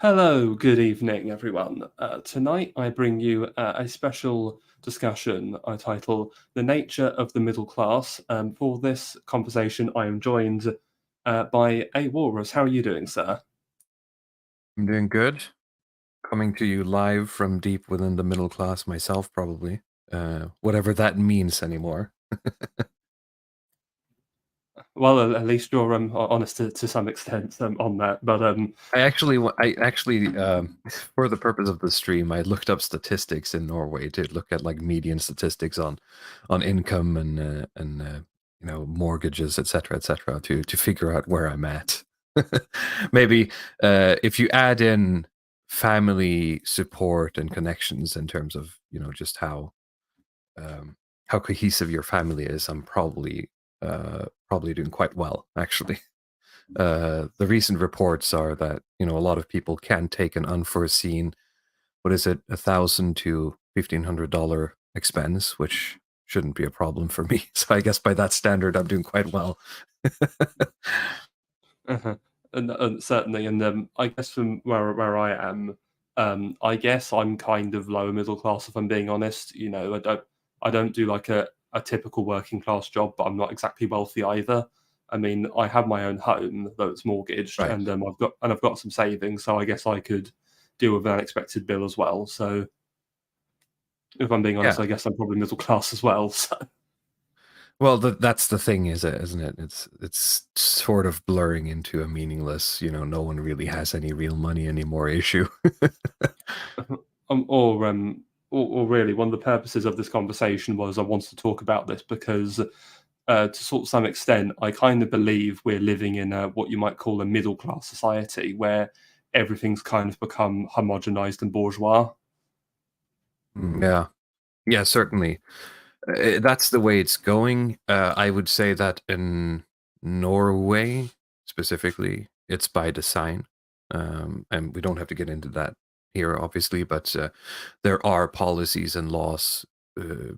Hello, good evening, everyone. Tonight I bring you a special discussion I title The Nature of the Middle Class. For this conversation, I am joined by a Walrus. How are you doing, sir? I'm doing good. Coming to you live from deep within the middle class myself, probably. Whatever that means anymore. Well, at least you're honest to some extent on that. But For the purpose of the stream, I looked up statistics in Norway to look at like median statistics on income and mortgages, etc., to figure out where I'm at. Maybe if you add in family support and connections in terms of just how cohesive your family is, I'm probably doing quite well, actually. The recent reports are that a lot of people can take an unforeseen, what is it, $1,000 to $1,500 expense, which shouldn't be a problem for me. So I guess by that standard, I'm doing quite well. uh and certainly, and I guess from where I am, I guess I'm kind of lower middle class if I'm being honest. I don't do like a typical working class job, but I'm not exactly wealthy either. I mean, I have my own home, though it's mortgaged, Right. and I've got some savings, so I guess I could deal with an unexpected bill as well. So if I'm being honest, Yeah. I guess I'm probably middle class as well. So. Well, that's the thing, isn't it? It's sort of blurring into a meaningless, no one really has any real money anymore issue. Um, or, um, or really, one of the purposes of this conversation was I wanted to talk about this because, to sort of some extent, I kind of believe we're living in what you might call a middle class society where everything's kind of become homogenized and bourgeois. Yeah. Yeah, certainly. That's the way it's going. I would say that in Norway specifically, it's by design. And we don't have to get into that here, obviously, but there are policies and laws uh,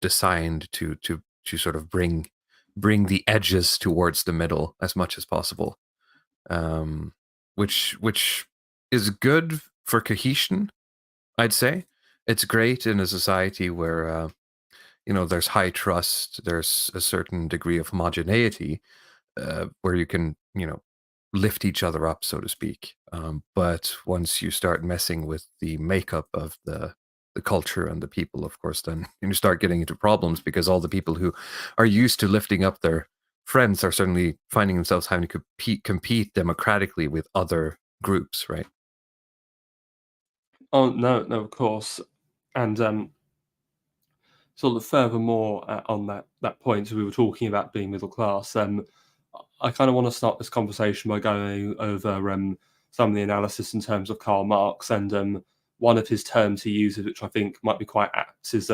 designed to sort of bring the edges towards the middle as much as possible, um, which is good for cohesion. I'd say it's great in a society where there's high trust, there's a certain degree of homogeneity, where you can lift each other up, so to speak. But once you start messing with the makeup of the culture and the people, of course, then you start getting into problems because all the people who are used to lifting up their friends are suddenly finding themselves having to compete democratically with other groups, right? Oh no, no, of course, and sort of furthermore on that point, we were talking about being middle class. I kind of want to start this conversation by going over some of the analysis in terms of Karl Marx, and one of his terms he uses, which I think might be quite apt, is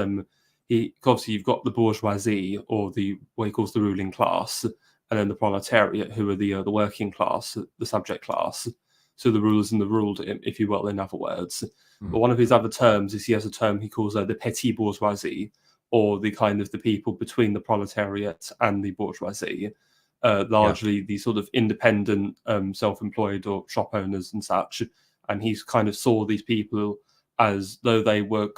he obviously you've got the bourgeoisie or the what he calls the ruling class, and then the proletariat, who are the working class, the subject class. So the rulers and the ruled, if you will, in other words. Mm. But one of his other terms is he has a term he calls the petit bourgeoisie, or the kind of the people between the proletariat and the bourgeoisie, Yeah. largely the sort of independent, self-employed or shop owners and such. And he's kind of saw these people as though they were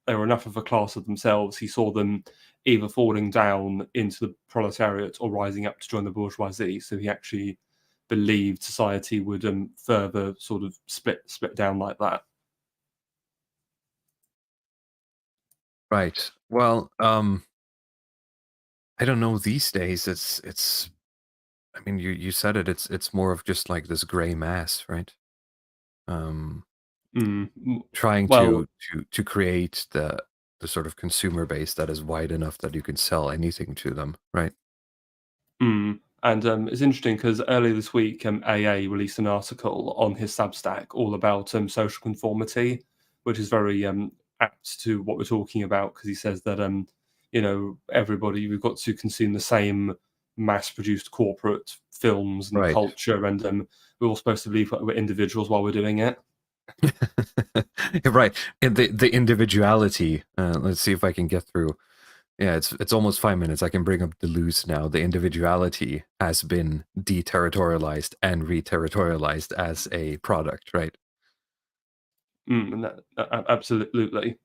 enough of a class of themselves. He saw them either falling down into the proletariat or rising up to join the bourgeoisie. So he actually believed society would further sort of split down like that. Right. Well, I don't know. These days, it's. I mean, you said it. It's more of just like this gray mass, right? Um, Mm. Trying Well, to create the sort of consumer base that is wide enough that you can sell anything to them, right? And it's interesting because earlier this week, AA released an article on his Substack all about social conformity, which is very apt to what we're talking about because he says that everybody we've got to consume the same mass-produced corporate films and Right. culture, and we're all supposed to believe that we're individuals while we're doing it. Right. And the individuality. Let's see if I can get through. Yeah, it's almost 5 minutes. I can bring up the loose now. The individuality has been deterritorialized and reterritorialized as a product, right? Absolutely.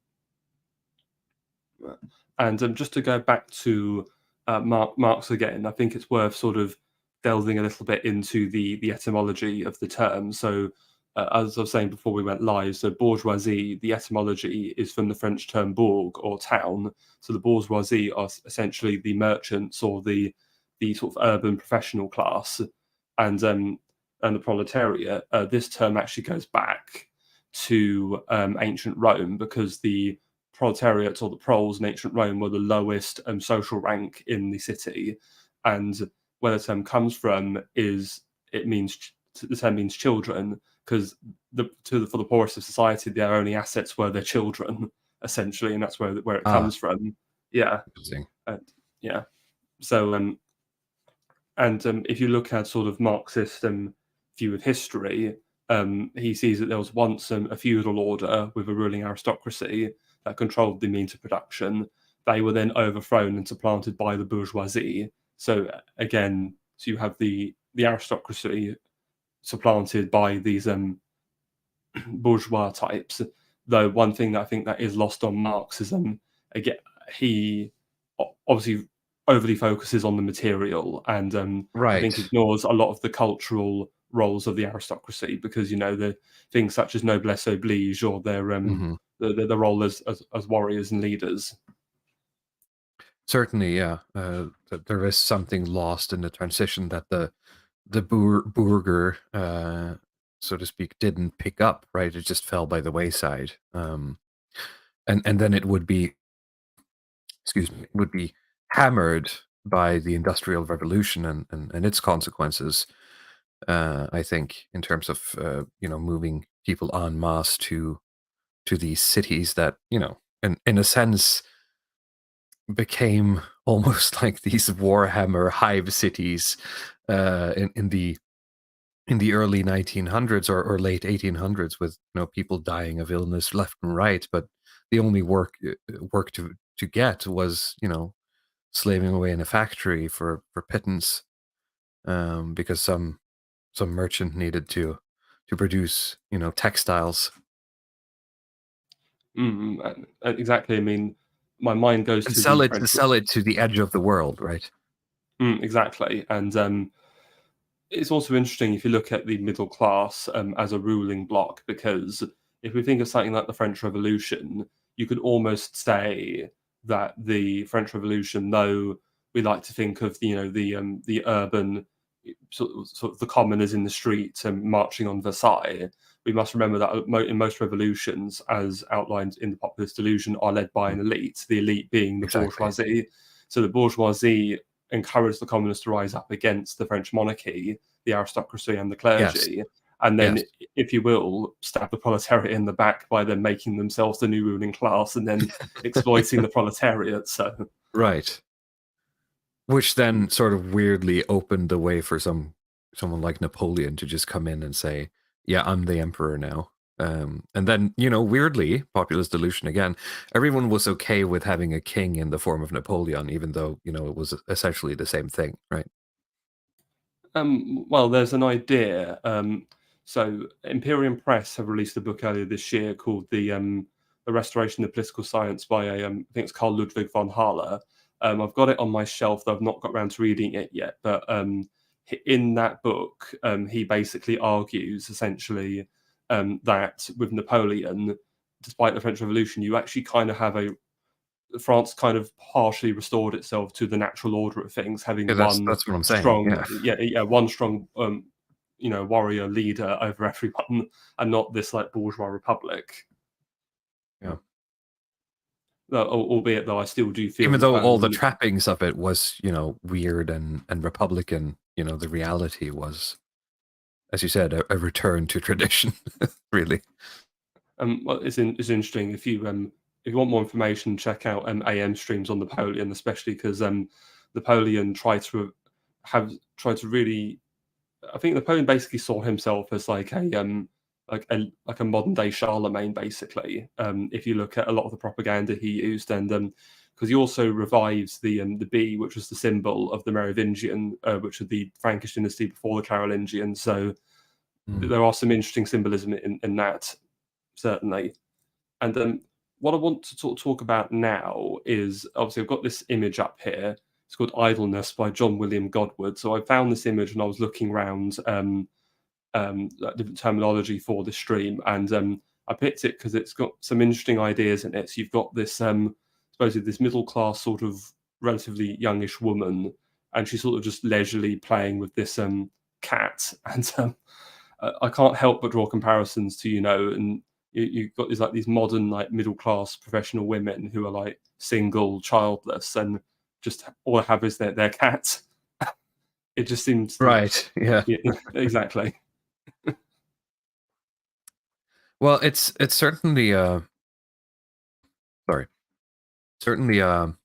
And just to go back to Marx again, I think it's worth sort of delving a little bit into the etymology of the term. So, as I was saying before we went live, so bourgeoisie, the etymology is from the French term bourg or town. So the bourgeoisie are essentially the merchants or the sort of urban professional class, and the proletariat. This term actually goes back to ancient Rome because the proletariat or the proles in ancient Rome were the lowest social rank in the city, and where the term comes from is the term means children because for the poorest of society their only assets were their children essentially, and that's where it comes from. Yeah, Interesting. yeah. So if you look at sort of Marxist view of history, he sees that there was once a feudal order with a ruling aristocracy that controlled the means of production. They were then overthrown and supplanted by the bourgeoisie. So again, so you have the aristocracy supplanted by these bourgeois types. Though one thing that I think that is lost on Marx is again he obviously overly focuses on the material and I think Right. ignores a lot of the cultural roles of the aristocracy because the things such as noblesse oblige or their Hmm. the role as warriors and leaders. Certainly, yeah. That there is something lost in the transition that the burger, so to speak, didn't pick up. Right, it just fell by the wayside. And then it would be, excuse me, it would be hammered by the Industrial Revolution and its consequences. I think in terms of moving people en masse to these cities that in a sense became almost like these Warhammer hive cities in the early 1900s or late 1800s, with people dying of illness left and right, but the only work to get was slaving away in a factory for pittance, because some merchant needed to produce textiles Exactly. I mean, my mind goes and to the to French. sell it to the edge of the world, right? Exactly, and it's also interesting if you look at the middle class as a ruling bloc, because if we think of something like the French Revolution, you could almost say that the French Revolution, though we like to think of the urban sort of the commoners in the street marching on Versailles, we must remember that in most revolutions, as outlined in the Populist Delusion, are led by an elite. The elite being the Exactly. bourgeoisie. So the bourgeoisie encouraged the commoners to rise up against the French monarchy, the aristocracy, and the Yes. clergy, and then, Yes. if you will, stab the proletariat in the back by then making themselves the new ruling class and then exploiting the proletariat. So, Right. Which then sort of weirdly opened the way for someone like Napoleon to just come in and say, "Yeah, I'm the emperor now." And then, weirdly, populist delusion again. Everyone was okay with having a king in the form of Napoleon, even though it was essentially the same thing, right? well, there's an idea. So, Imperium Press have released a book earlier this year called "The Restoration of Political Science" by I think it's Carl Ludwig von Haller. I've got it on my shelf, though I've not got around to reading it yet. But in that book, he basically argues essentially that with Napoleon, despite the French Revolution, you actually kind of have France kind of partially restored itself to the natural order of things, Yeah, having that's what I'm saying. Yeah. one strong, warrior leader over everyone, and not this like bourgeois republic. Yeah. Albeit, though, I still do feel Even that though all the trappings of it was, weird and Republican, the reality was, as you said, a return to tradition, really. well, it's interesting if you want more information, check out AM streams on Napoleon, especially because Napoleon tried to really. I think Napoleon basically saw himself as like a modern day Charlemagne, basically. If you look at a lot of the propaganda he used, and because he also revives the bee, which was the symbol of the Merovingian, which was the Frankish dynasty before the Carolingian. So there are some interesting symbolism in that. certainly. And what I want to talk about now is, obviously I've got this image up here. It's called Idleness by John William Godward. So I found this image and I was looking around different terminology for the stream, and I picked it because it's got some interesting ideas in it. So you've got this supposedly this middle class sort of relatively youngish woman, and she's sort of just leisurely playing with this cat, and I can't help but draw comparisons to, and you've got these modern like middle class professional women who are like single, childless, and just all they have is their cat. It just seems Right. Yeah. exactly. Well, it's certainly sorry, certainly a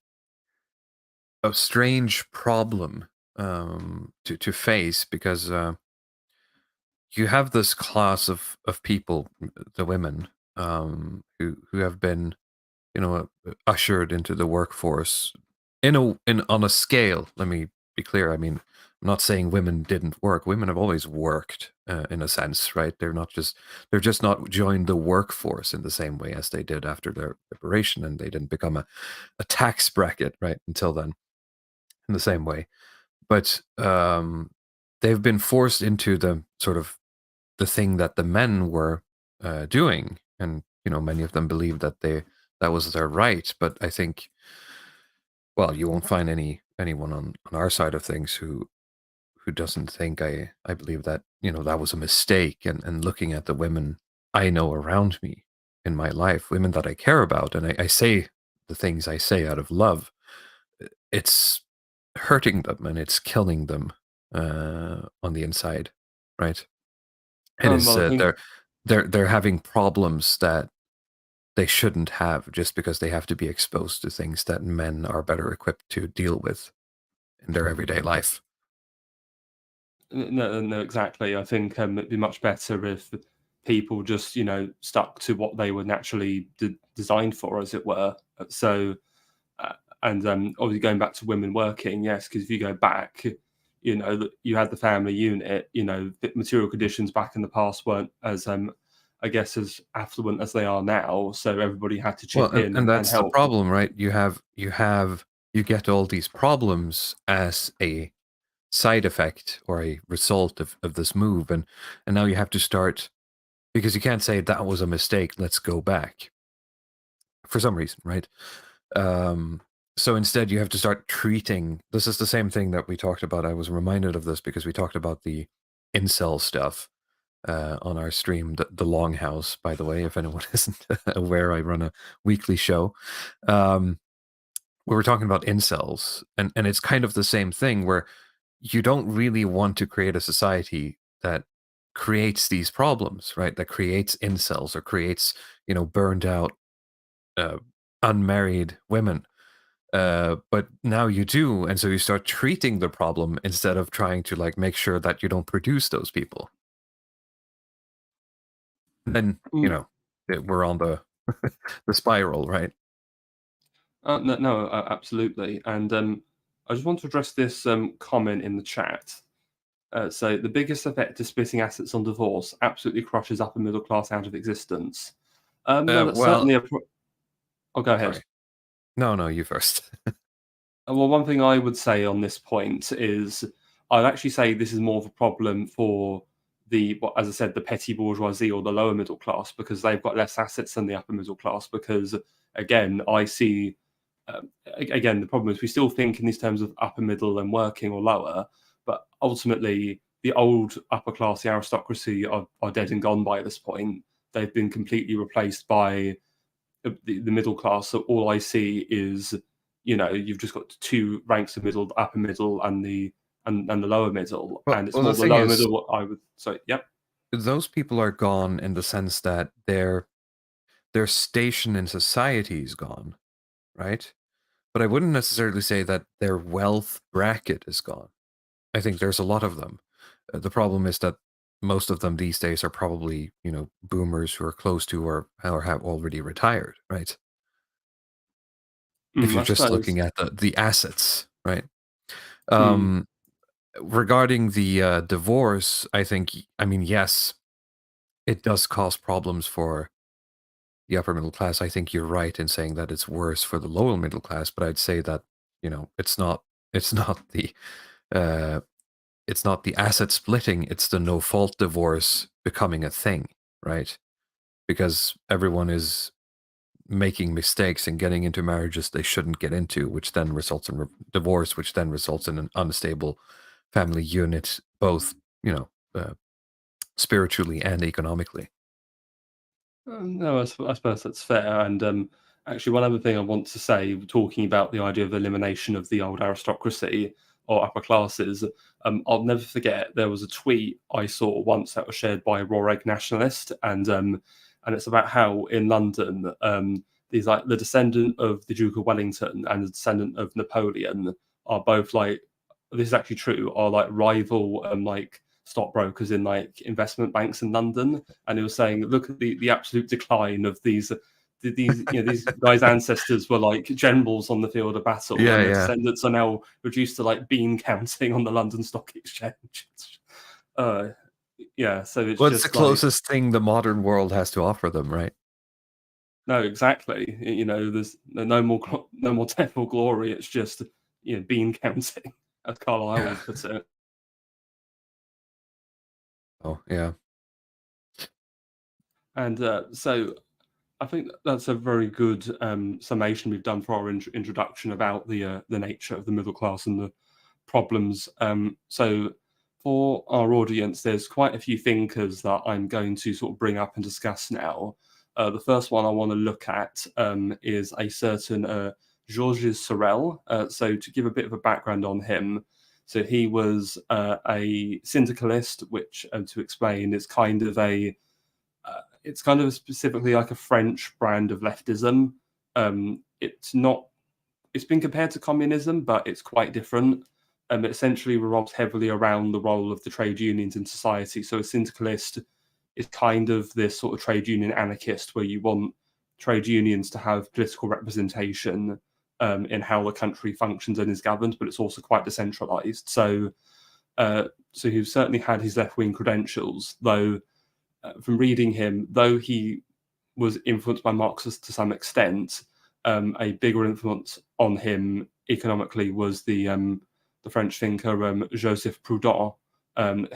strange problem to face, because you have this class of people, the women, who have been, ushered into the workforce in on a scale. Let me be clear. I mean, I'm not saying women didn't work. Women have always worked, in a sense, right? They're just not joined the workforce in the same way as they did after their liberation, and they didn't become a tax bracket, right, until then, in the same way. But they've been forced into the sort of the thing that the men were doing, and many of them believed that was their right. But I think, well, you won't find anyone on our side of things who doesn't think I believe that that was a mistake. And looking at the women I know around me in my life, women that I care about, and I say the things I say out of love, it's hurting them and it's killing them on the inside, right? It is Well, I think they're having problems that they shouldn't have, just because they have to be exposed to things that men are better equipped to deal with in their everyday life. no, no, exactly. I think it'd be much better if people just, stuck to what they were naturally designed for, as it were. So, uh, and obviously going back to women working, yes, because if you go back, you had the family unit. The material conditions back in the past weren't as, I guess, as affluent as they are now. So everybody had to Well, chip in and and that's the help. problem, right? You get all these problems as a side effect or a result of this move, and now you have to start, because you can't say that was a mistake, let's go back for some reason, right? Um, so instead, you have to start treating. This is the same thing that we talked about. I was reminded of this because we talked about the incel stuff on our stream, the Longhouse. By the way, if anyone isn't aware, I run a weekly show. We were talking about incels, and it's kind of the same thing, where you don't really want to create a society that creates these problems, right? That creates incels or creates, burned out, uh, unmarried women. But now you do, and so you start treating the problem instead of trying to like make sure that you don't produce those people. And then Mm, we're on the the spiral, right? no, no, absolutely. And I just want to address this comment in the chat. So the biggest effect of splitting assets on divorce absolutely crushes upper middle class out of existence. No, that's Well, certainly Oh, go ahead. sorry. No, no, you first. Well, one thing I would say on this point is I'd actually say this is more of a problem for as I said, the petty bourgeoisie or the lower middle class, because they've got less assets than the upper middle class. Because again, I see, again, the problem is we still think in these terms of upper middle and working or lower, but ultimately the old upper class, the aristocracy, are dead and gone by this point. They've been completely replaced by the middle class. So all I see is, you've just got two ranks of middle, the upper middle, and the lower middle, and it's Well, the more the thing lower is, middle. What I would say, yep. those people are gone in the sense that their station in society is gone, right? But I wouldn't necessarily say that their wealth bracket is gone. I think there's a lot of them. The problem is that most of them these days are probably, boomers who are close to or have already retired, right? If you're I just suppose. looking at the assets, right? Mm, Um, Regarding the divorce, I think, I mean, yes, it does cause problems for the upper middle class, I think you're right in saying that it's worse for the lower middle class. But I'd say that, it's not it's not the uh, it's not the asset splitting, it's the no fault divorce becoming a thing, right? Because everyone is making mistakes and getting into marriages they shouldn't get into, which then results in divorce, which then results in an unstable family unit, both, spiritually and economically. No, I suppose that's fair. And actually, one other thing I want to say, talking about the idea of elimination of the old aristocracy or upper classes, I'll never forget there was a tweet I saw once that was shared by a Roereg nationalist, and it's about how in London, these like the descendant of the Duke of Wellington and the descendant of Napoleon are both like, this is actually true, are like rival like stockbrokers in like investment banks in London. And he was saying, look at the absolute decline of these these guys' ancestors were like generals on the field of battle, Yeah, and their yeah. descendants are now reduced to like bean counting on the London Stock Exchange. uh, yeah, so it's Well, it's the just like, closest thing the modern world has to offer them, right? no, exactly. There's no more death or glory. It's just bean counting, as Carlyle would put it. Oh, yeah. And so I think that's a very good summation we've done for our introduction about the nature of the middle class and the problems. So for our audience, there's quite a few thinkers that I'm going to sort of bring up and discuss now. The first one I want to look at is a certain Georges Sorel. So to give a bit of a background on him, so he was a syndicalist, which, to explain, is kind of it's kind of specifically like a French brand of leftism. It's not. It's been compared to communism, but it's quite different. It essentially revolves heavily around the role of the trade unions in society. So a syndicalist is kind of this sort of trade union anarchist, where you want trade unions to have political representation in how the country functions and is governed, but it's also quite decentralized. So he certainly had his left wing credentials, though. From reading him, though he was influenced by Marxists to some extent, a bigger influence on him economically was the French thinker Joseph Proudhon,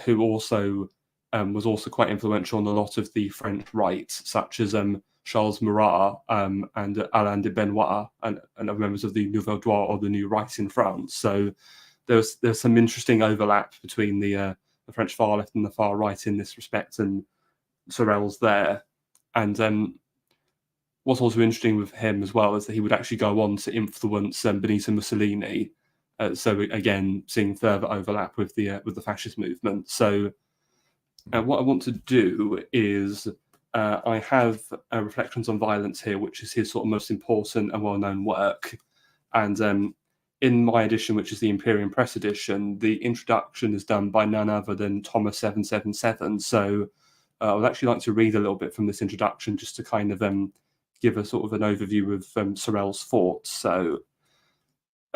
who also was also quite influential on a lot of the French right, such as Charles Marat and Alain de Benoit and other members of the Nouvelle Droite or the New Right in France. So there's some interesting overlap between the French far left and the far right in this respect, and Sorel's there. And what's also interesting with him as well is that he would actually go on to influence Benito Mussolini. So again, seeing further overlap with the fascist movement. So what I want to do is I have Reflections on Violence here, which is his sort of most important and well-known work. And in my edition, which is the Imperium Press edition, the introduction is done by none other than Thomas 777. So I would actually like to read a little bit from this introduction just to kind of give a sort of an overview of Sorel's thoughts. So,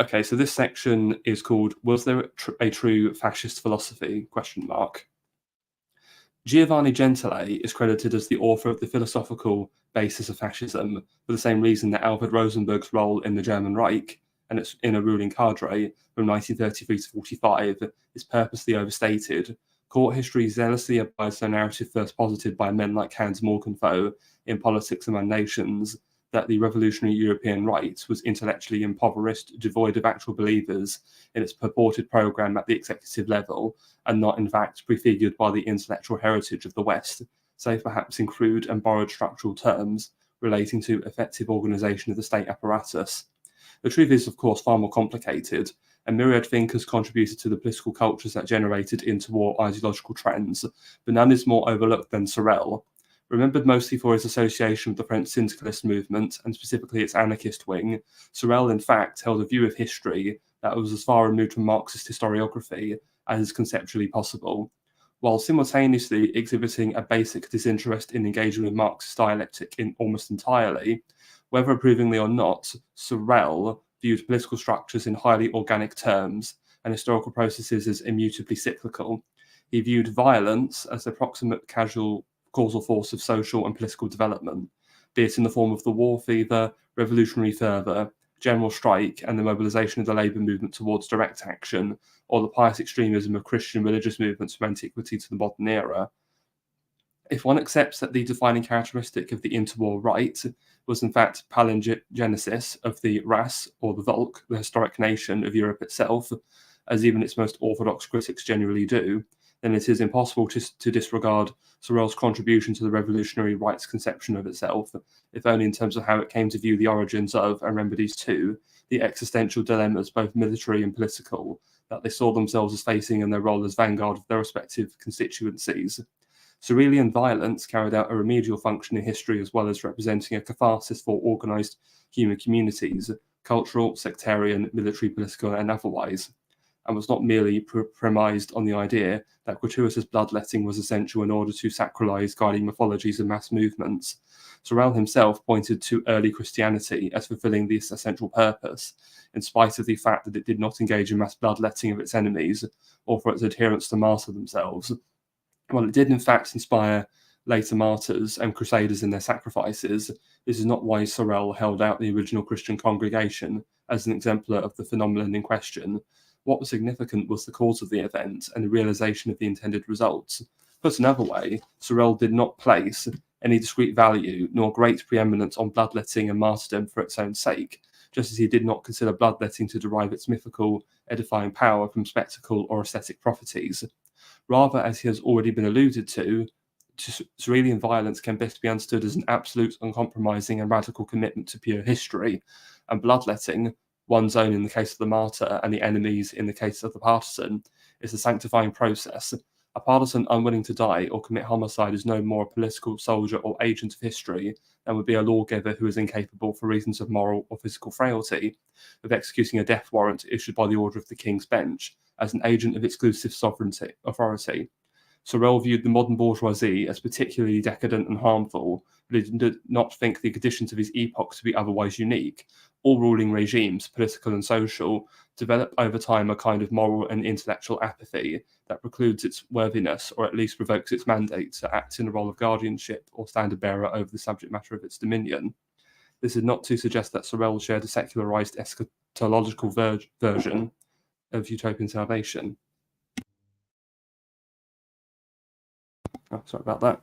okay, so this section is called "Was There a True Fascist Philosophy?" ? Giovanni Gentile is credited as the author of the philosophical basis of fascism for the same reason that Albert Rosenberg's role in the German Reich and its inner ruling cadre from 1933 to 45 is purposely overstated. Court history zealously abides the narrative first posited by men like Hans Morgenthau in Politics Among Nations that the revolutionary European right was intellectually impoverished, devoid of actual believers in its purported program at the executive level, and not in fact prefigured by the intellectual heritage of the West, save perhaps in crude and borrowed structural terms relating to effective organization of the state apparatus. The truth is, of course, far more complicated, and myriad thinkers contributed to the political cultures that generated interwar ideological trends, but none is more overlooked than Sorel. Remembered mostly for his association with the French syndicalist movement, and specifically its anarchist wing, Sorel, in fact, held a view of history that was as far removed from Marxist historiography as is conceptually possible, while simultaneously exhibiting a basic disinterest in engaging with Marxist dialectic in almost entirely. Whether approvingly or not, Sorel viewed political structures in highly organic terms and historical processes as immutably cyclical. He viewed violence as the proximate causal force of social and political development. be it in the form of the war fever, revolutionary fervour, general strike, and the mobilisation of the labour movement towards direct action, or the pious extremism of Christian religious movements from antiquity to the modern era. If one accepts that the defining characteristic of the interwar right was in fact palingenesis of the Ras, or the Volk, the historic nation of Europe itself, as even its most orthodox critics generally do, then it is impossible to disregard Sorel's contribution to the revolutionary right's conception of itself, if only in terms of how it came to view the origins of, and remedies to, the existential dilemmas, both military and political, that they saw themselves as facing in their role as vanguard of their respective constituencies. Sorelian violence carried out a remedial function in history as well as representing a catharsis for organised human communities, cultural, sectarian, military, political, and otherwise, and was not merely premised on the idea that gratuitous bloodletting was essential in order to sacralise guiding mythologies and mass movements. Sorel himself pointed to early Christianity as fulfilling this essential purpose, in spite of the fact that it did not engage in mass bloodletting of its enemies, or for its adherents to martyr themselves. While it did in fact inspire later martyrs and crusaders in their sacrifices, this is not why Sorel held out the original Christian congregation as an exemplar of the phenomenon in question. What was significant was the cause of the event and the realization of the intended results. Put another way, Sorel did not place any discrete value nor great preeminence on bloodletting and martyrdom for its own sake, just as he did not consider bloodletting to derive its mythical, edifying power from spectacle or aesthetic properties. Rather, as he has already been alluded to, Sorelian violence can best be understood as an absolute, uncompromising, and radical commitment to pure history, and bloodletting, one's own in the case of the martyr and the enemy's in the case of the partisan, is a sanctifying process. A partisan unwilling to die or commit homicide is no more a political soldier or agent of history than would be a lawgiver who is incapable, for reasons of moral or physical frailty, of executing a death warrant issued by the order of the King's Bench, as an agent of exclusive authority. Sorel viewed the modern bourgeoisie as particularly decadent and harmful, but he did not think the conditions of his epoch to be otherwise unique. All ruling regimes, political and social, develop over time a kind of moral and intellectual apathy that precludes its worthiness, or at least provokes its mandate to act in the role of guardianship or standard bearer over the subject matter of its dominion. This is not to suggest that Sorel shared a secularized eschatological version of utopian salvation. Oh, sorry about that.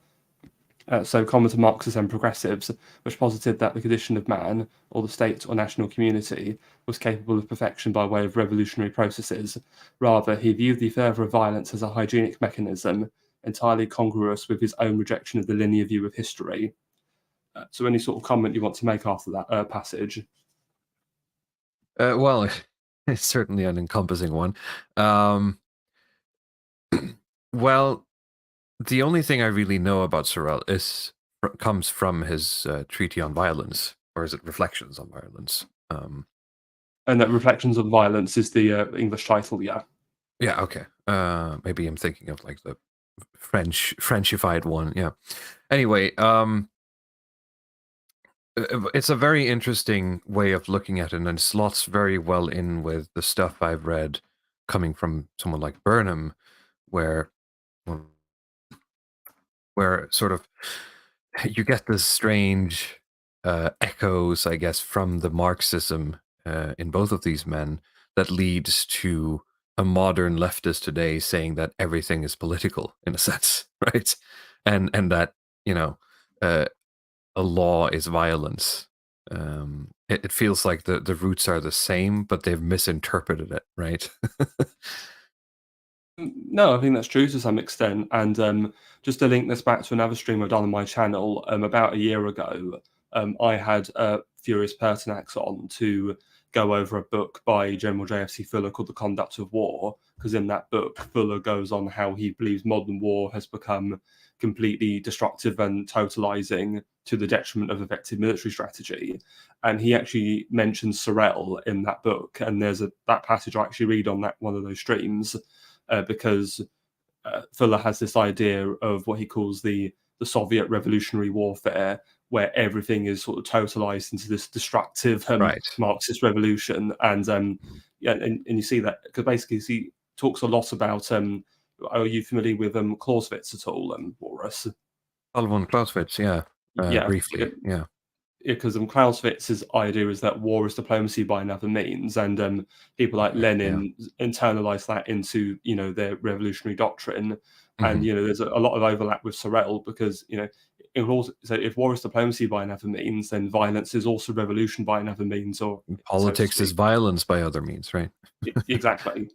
So common to Marxists and progressives, which posited that the condition of man, or the state or national community, was capable of perfection by way of revolutionary processes. Rather, he viewed the fervour of violence as a hygienic mechanism, entirely congruous with his own rejection of the linear view of history. So any sort of comment you want to make after that passage? Well, it's certainly an encompassing one. Well, the only thing I really know about Sorel comes from his treatise on violence, or is it Reflections on Violence? And that Reflections on Violence is the English title, yeah. Yeah, okay. Maybe I'm thinking of like the Frenchified one, yeah. Anyway, it's a very interesting way of looking at it, and it slots very well in with the stuff I've read coming from someone like Burnham, where sort of you get this strange echoes, I guess, from the Marxism in both of these men that leads to a modern leftist today saying that everything is political in a sense, right? And that, you know, a law is violence. It feels like the roots are the same, but they've misinterpreted it, right? No, I think that's true to some extent. And just to link this back to another stream I've done on my channel, about a year ago, I had Furious Pertinax on to go over a book by General JFC Fuller called The Conduct of War, because in that book, Fuller goes on how he believes modern war has become completely destructive and totalizing to the detriment of effective military strategy. And he actually mentions Sorel in that book, and there's that passage I actually read on that one of those streams, because Fuller has this idea of what he calls the Soviet revolutionary warfare, where everything is sort of totalized into this destructive Right. Marxist revolution. And you see that because basically he talks a lot about. Are you familiar with Clausewitz at all, Walrus? Oliver Clausewitz, yeah. Yeah, Briefly, yeah. because Clausewitz's idea is that war is diplomacy by another means, and people like Lenin internalize that into their revolutionary doctrine, and there's a lot of overlap with Sorel because so if war is diplomacy by another means, then violence is also revolution by another means, or politics is violence by other means, right? Exactly.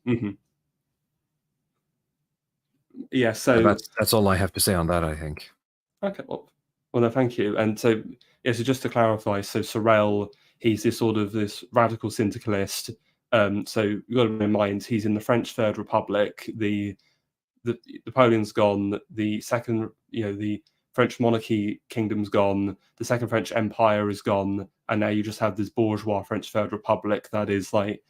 Yeah, so that's all I have to say on that, I think. Okay, well, no, thank you. And so, yeah, so just to clarify, so Sorel, he's this radical syndicalist. So you've got to bear in mind he's in the French Third Republic. The Napoleon's gone. The second, the French monarchy kingdom's gone. The Second French Empire is gone, and now you just have this bourgeois French Third Republic that is like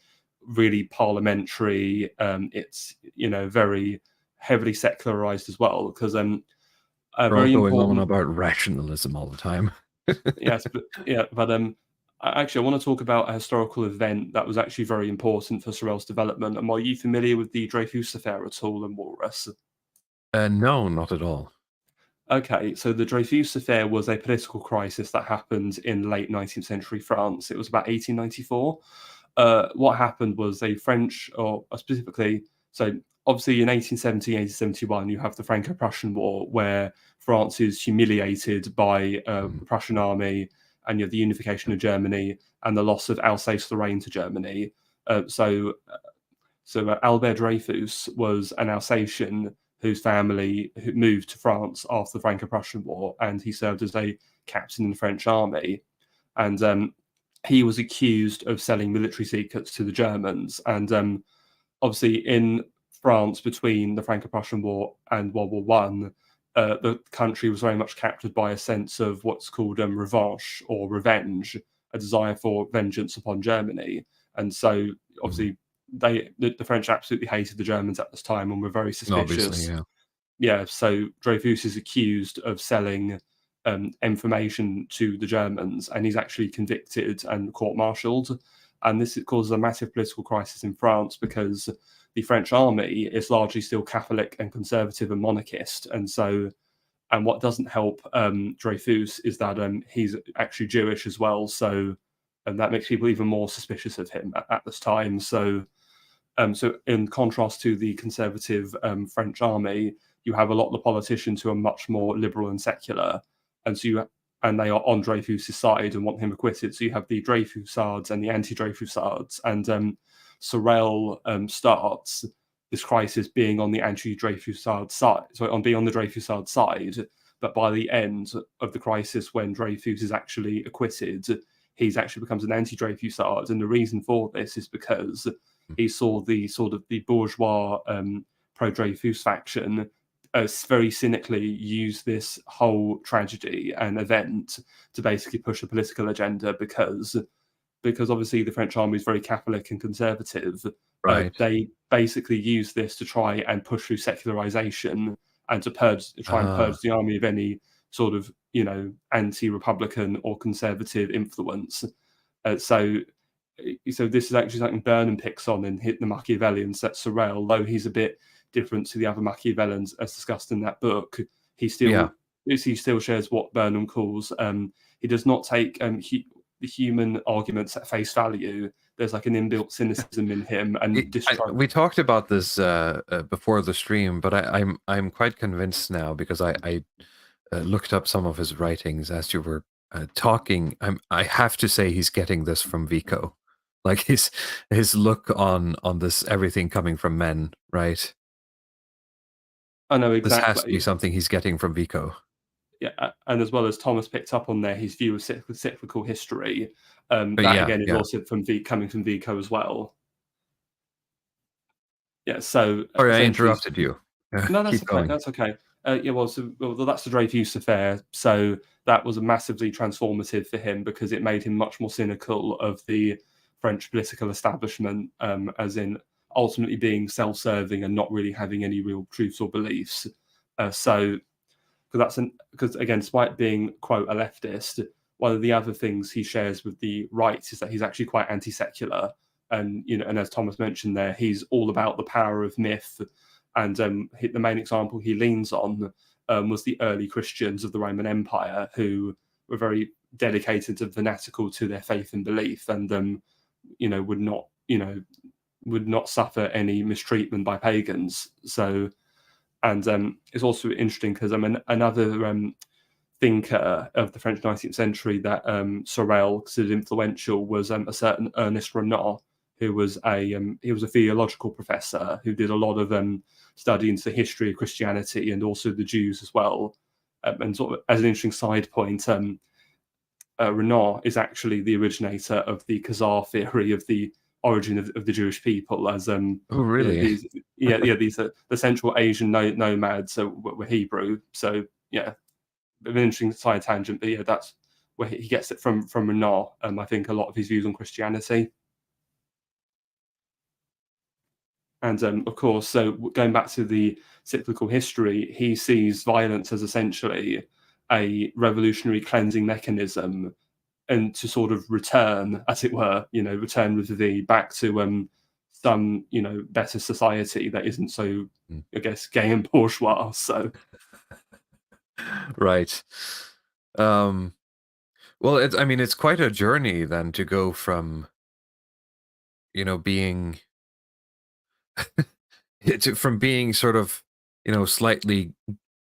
really parliamentary. It's very heavily secularized as well because We're all going on about rationalism all the time. Yes, but actually, I want to talk about a historical event that was actually very important for Sorel's development. Are you familiar with the Dreyfus Affair at all in Walrus? No, not at all. Okay, so the Dreyfus Affair was a political crisis that happened in late 19th century France. It was about 1894. What happened was a French, or specifically, so obviously in 1870, 1871, you have the Franco-Prussian War, where France is humiliated by the Prussian army, and you have the unification of Germany and the loss of Alsace-Lorraine to Germany. So Albert Dreyfus was an Alsatian whose family moved to France after the Franco-Prussian War, and he served as a captain in the French army. And he was accused of selling military secrets to the Germans. And obviously, in France, between the Franco-Prussian War and World War One, the country was very much captured by a sense of what's called revanche or revenge, a desire for vengeance upon Germany. And so, obviously, the French absolutely hated the Germans at this time and were very suspicious. Obviously, yeah. So Dreyfus is accused of selling information to the Germans, and he's actually convicted and court-martialed. And this causes a massive political crisis in France because the French army is largely still Catholic and conservative and monarchist. And what doesn't help Dreyfus is that he's actually Jewish as well. And that makes people even more suspicious of him at this time. So in contrast to the conservative French army, you have a lot of the politicians who are much more liberal and secular, and they are on Dreyfus's side and want him acquitted. So you have the Dreyfusards and the anti-Dreyfusards, and Sorel starts this crisis being on the anti-Dreyfusard side, on being on the Dreyfusard side. But by the end of the crisis, when Dreyfus is actually acquitted, he's actually becomes an anti-Dreyfusard, and the reason for this is because he saw the bourgeois pro-Dreyfus faction very cynically use this whole tragedy and event to basically push a political agenda because obviously the French army is very Catholic and conservative. Right. They basically use this to try and push through secularization and to purge the army of any sort of anti-republican or conservative influence. So this is actually something Burnham picks on in Hit the Machiavellians, that Sorel, though he's a bit different to the other Machiavellans as discussed in that book, he still shares what Burnham calls he does not take the human arguments at face value. There's like an inbuilt cynicism in him, and we talked about this before the stream, but I'm quite convinced now because I looked up some of his writings as you were talking. I have to say he's getting this from Vico, like his look on this everything coming from men, right? I know exactly. This has to be something he's getting from Vico. Yeah, and as well as Thomas picked up on there, his view of cyclical history. Again is also coming from Vico as well. Yeah, so sorry, I interrupted you. No, that's okay. That's okay. That's the Dreyfus Affair. So that was massively transformative for him because it made him much more cynical of the French political establishment, as in ultimately being self-serving and not really having any real truths or beliefs. Because again, despite being quote a leftist, one of the other things he shares with the right is that he's actually quite anti-secular, and as Thomas mentioned there, he's all about the power of myth. And the main example he leans on was the early Christians of the Roman Empire, who were very dedicated and fanatical to their faith and belief, and would not suffer any mistreatment by pagans. So, and it's also interesting because another thinker of the French 19th century that Sorel considered influential was a certain Ernest Renan, who was a theological professor who did a lot of study into the history of Christianity and also the Jews as well. And sort of as an interesting side point, Renan is actually the originator of the Khazar theory of the origin of the Jewish people, as Oh, really? these are the Central Asian nomads were Hebrew. So yeah, an interesting side tangent, but yeah, that's where he gets it from Renan. I think a lot of his views on Christianity. And of course, so going back to the cyclical history, he sees violence as essentially a revolutionary cleansing mechanism, and to sort of return, as it were, return with the back to some better society that isn't so, I guess, gay and bourgeois. So Right. Well, it's quite a journey then to go from being from being sort of slightly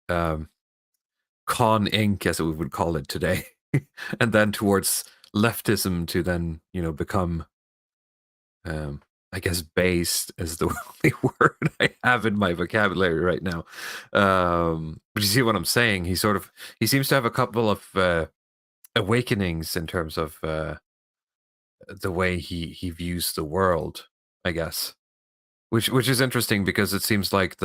con ink, as we would call it today, and then towards leftism to then become I guess based is the only word I have in my vocabulary right now. But you see what I'm saying? He seems to have a couple of awakenings in terms of the way he views the world, I guess. Which is interesting because it seems like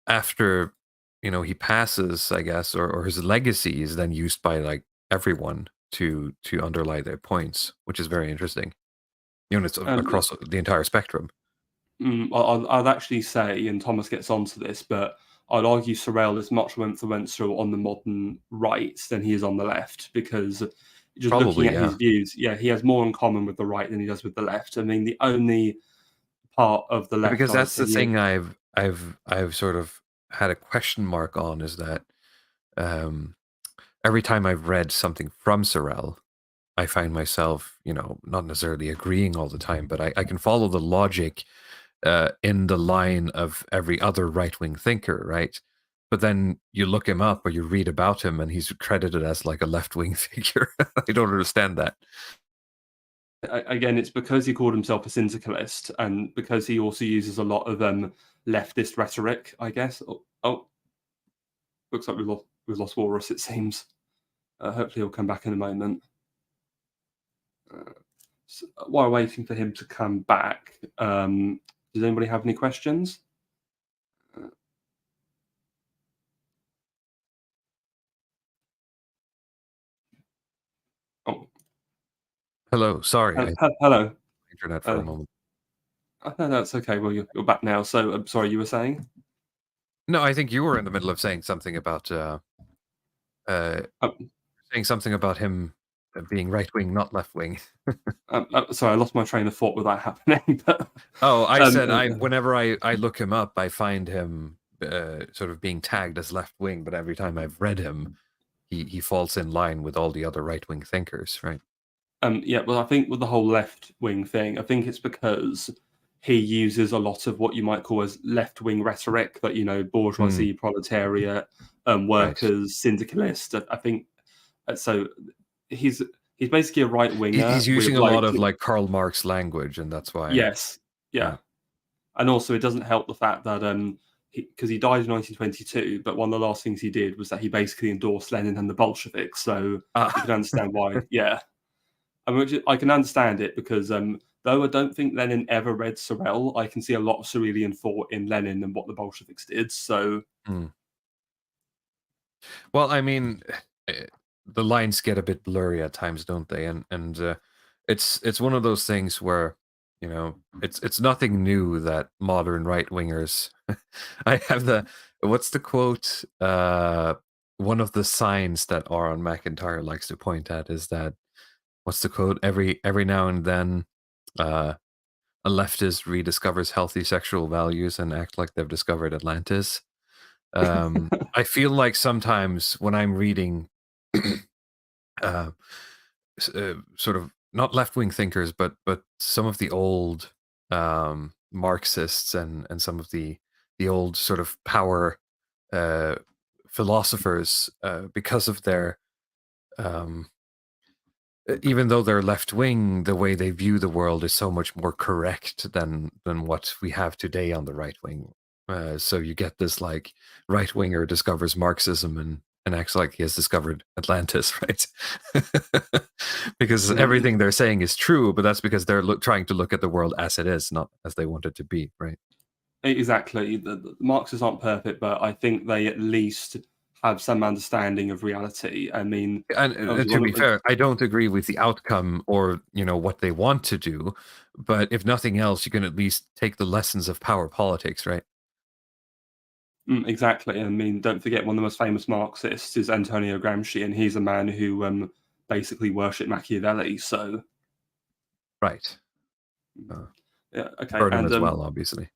after he passes, I guess, or his legacy is then used by like everyone to underlie their points, which is very interesting. It's across the entire spectrum. I'd actually say, and Thomas gets onto this, but I'd argue Sorel is much more influential on the modern right than he is on the left, because just looking at his views, he has more in common with the right than he does with the left. I mean, the only part of the left, because that's the thing I've sort of had a question mark on, is that every time I've read something from Sorel, I find myself, not necessarily agreeing all the time, but I can follow the logic in the line of every other right-wing thinker, right? But then you look him up or you read about him and he's credited as like a left-wing figure. I don't understand that. Again, it's because he called himself a syndicalist, and because he also uses a lot of leftist rhetoric, I guess. Oh, looks like we've lost Walrus, it seems. Hopefully he'll come back in a moment. So while waiting for him to come back, does anybody have any questions? Oh, hello. Sorry, hello. Internet for a moment. No, that's okay. Well, you're back now. So I'm sorry, you were saying? No, I think you were in the middle of saying something about saying something about him being right wing, not left wing. Sorry, I lost my train of thought with that happening. But, I said whenever I look him up, I find him sort of being tagged as left wing, but every time I've read him, he falls in line with all the other right wing thinkers, right? Well, I think with the whole left wing thing, I think it's because he uses a lot of what you might call as left wing rhetoric, that bourgeoisie, proletariat, workers, syndicalist. I think so. He's basically a right winger. He's using a lot of like Karl Marx language, and that's why. Yes, yeah. And also, it doesn't help the fact that because he died in 1922, but one of the last things he did was that he basically endorsed Lenin and the Bolsheviks. So you can understand why. Yeah. I can understand it because though I don't think Lenin ever read Sorel, I can see a lot of Sorelian thought in Lenin and what the Bolsheviks did. So, well, I mean, the lines get a bit blurry at times, don't they? And it's one of those things where it's nothing new that modern right wingers. I have what's the quote? One of the signs that Aaron McIntyre likes to point at is that. What's the quote? Every now and then, a leftist rediscovers healthy sexual values and act like they've discovered Atlantis. I feel like sometimes when I'm reading sort of not left-wing thinkers, but some of the old Marxists and some of the old sort of power philosophers, because of their even though they're left-wing, the way they view the world is so much more correct than what we have today on the right wing. So you get this like right-winger discovers Marxism and acts like he has discovered Atlantis, right? Because everything they're saying is true, but that's because they're trying to look at the world as it is, not as they want it to be, right? Exactly. The Marxists aren't perfect, but I think they at least have some understanding of reality. I mean, and to be fair, I don't agree with the outcome or what they want to do, but if nothing else, you can at least take the lessons of power politics, right? Exactly. I mean, don't forget one of the most famous Marxists is Antonio Gramsci, and he's a man who basically worshipped Machiavelli. So, right. Yeah, okay. Burnham as well, obviously.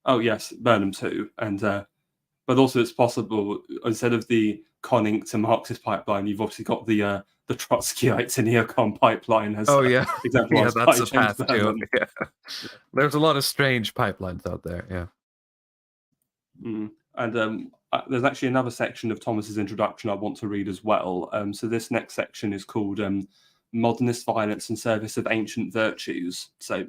Oh yes, Burnham too, and but also it's possible instead of the conning to Marxist pipeline, you've obviously got the Trotskyite to neocon pipeline. As yeah, exemplified that's by a James path too. Burnham. Yeah. There's a lot of strange pipelines out there. Yeah. And there's actually another section of Thomas's introduction I want to read as well. So this next section is called Modernist Violence in Service of Ancient Virtues. So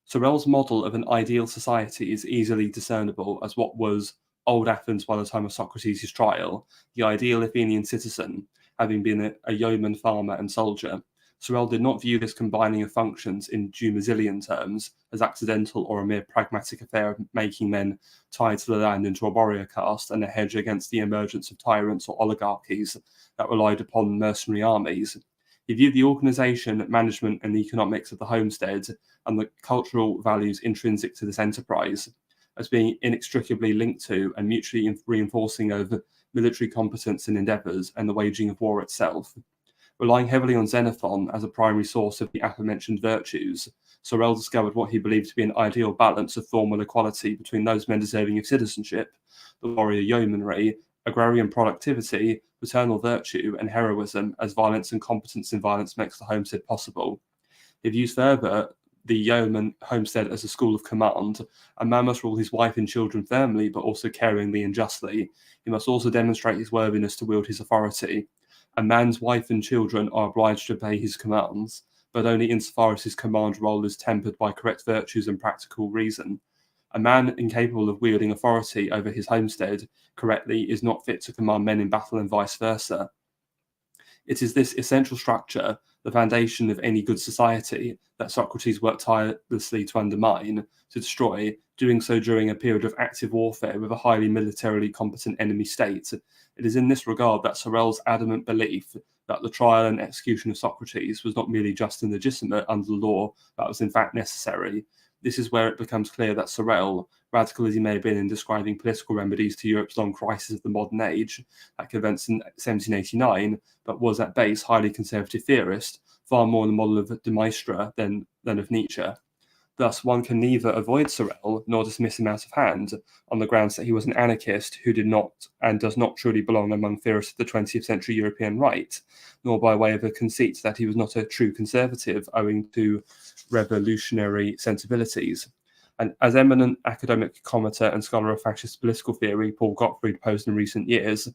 Sorel's model of an ideal society is easily discernible as what was old Athens by the time of Socrates' trial, the ideal Athenian citizen, having been a yeoman, farmer, and soldier. Sorel did not view this combining of functions in Dumasilian terms as accidental or a mere pragmatic affair of making men tied to the land into a warrior caste and a hedge against the emergence of tyrants or oligarchies that relied upon mercenary armies. He viewed the organisation, management, and the economics of the homestead and the cultural values intrinsic to this enterprise as being inextricably linked to and mutually reinforcing of military competence and endeavours and the waging of war itself. Relying heavily on Xenophon as a primary source of the aforementioned virtues, Sorel discovered what he believed to be an ideal balance of formal equality between those men deserving of citizenship, the warrior yeomanry, agrarian productivity, paternal virtue, and heroism, as violence and competence in violence makes the homestead possible. He views further the yeoman homestead as a school of command. A man must rule his wife and children firmly, but also caringly and justly. He must also demonstrate his worthiness to wield his authority. A man's wife and children are obliged to obey his commands, but only insofar as his command role is tempered by correct virtues and practical reason. A man incapable of wielding authority over his homestead correctly is not fit to command men in battle and vice versa. It is this essential structure, the foundation of any good society, that Socrates worked tirelessly to undermine, to destroy, doing so during a period of active warfare with a highly militarily competent enemy state. It is in this regard that Sorel's adamant belief that the trial and execution of Socrates was not merely just and legitimate under the law, but was in fact necessary. This is where it becomes clear that Sorel, radical as he may have been in describing political remedies to Europe's long crisis of the modern age, that commenced in 1789, but was at base highly conservative theorist, far more the model of de Maistre than of Nietzsche. Thus, one can neither avoid Sorel nor dismiss him out of hand on the grounds that he was an anarchist who did not and does not truly belong among theorists of the 20th century European right, nor by way of a conceit that he was not a true conservative owing to revolutionary sensibilities. And as eminent academic commentator and scholar of fascist political theory, Paul Gottfried posed in recent years,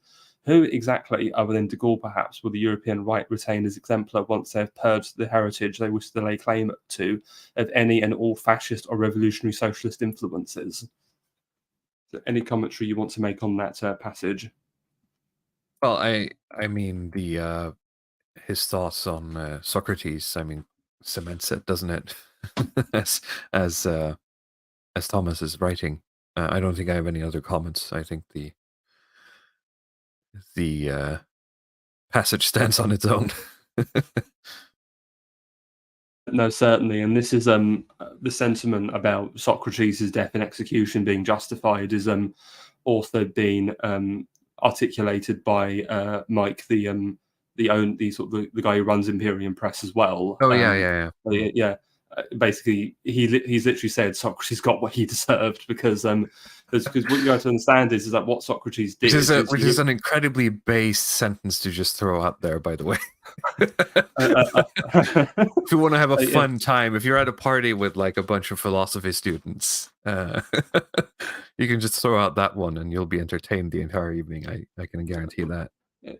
who exactly, other than de Gaulle perhaps, will the European right retain as exemplar once they have purged the heritage they wish to lay claim to of any and all fascist or revolutionary socialist influences? So any commentary you want to make on that passage? Well, I mean the his thoughts on Socrates, I mean, cements it, doesn't it? as as Thomas is writing. I don't think I have any other comments. I think the passage stands on its own. No, certainly, and this is the sentiment about Socrates' death and execution being justified is also being articulated by Mike, the guy who runs Imperium Press as well. Oh yeah. Yeah. basically he's literally said Socrates got what he deserved, because what you have to understand is that what Socrates did which is an incredibly base sentence to just throw out there, by the way. If you want to have a fun time, if you're at a party with like a bunch of philosophy students, you can just throw out that one and you'll be entertained the entire evening. I can guarantee that.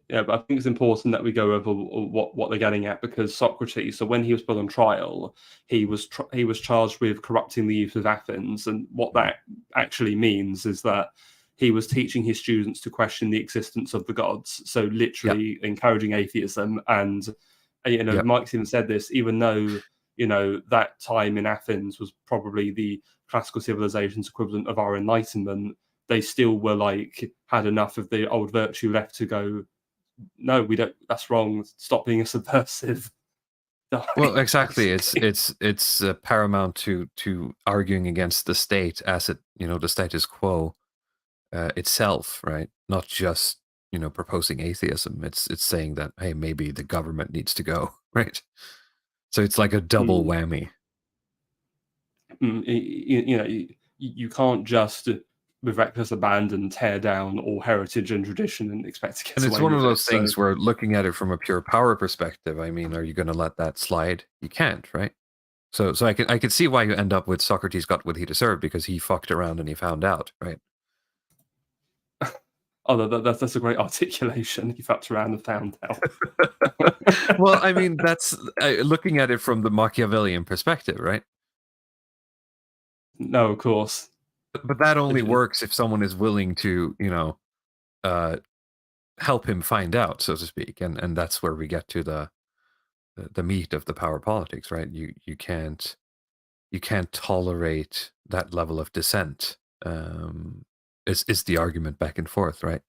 Yeah, but I think it's important that we go over what they're getting at, because Socrates, so when he was put on trial, he was charged with corrupting the youth of Athens, and what that actually means is that he was teaching his students to question the existence of the gods, so literally encouraging atheism. And Marx even said this, even though that time in Athens was probably the classical civilization's equivalent of our Enlightenment, they still were like had enough of the old virtue left to go, no, we don't. That's wrong. Stop being a subversive. Well, exactly. It's paramount to arguing against the state as the status quo itself, right? Not just proposing atheism. It's saying that, hey, maybe the government needs to go, right? So it's like a double whammy. You can't just with reckless abandon tear down all heritage and tradition and expect to get away with it. And it's one of those things where, looking at it from a pure power perspective, I mean, are you going to let that slide? You can't, right? So I could see why you end up with Socrates got what he deserved, because he fucked around and he found out, right? Oh, that's a great articulation. He fucked around and found out. Well, I mean, that's looking at it from the Machiavellian perspective, right? No, of course. But that only works if someone is willing to, help him find out, so to speak, and that's where we get to the meat of the power politics, right? You can't tolerate that level of dissent. Is the argument back and forth, right?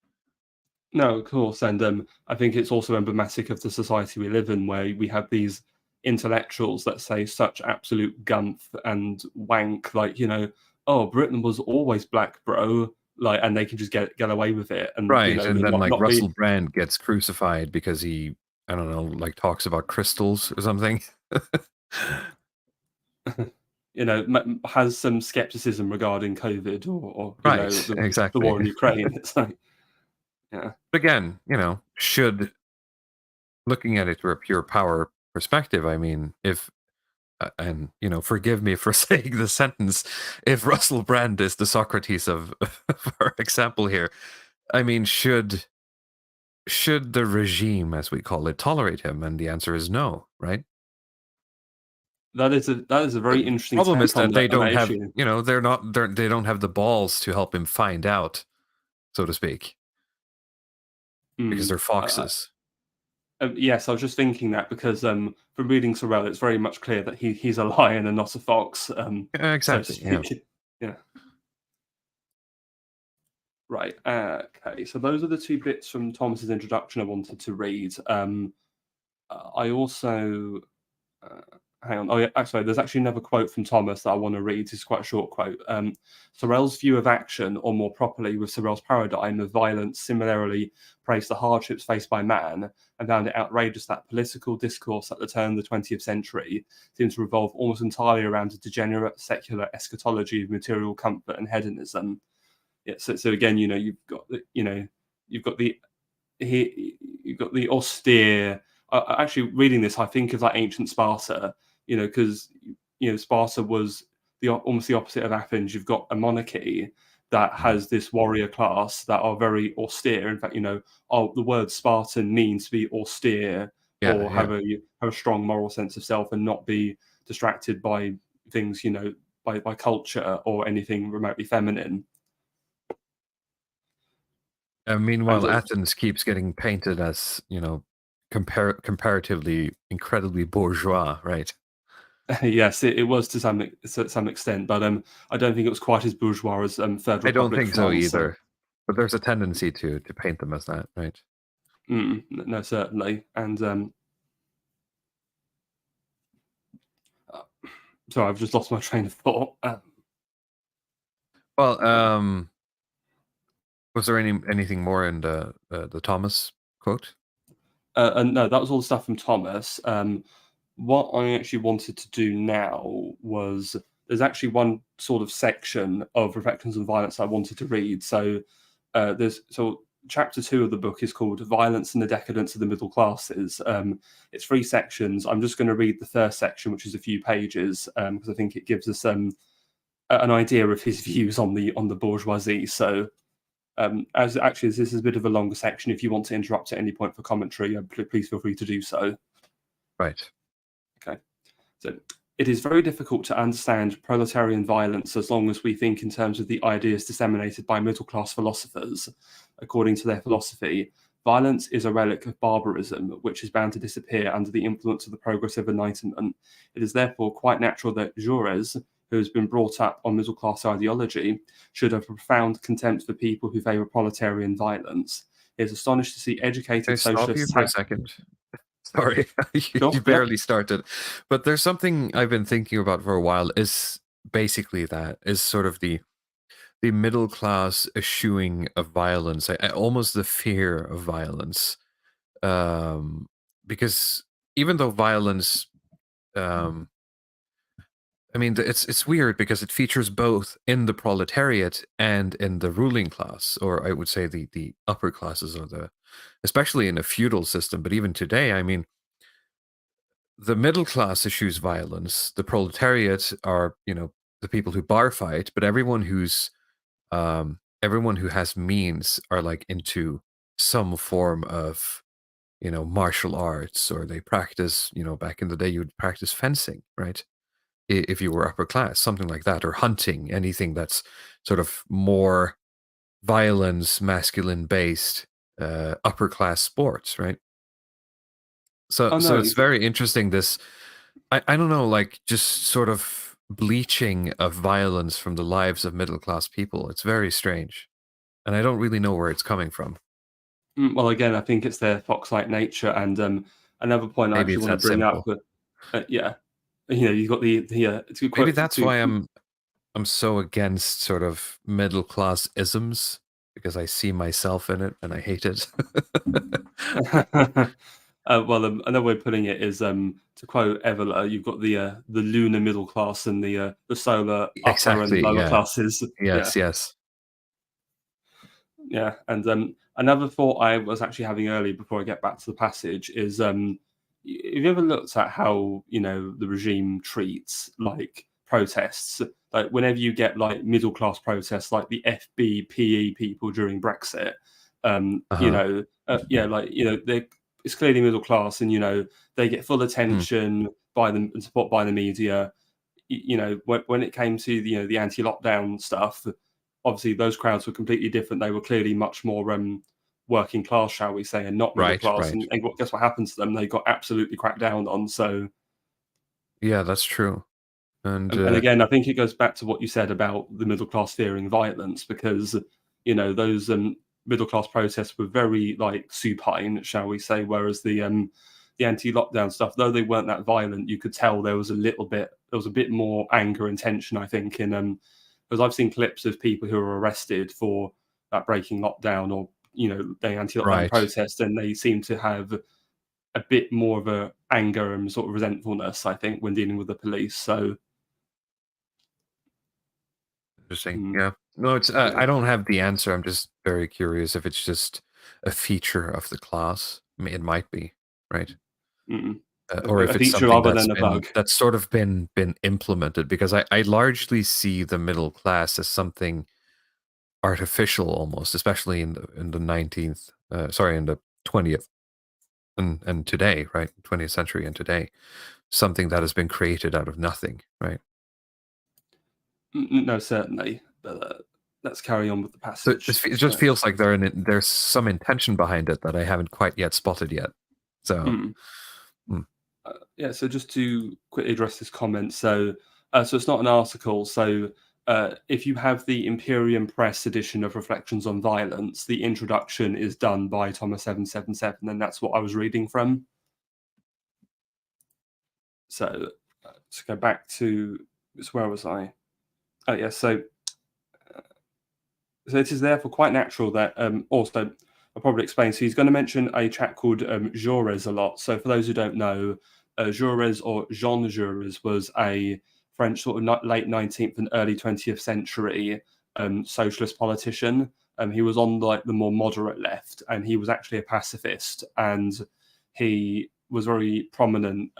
No, of course, and I think it's also emblematic of the society we live in, where we have these intellectuals that say such absolute gumph and wank, like oh, Britain was always black, bro. Like, and they can just get away with it, and right. And then Russell Brand gets crucified because he, I don't know, like talks about crystals or something. Has some skepticism regarding COVID or right, the war in Ukraine. It's like, yeah. But again, should, looking at it through a pure power perspective, I mean, if and forgive me for saying the sentence, if Russell Brand is the Socrates of our example here, I mean, should the regime, as we call it, tolerate him? And the answer is no, right? That is a very interesting problem is that they don't have issue. they don't have the balls to help him find out, so to speak, because they're foxes. Yes, I was just thinking that, because from reading Sorel, it's very much clear that he's a lion and not a fox. Exactly. So yeah. Right. Okay. So those are the two bits from Thomas's introduction I wanted to read. I also hang on. Oh, yeah. Actually, there's actually another quote from Thomas that I want to read. It's quite a short quote. Sorel's view of action, or more properly, with Sorel's paradigm of violence, similarly praised the hardships faced by man and found it outrageous that political discourse at the turn of the 20th century seems to revolve almost entirely around a degenerate secular eschatology of material comfort and hedonism. Yeah, so again, you've got the austere. Actually, reading this, I think of like ancient Sparta. Because Sparta was almost the opposite of Athens. You've got a monarchy that has this warrior class that are very austere. In fact, the word Spartan means to be austere, or have a strong moral sense of self and not be distracted by things, by culture or anything remotely feminine. Meanwhile, Athens keeps getting painted as, comparatively incredibly bourgeois, right? Yes, it was to some extent, but I don't think it was quite as bourgeois as Third Republic. I don't think so either. But there's a tendency to paint them as that, right? No, certainly. And sorry, I've just lost my train of thought. Was there anything more in the Thomas quote? No, that was all the stuff from Thomas. what I actually wanted to do now was, there's actually one sort of section of Reflections on Violence I wanted to read. So chapter 2 of the book is called Violence and the Decadence of the Middle Classes. It's 3 sections. I'm just going to read the first section, which is a few pages, because I think it gives us an idea of his views on the bourgeoisie. So as this is a bit of a longer section, if you want to interrupt at any point for commentary, please feel free to do so. Right. Okay. So it is very difficult to understand proletarian violence as long as we think in terms of the ideas disseminated by middle-class philosophers. According to their philosophy, violence is a relic of barbarism, which is bound to disappear under the influence of the progressive Enlightenment. It is therefore quite natural that Jaurès, who has been brought up on middle-class ideology, should have a profound contempt for people who favour proletarian violence. He is astonished to see educated Can I stop you socialists... for a second? Sorry, Sure, you barely started. But there's something I've been thinking about for a while, is basically that, is sort of the middle class eschewing of violence, almost the fear of violence. Because even though violence, I mean, it's weird because it features both in the proletariat and in the ruling class, or I would say the upper classes, or especially in a feudal system. But even today, I mean, the middle class eschews violence. The proletariat are, the people who bar fight, but everyone who has means are like into some form of, martial arts, or they practice, back in the day you would practice fencing, right? If you were upper class, something like that, or hunting, anything that's sort of more violence, masculine based, upper class sports, right? So it's very interesting, this, I don't know, like, just sort of bleaching of violence from the lives of middle class people. It's very strange, and I don't really know where it's coming from. Well, again, I think it's their fox-like nature, and another point I Maybe actually it's want to that bring up, simple. yeah, you've got the it's a good Maybe quote. that's why I'm so against sort of middle class isms, because I see myself in it and I hate it. Well, another way of putting it is, to quote Evola, you've got the lunar middle class and the solar upper and Exactly. lower Yeah. classes. Yeah. Yes. Yeah, and another thought I was actually having earlier before I get back to the passage is, have you ever looked at how the regime treats like protests? Like whenever you get like middle class protests, like the FBPE people during Brexit, Uh-huh. it's clearly middle class, and they get full Hmm. attention by them and support by the media. When it came to the anti-lockdown stuff, obviously those crowds were completely different. They were clearly much more working class, shall we say, and not middle Right. class. And guess what happened to them? They got absolutely cracked down on. So, Yeah, that's true. And and again, I think it goes back to what you said about the middle class fearing violence, because those middle class protests were very like supine, shall we say, whereas the anti-lockdown stuff, though they weren't that violent, you could tell there was a bit more anger and tension, I think, in because I've seen clips of people who are arrested for that breaking lockdown, or the anti-lockdown right. protest, and they seem to have a bit more of a anger and sort of resentfulness, I think, when dealing with the police. So Interesting. Yeah. No, it's yeah. I don't have the answer. I'm just very curious if it's just a feature of the class. It might be, right? Mm. Or A if it's feature something other than a bug. that's sort of been implemented, because I largely see the middle class as something artificial almost, especially in the 19th, in the 20th and today, right? 20th century and today, something that has been created out of nothing, right? No, certainly. But let's carry on with the So passage. it just feels like there's some intention behind it that I haven't quite yet spotted yet. So, Mm. hmm. Yeah, so just to quickly address this comment, so it's not an article. So if you have the Imperium Press edition of Reflections on Violence, the introduction is done by Thomas 777, and that's what I was reading from. So let's go back to where was I? Oh yeah, so it is therefore quite natural that also I'll probably explain. So he's going to mention a chap called Jaurès a lot. So for those who don't know, Jaurès, or Jean Jaurès, was a French sort of late 19th and early 20th century socialist politician. He was on like the more moderate left, and he was actually a pacifist, and he was very prominent,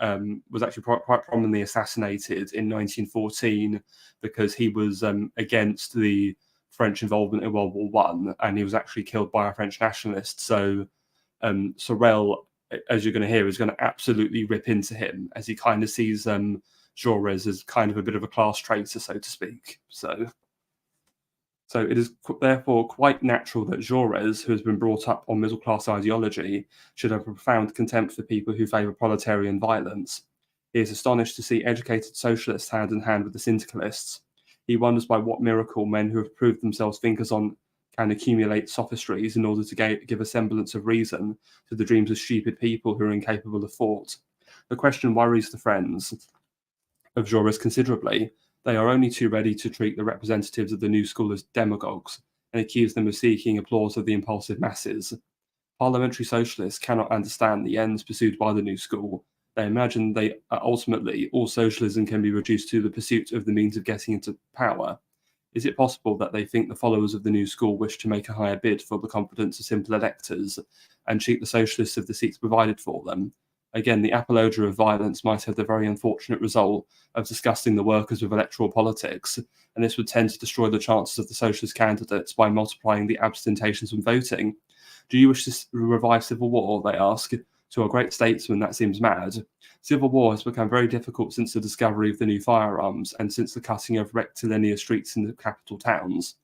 was actually quite prominently assassinated in 1914 because he was against the French involvement in World War One, and he was actually killed by a French nationalist. So Sorel, as you're going to hear, is going to absolutely rip into him, as he kind of sees Jaurès as kind of a bit of a class traitor, so to speak. So it is therefore quite natural that Jaurès, who has been brought up on middle-class ideology, should have a profound contempt for people who favour proletarian violence. He is astonished to see educated socialists hand in hand with the syndicalists. He wonders by what miracle men who have proved themselves thinkers on can accumulate sophistries in order to give a semblance of reason to the dreams of stupid people who are incapable of thought. The question worries the friends of Jaurès considerably. They are only too ready to treat the representatives of the new school as demagogues and accuse them of seeking applause of the impulsive masses. Parliamentary socialists cannot understand the ends pursued by the new school. They imagine ultimately all socialism can be reduced to the pursuit of the means of getting into power. Is it possible that they think the followers of the new school wish to make a higher bid for the confidence of simple electors and cheat the socialists of the seats provided for them? Again, the apologia of violence might have the very unfortunate result of disgusting the workers with electoral politics, and this would tend to destroy the chances of the socialist candidates by multiplying the abstentions from voting. Do you wish to revive civil war, they ask. To a great statesman, that seems mad. Civil war has become very difficult since the discovery of the new firearms and since the cutting of rectilinear streets in the capital towns.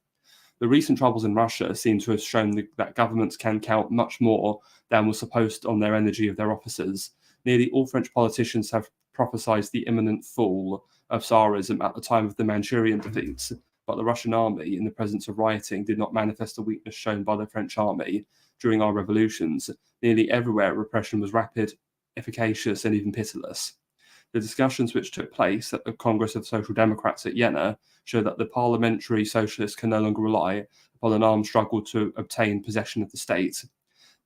The recent troubles in Russia seem to have shown that governments can count much more than was supposed on their energy of their officers. Nearly all French politicians have prophesied the imminent fall of Tsarism at the time of the Managerial defeats, but the Russian army, in the presence of rioting, did not manifest the weakness shown by the French army during our revolutions. Nearly everywhere, repression was rapid, efficacious, and even pitiless. The discussions which took place at the Congress of Social Democrats at Jena show that the parliamentary socialists can no longer rely upon an armed struggle to obtain possession of the state.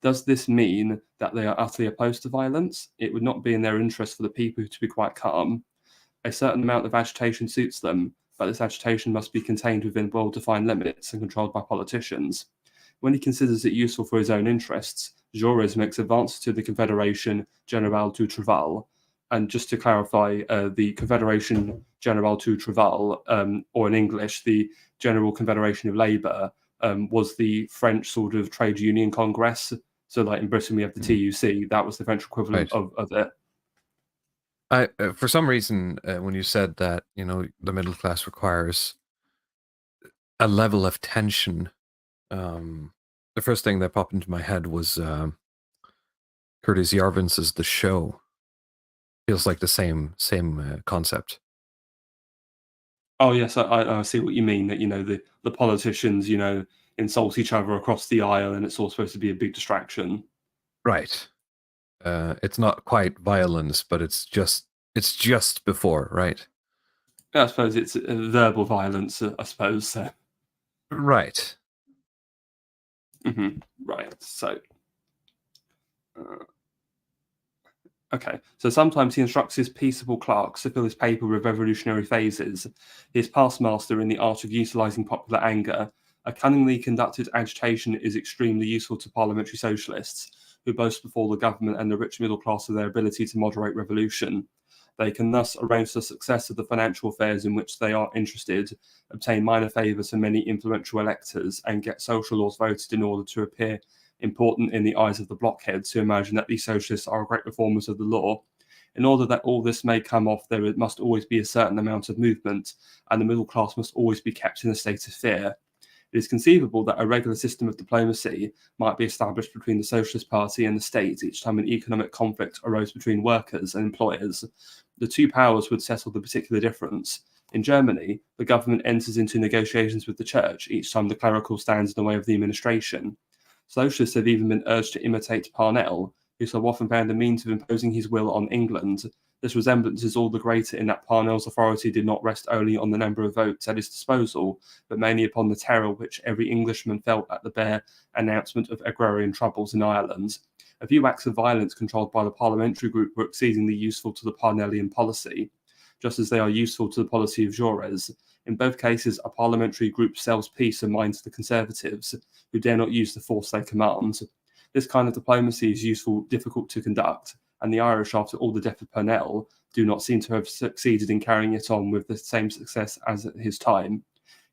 Does this mean that they are utterly opposed to violence? It would not be in their interest for the people to be quite calm. A certain amount of agitation suits them, but this agitation must be contained within well-defined limits and controlled by politicians. When he considers it useful for his own interests, Jaurès makes advances to the Confédération Générale du Travail. And just to clarify, the Confédération Générale du Travail, or in English, the General Confederation of Labour, was the French sort of trade union congress. So like in Britain, we have the TUC. That was the French equivalent of it. For some reason, when you said that, the middle class requires a level of tension, the first thing that popped into my head was Curtis Yarvins's The Show. Feels like the same concept. Oh yes, I see what you mean. That the politicians insult each other across the aisle, and it's all supposed to be a big distraction. Right. It's not quite violence, but it's just before, right? I suppose it's verbal violence. I suppose so. Right. Right. So. Okay, so sometimes he instructs his peaceable clerks to fill his paper with revolutionary phases. His past master in the art of utilising popular anger. A cunningly conducted agitation is extremely useful to parliamentary socialists, who boast before the government and the rich middle class of their ability to moderate revolution. They can thus arrange the success of the financial affairs in which they are interested, obtain minor favours from many influential electors, and get social laws voted in order to appear important in the eyes of the blockheads who imagine that these socialists are great reformers of the law. In order that all this may come off, there must always be a certain amount of movement, and the middle class must always be kept in a state of fear. It is conceivable that a regular system of diplomacy might be established between the Socialist Party and the state each time an economic conflict arose between workers and employers. The two powers would settle the particular difference. In Germany, the government enters into negotiations with the church each time the clerical stands in the way of the administration. Socialists have even been urged to imitate Parnell, who so often found a means of imposing his will on England, This resemblance is all the greater in that Parnell's authority did not rest only on the number of votes at his disposal, but mainly upon the terror which every Englishman felt at the bare announcement of agrarian troubles in Ireland. A few acts of violence controlled by the parliamentary group were exceedingly useful to the Parnellian policy, just as they are useful to the policy of Jaurès. In both cases, a parliamentary group sells peace and mind to the Conservatives, who dare not use the force they command. This kind of diplomacy is difficult to conduct, and the Irish, after all the death of Parnell, do not seem to have succeeded in carrying it on with the same success as at his time.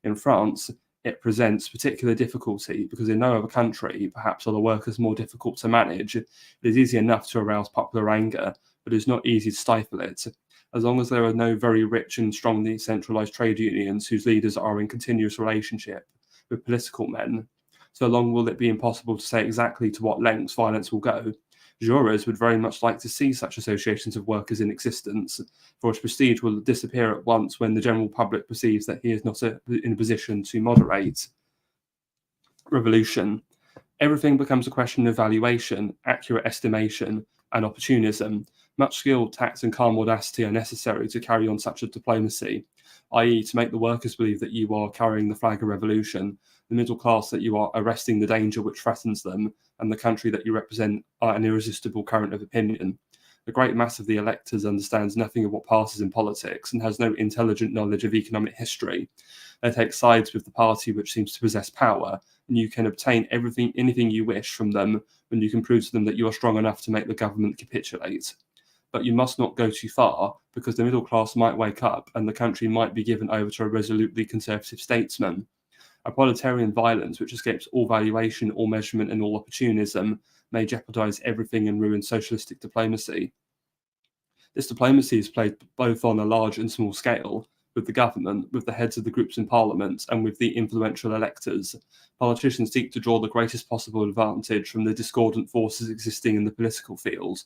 In France, it presents particular difficulty because in no other country, perhaps are the workers more difficult to manage. It is easy enough to arouse popular anger, but it is not easy to stifle it. As long as there are no very rich and strongly centralized trade unions whose leaders are in continuous relationship with political men, so long will it be impossible to say exactly to what lengths violence will go. Jaurès would very much like to see such associations of workers in existence, for his prestige will disappear at once when the general public perceives that he is not in a position to moderate revolution. Everything becomes a question of valuation, accurate estimation, and opportunism. Much skill, tact, and calm audacity are necessary to carry on such a diplomacy, i.e. to make the workers believe that you are carrying the flag of revolution, the middle class that you are arresting the danger which threatens them, and the country that you represent are an irresistible current of opinion. The great mass of the electors understands nothing of what passes in politics and has no intelligent knowledge of economic history. They take sides with the party which seems to possess power, and you can obtain anything you wish from them when you can prove to them that you are strong enough to make the government capitulate. But you must not go too far, because the middle class might wake up and the country might be given over to a resolutely conservative statesman. A proletarian violence which escapes all valuation, all measurement, and all opportunism may jeopardize everything and ruin socialistic diplomacy. This diplomacy is played both on a large and small scale, with the government, with the heads of the groups in parliament, and with the influential electors. Politicians seek to draw the greatest possible advantage from the discordant forces existing in the political field.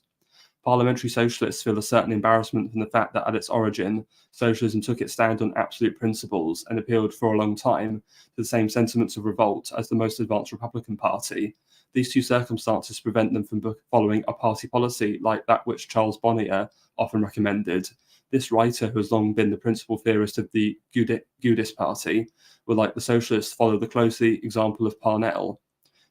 Parliamentary socialists feel a certain embarrassment from the fact that at its origin, socialism took its stand on absolute principles and appealed for a long time to the same sentiments of revolt as the most advanced Republican Party. These two circumstances prevent them from following a party policy like that which Charles Bonnier often recommended. This writer, who has long been the principal theorist of the Gudist Party, would, like the socialists, follow the closely example of Parnell,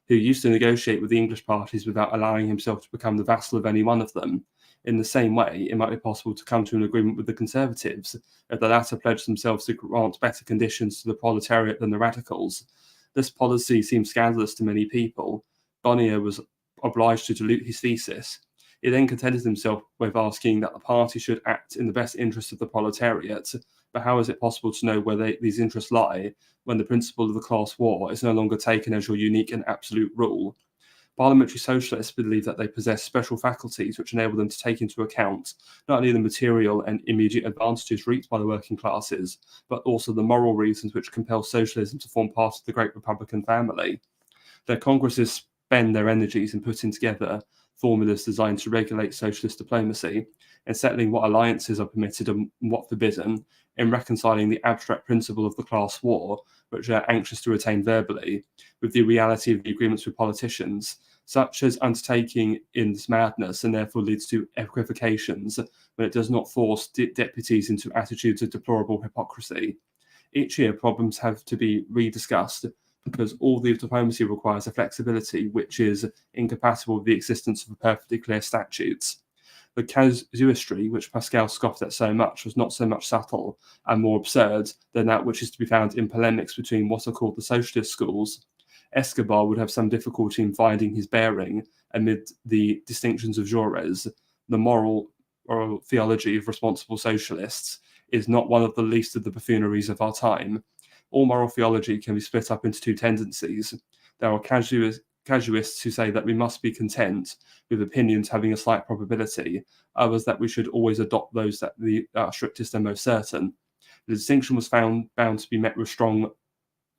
who used to negotiate with the English parties without allowing himself to become the vassal of any one of them. In the same way, it might be possible to come to an agreement with the Conservatives if the latter pledge themselves to grant better conditions to the proletariat than the Radicals. This policy seems scandalous to many people. Bonnier was obliged to dilute his thesis. He then contented himself with asking that the party should act in the best interest of the proletariat. But how is it possible to know where these interests lie when the principle of the class war is no longer taken as your unique and absolute rule? Parliamentary socialists believe that they possess special faculties which enable them to take into account not only the material and immediate advantages reaped by the working classes, but also the moral reasons which compel socialism to form part of the great Republican family. Their congresses spend their energies in putting together formulas designed to regulate socialist diplomacy, in settling what alliances are permitted and what forbidden, in reconciling the abstract principle of the class war, which they are anxious to retain verbally, with the reality of the agreements with politicians. Such as undertaking is madness and therefore leads to equivocations when it does not force deputies into attitudes of deplorable hypocrisy. Each year, problems have to be rediscussed because all the diplomacy requires a flexibility which is incompatible with the existence of perfectly clear statutes. The casuistry, which Pascal scoffed at so much, was not so much subtle and more absurd than that which is to be found in polemics between what are called the socialist schools. Escobar would have some difficulty in finding his bearing amid the distinctions of Jaurès. The moral or theology of responsible socialists is not one of the least of the buffooneries of our time. All moral theology can be split up into two tendencies. There are casuists who say that we must be content with opinions having a slight probability, others that we should always adopt those that are strictest and most certain. The distinction was bound to be met with strong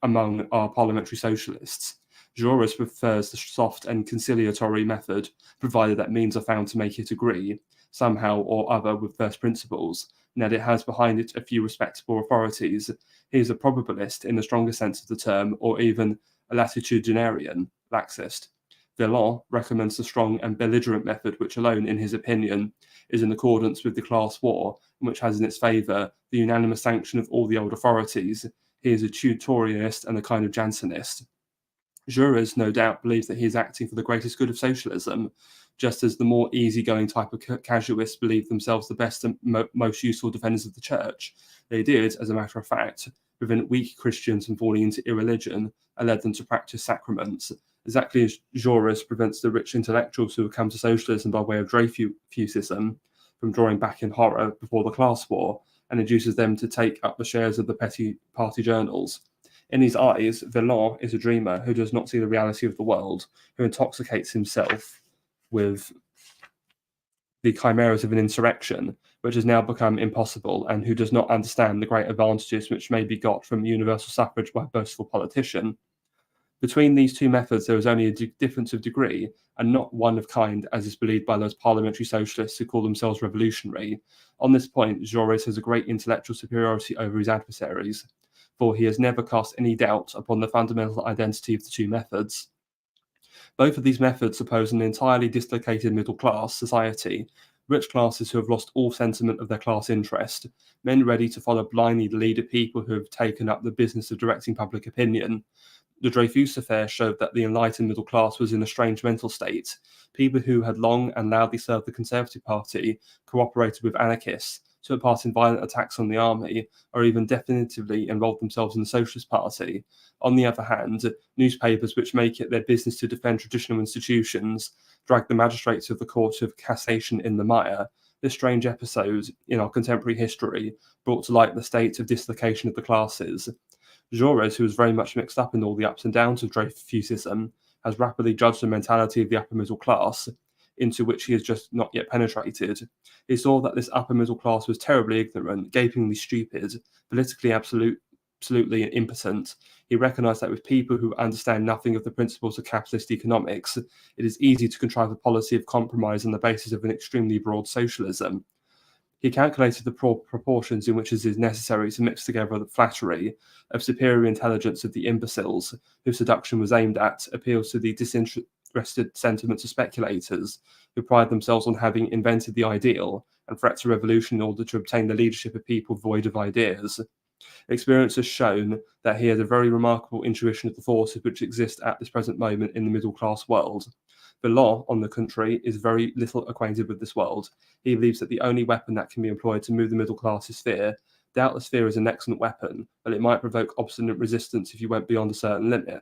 among our parliamentary socialists. Jaurès prefers the soft and conciliatory method, provided that means are found to make it agree, somehow or other, with first principles, and that it has behind it a few respectable authorities. He is a probabilist in the stronger sense of the term, or even a latitudinarian, laxist. Veblen recommends the strong and belligerent method, which alone, in his opinion, is in accordance with the class war, and which has in its favour the unanimous sanction of all the old authorities. He is a tutorialist and a kind of Jansenist. Jaurès, no doubt, believes that he is acting for the greatest good of socialism, just as the more easygoing type of casuists believe themselves the best and most useful defenders of the church. They did, as a matter of fact, prevent weak Christians from falling into irreligion and led them to practice sacraments, exactly as Jaurès prevents the rich intellectuals who have come to socialism by way of Dreyfusism from drawing back in horror before the class war, and induces them to take up the shares of the petty party journals. In his eyes, Veblen is a dreamer who does not see the reality of the world, who intoxicates himself with the chimeras of an insurrection, which has now become impossible, and who does not understand the great advantages which may be got from universal suffrage by a boastful politician. Between these two methods, there is only a difference of degree, and not one of kind, as is believed by those parliamentary socialists who call themselves revolutionary. On this point, Jaurès has a great intellectual superiority over his adversaries, for he has never cast any doubt upon the fundamental identity of the two methods. Both of these methods suppose an entirely dislocated middle-class society, rich classes who have lost all sentiment of their class interest, men ready to follow blindly the lead of people who have taken up the business of directing public opinion. The Dreyfus Affair showed that the enlightened middle class was in a strange mental state. People who had long and loudly served the Conservative Party cooperated with anarchists, took part in violent attacks on the army, or even definitively enrolled themselves in the Socialist Party. On the other hand, newspapers which make it their business to defend traditional institutions drag the magistrates of the Court of Cassation in the mire. This strange episode in our contemporary history brought to light the state of dislocation of the classes. Jaurès, who was very much mixed up in all the ups and downs of Dreyfusism, has rapidly judged the mentality of the upper middle class, into which he has just not yet penetrated. He saw that this upper middle class was terribly ignorant, gapingly stupid, politically absolutely impotent. He recognized that with people who understand nothing of the principles of capitalist economics, it is easy to contrive a policy of compromise on the basis of an extremely broad socialism. He calculated the proportions in which it is necessary to mix together the flattery of superior intelligence of the imbeciles, whose seduction was aimed at, appeals to the disinterested sentiments of speculators, who pride themselves on having invented the ideal, and threats a revolution in order to obtain the leadership of people void of ideas. Experience has shown that he has a very remarkable intuition of the forces which exist at this present moment in the middle-class world. Veblen, on the contrary, is very little acquainted with this world. He believes that the only weapon that can be employed to move the middle class is fear. Doubtless fear is an excellent weapon, but it might provoke obstinate resistance if you went beyond a certain limit.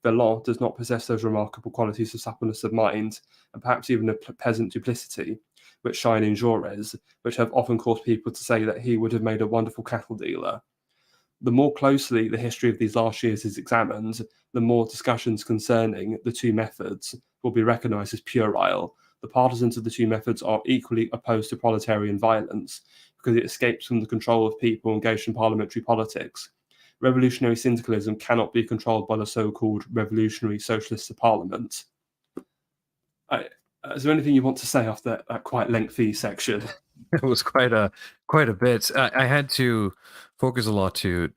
Veblen does not possess those remarkable qualities of suppleness of mind, and perhaps even a peasant duplicity, which shine in Jaurès, which have often caused people to say that he would have made a wonderful cattle dealer. The more closely the history of these last years is examined, the more discussions concerning the two methods will be recognized as puerile. The partisans of the two methods are equally opposed to proletarian violence because it escapes from the control of people engaged in parliamentary politics. Revolutionary syndicalism cannot be controlled by the so-called revolutionary socialists of parliament. Is there anything you want to say after that quite lengthy section? It was quite a bit. I had to focus a lot to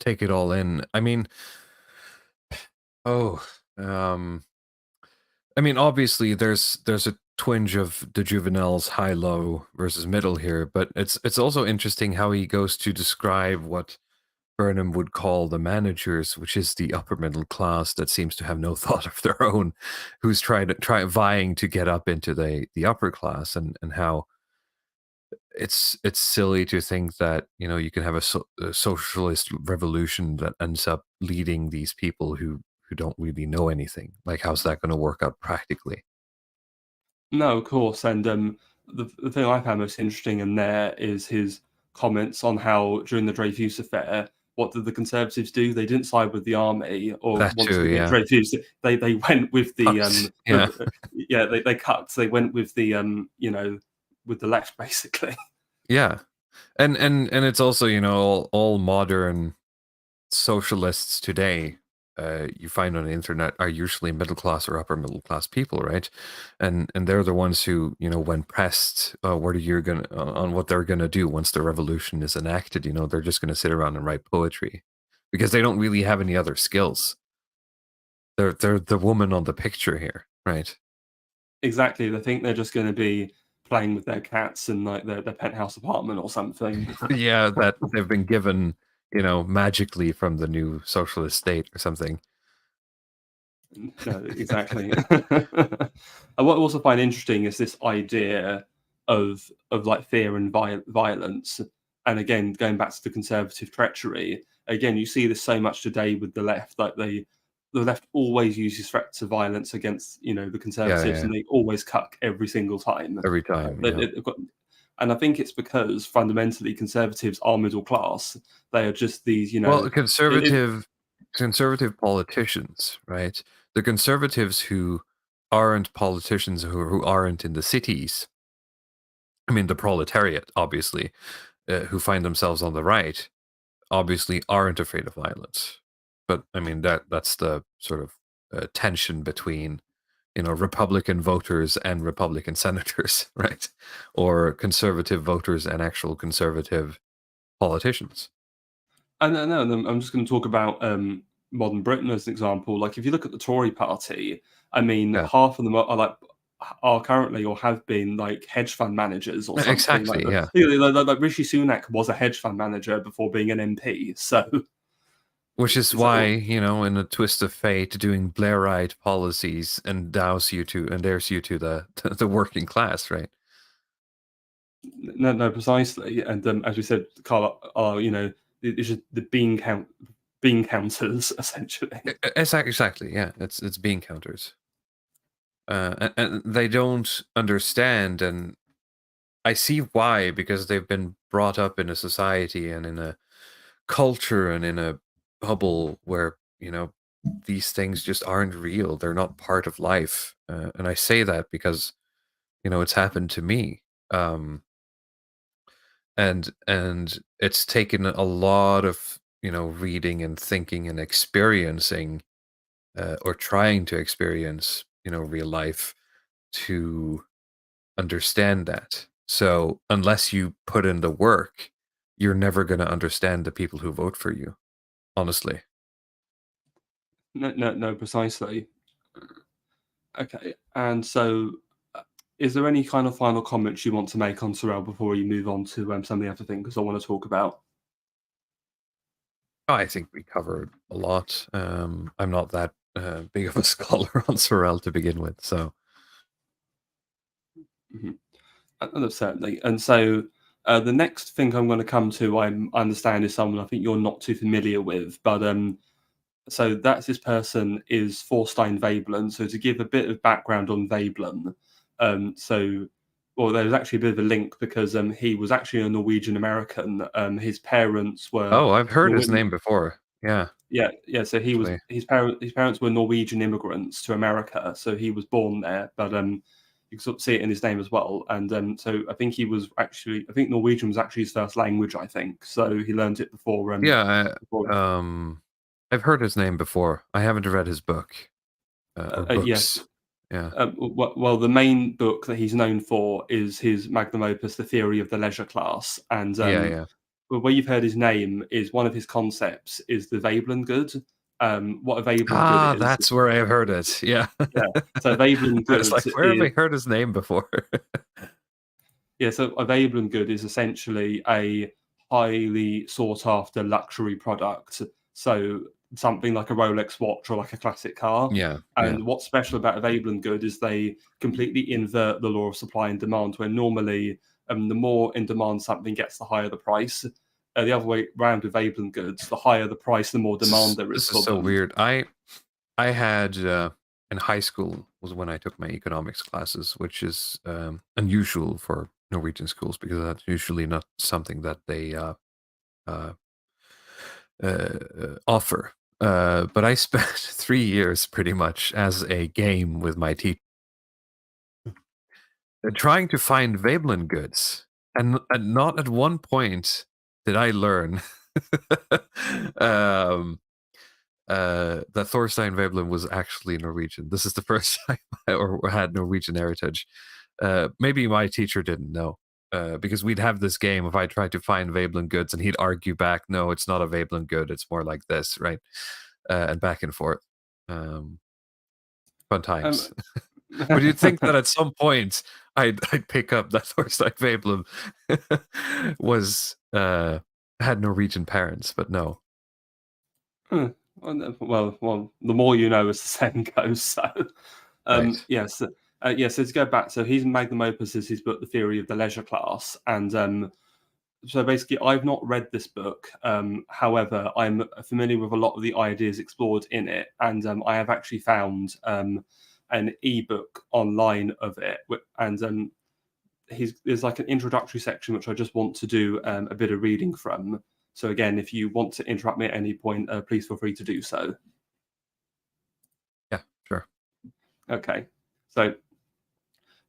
take it all in. I mean, obviously there's a twinge of de Juvenel's high-low versus middle here, but it's also interesting how he goes to describe what Burnham would call the managers, which is the upper middle class that seems to have no thought of their own, who's vying to get up into the upper class, and how it's silly to think that you can have a socialist revolution that ends up leading these people who don't really know anything. Like, how's that going to work out practically? No, of course. And the thing I found most interesting in there is his comments on how during the Dreyfus Affair, what did the Conservatives do? They didn't side with the army or That want too, to get yeah. Dreyfus. They went with the Yeah. they cut. They went with the with the left basically. Yeah. And it's also, all modern socialists today, you find on the internet, are usually middle class or upper middle class people, right? And they're the ones who, when pressed, on what they're gonna do once the revolution is enacted, they're just gonna sit around and write poetry because they don't really have any other skills. They're the woman on the picture here, right? Exactly. They think they're just going to be playing with their cats in like their penthouse apartment or something. Yeah, that they've been given, magically from the new socialist state or something. No, exactly. And what I also find interesting is this idea of like fear and violence. And again, going back to the conservative treachery, again, you see this so much today with the left. Like the left always uses threats of violence against the Yeah, conservatives, yeah. and they always cuck every single time. Every time, yeah. They've got, and I think it's because fundamentally conservatives are middle class. They are just these, Well, it, conservative politicians, right? The conservatives who aren't politicians, who aren't in the cities. I mean, the proletariat, obviously, who find themselves on the right, obviously aren't afraid of violence. But I mean, that's the sort of tension between Republican voters and Republican senators, right? Or conservative voters and actual conservative politicians. I don't know. And I'm just going to talk about modern Britain as an example. Like, if you look at the Tory party, I mean, Yeah, half of them are currently or have been like hedge fund managers or something like exactly. that. Yeah. Like Rishi Sunak was a hedge fund manager before being an MP. So Which is it's why, in a twist of fate, doing Blairite policies endows you to endears you to the working class, right? no, precisely. And as we said, Carl, are it's just the bean counters essentially. Exactly. Yeah, it's bean counters, and they don't understand, and I see why, because they've been brought up in a society and in a culture and in a bubble where these things just aren't real. They're not part of life, and I say that because it's happened to me. And it's taken a lot of reading and thinking and experiencing, or trying to experience real life to understand that. So unless you put in the work, you're never going to understand the people who vote for you, honestly. No, precisely. Okay, and so is there any kind of final comments you want to make on Sorel before we move on to some of the other things I want to talk about? I think we covered a lot. I'm not that big of a scholar on Sorel to begin with, so Mhm. Certainly. And so the next thing I'm going to come to, I understand, is someone I think you're not too familiar with, but so that's this person is Thorstein Veblen. So to give a bit of background on Veblen, so well, there's actually a bit of a link because he was actually a Norwegian American. His parents were oh, I've heard his Norwegian. name before. Yeah, Yeah. So he was actually. his parents were Norwegian immigrants to America. So he was born there, but you can sort of see it in his name as well. And so I think Norwegian was actually his first language. I think so. He learned it before. Yeah, Before I've heard his name before. I haven't read his book, or yes. books. Yeah, Well, the main book that he's known for is his magnum opus, The Theory of the Leisure Class. And yeah, yeah. but where you've heard his name is one of his concepts is the Veblen good. What a Veblen good Ah, is, that's where I've heard it. Yeah. yeah. So Veblen I was good like, where have is I heard his name before? yeah. So a Veblen good is essentially a highly sought after luxury product. So something like a Rolex watch or like a classic car. Yeah, yeah. And what's special about a Veblen good is they completely invert the law of supply and demand, where normally the more in demand something gets, the higher the price. The other way around with Veblen goods, the higher the price, the more demand there is This is for so them. weird. I had in high school was when I took my economics classes, which is unusual for Norwegian schools because that's usually not something that they uh, offer. But I spent 3 years pretty much as a game with my teacher, trying to find Veblen goods, and not at one point did I learn um, that Thorstein Veblen was actually Norwegian. This is the first time or had Norwegian heritage. Maybe my teacher didn't know. Because we'd have this game if I tried to find Veblen goods and he'd argue back, no, it's not a Veblen good, it's more like this, right? And back and forth. fun times. Um, But you'd think that at some point I'd pick up that Thorstein Veblen was had Norwegian parents, but no. Well, the more you know, as the saying goes. So, Right. yes, So to go back, so he's magnum opus is his book, The Theory of the Leisure Class, and so basically, I've not read this book. However, I'm familiar with a lot of the ideas explored in it, and I have actually found an ebook online of it, and there's like an introductory section which I just want to do a bit of reading from. So again, if you want to interrupt me at any point, please feel free to do so. Yeah, sure. Okay, so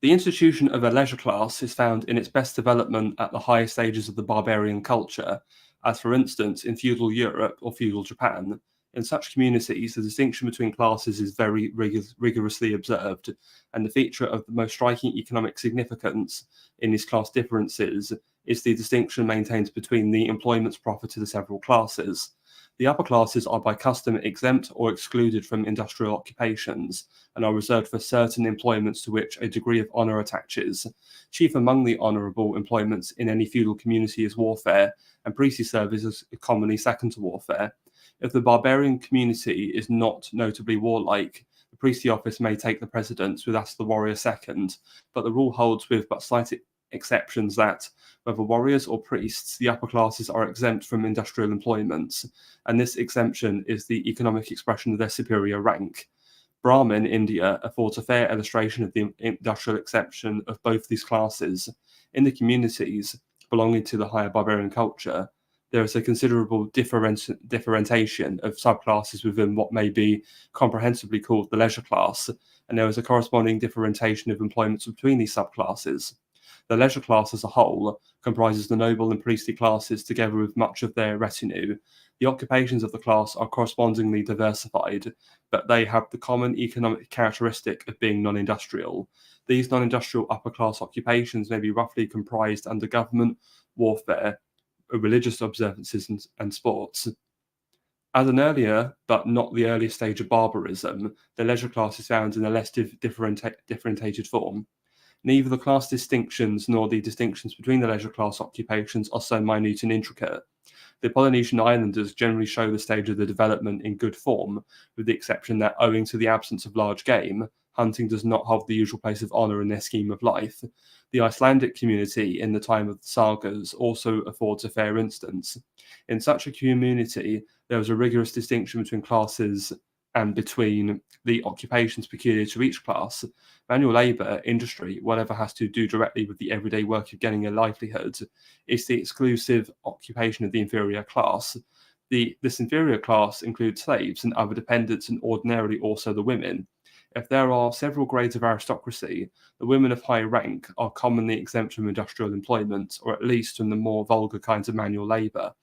the institution of a leisure class is found in its best development at the highest stages of the barbarian culture, as for instance in feudal Europe or feudal Japan. In such communities, the distinction between classes is very rigorously observed, and the feature of the most striking economic significance in these class differences is the distinction maintained between the employments proffered to the several classes. The upper classes are by custom exempt or excluded from industrial occupations, and are reserved for certain employments to which a degree of honour attaches. Chief among the honourable employments in any feudal community is warfare, and priestly service is commonly second to warfare. If the barbarian community is not notably warlike, the priestly office may take the precedence, with that of the warrior second, but the rule holds with but slight exceptions that, whether warriors or priests, the upper classes are exempt from industrial employments, and this exemption is the economic expression of their superior rank. Brahma in India affords a fair illustration of the industrial exception of both these classes. In the communities belonging to the higher barbarian culture, there is a considerable differentiation of subclasses within what may be comprehensively called the leisure class, and there is a corresponding differentiation of employments between these subclasses. The leisure class as a whole comprises the noble and priestly classes together with much of their retinue. The occupations of the class are correspondingly diversified, but they have the common economic characteristic of being non-industrial. These non-industrial upper-class occupations may be roughly comprised under government, warfare, religious observances, and sports. At an earlier, but not the earliest stage of barbarism, the leisure class is found in a less differentiated form. Neither the class distinctions nor the distinctions between the leisure class occupations are so minute and intricate. The Polynesian islanders generally show the stage of the development in good form, with the exception that, owing to the absence of large game, hunting does not hold the usual place of honour in their scheme of life. The Icelandic community in the time of the sagas also affords a fair instance. In such a community, there was a rigorous distinction between classes and between the occupations peculiar to each class. Manual labour, industry, whatever has to do directly with the everyday work of getting a livelihood, is the exclusive occupation of the inferior class. This inferior class includes slaves and other dependents, and ordinarily also the women. If there are several grades of aristocracy, the women of high rank are commonly exempt from industrial employment, or at least from the more vulgar kinds of manual labour.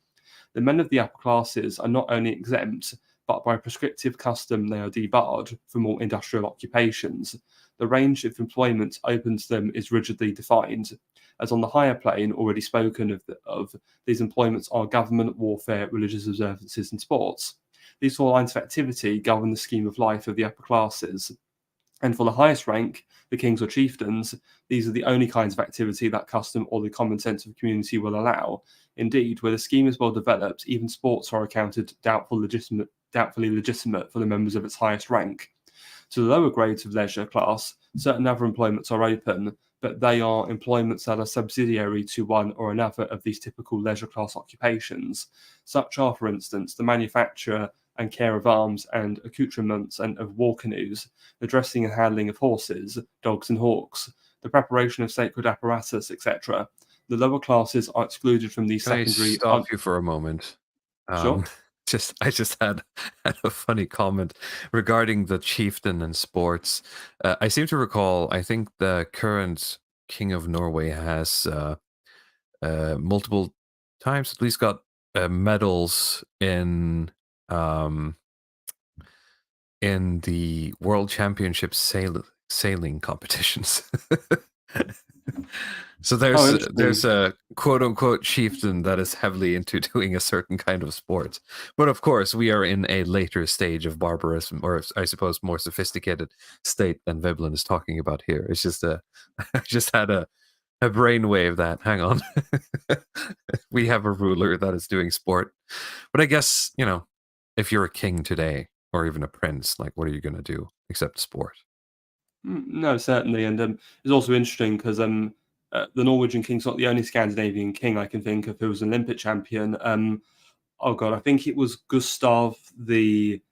The men of the upper classes are not only exempt, but by prescriptive custom they are debarred from all industrial occupations. The range of employment open to them is rigidly defined. As on the higher plane already spoken of, these employments are government, warfare, religious observances, and sports. These four lines of activity govern the scheme of life of the upper classes. And for the highest rank, the kings or chieftains, these are the only kinds of activity that custom or the common sense of the community will allow. Indeed, where the scheme is well developed, even sports are accounted doubtfully legitimate for the members of its highest rank. To the lower grades of leisure class, certain other employments are open, but they are employments that are subsidiary to one or another of these typical leisure class occupations. Such are, for instance, the manufacture and care of arms and accoutrements and of war canoes, the dressing and handling of horses, dogs and hawks, the preparation of sacred apparatus, etc. The lower classes are excluded from these Can I secondary... stop you for a moment? Sure. I just had a funny comment regarding the chieftain and sports. I seem to recall, I think the current king of Norway has multiple times at least got medals in the World Championship sailing competitions. So there's a quote unquote chieftain that is heavily into doing a certain kind of sport, but of course we are in a later stage of barbarism, or I suppose more sophisticated state than Veblen is talking about here. It's just I just had a brainwave that, hang on, we have a ruler that is doing sport. But I guess, if you're a king today, or even a prince, like, what are you going to do except sport? No, certainly, and it's also interesting because the Norwegian king's not the only Scandinavian king I can think of who was an Olympic champion. Oh God, I think it was Gustav the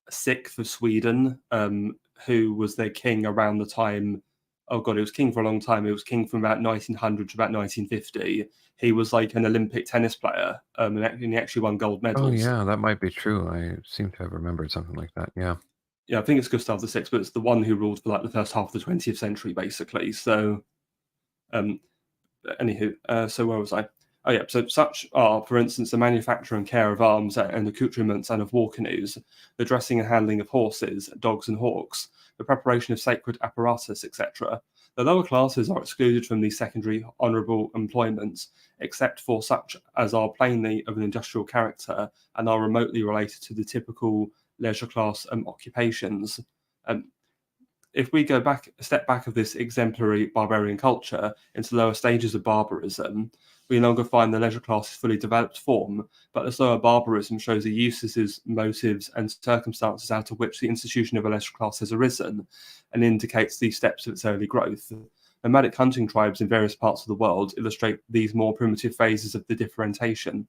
Sixth of Sweden, who was their king around the time. Oh God, it was king for a long time. It was king from about 1900 to about 1950. He was like an Olympic tennis player, and he actually won gold medals. Oh yeah, that might be true. I seem to have remembered something like that. Yeah. Yeah, I think it's Gustav the Sixth, but it's the one who ruled for like the first half of the 20th century, basically. So, anywho, so where was I? Oh yeah, so such are, for instance, the manufacture and care of arms and accoutrements and of war canoes, the dressing and handling of horses, dogs and hawks, the preparation of sacred apparatus, etc. The lower classes are excluded from these secondary honourable employments, except for such as are plainly of an industrial character and are remotely related to the typical leisure class occupations. If we go back a step back of this exemplary barbarian culture into lower stages of barbarism, we no longer find the leisure class's fully developed form, but the slower barbarism shows the uses, motives, and circumstances out of which the institution of a leisure class has arisen, and indicates the steps of its early growth. Nomadic hunting tribes in various parts of the world illustrate these more primitive phases of the differentiation.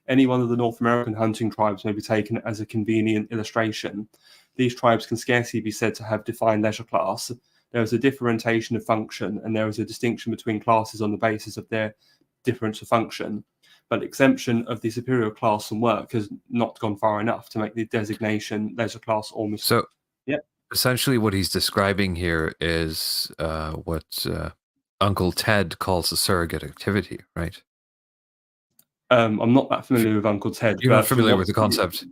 Any one of the North American hunting tribes may be taken as a convenient illustration. These tribes can scarcely be said to have defined leisure class. There is a differentiation of function, and there is a distinction between classes on the basis of their difference of function. But exemption of the superior class and work has not gone far enough to make the designation leisure class almost. So, yeah. Essentially, what he's describing here is what Uncle Ted calls a surrogate activity, right? I'm not that familiar with Uncle Ted. You're not familiar with the concept?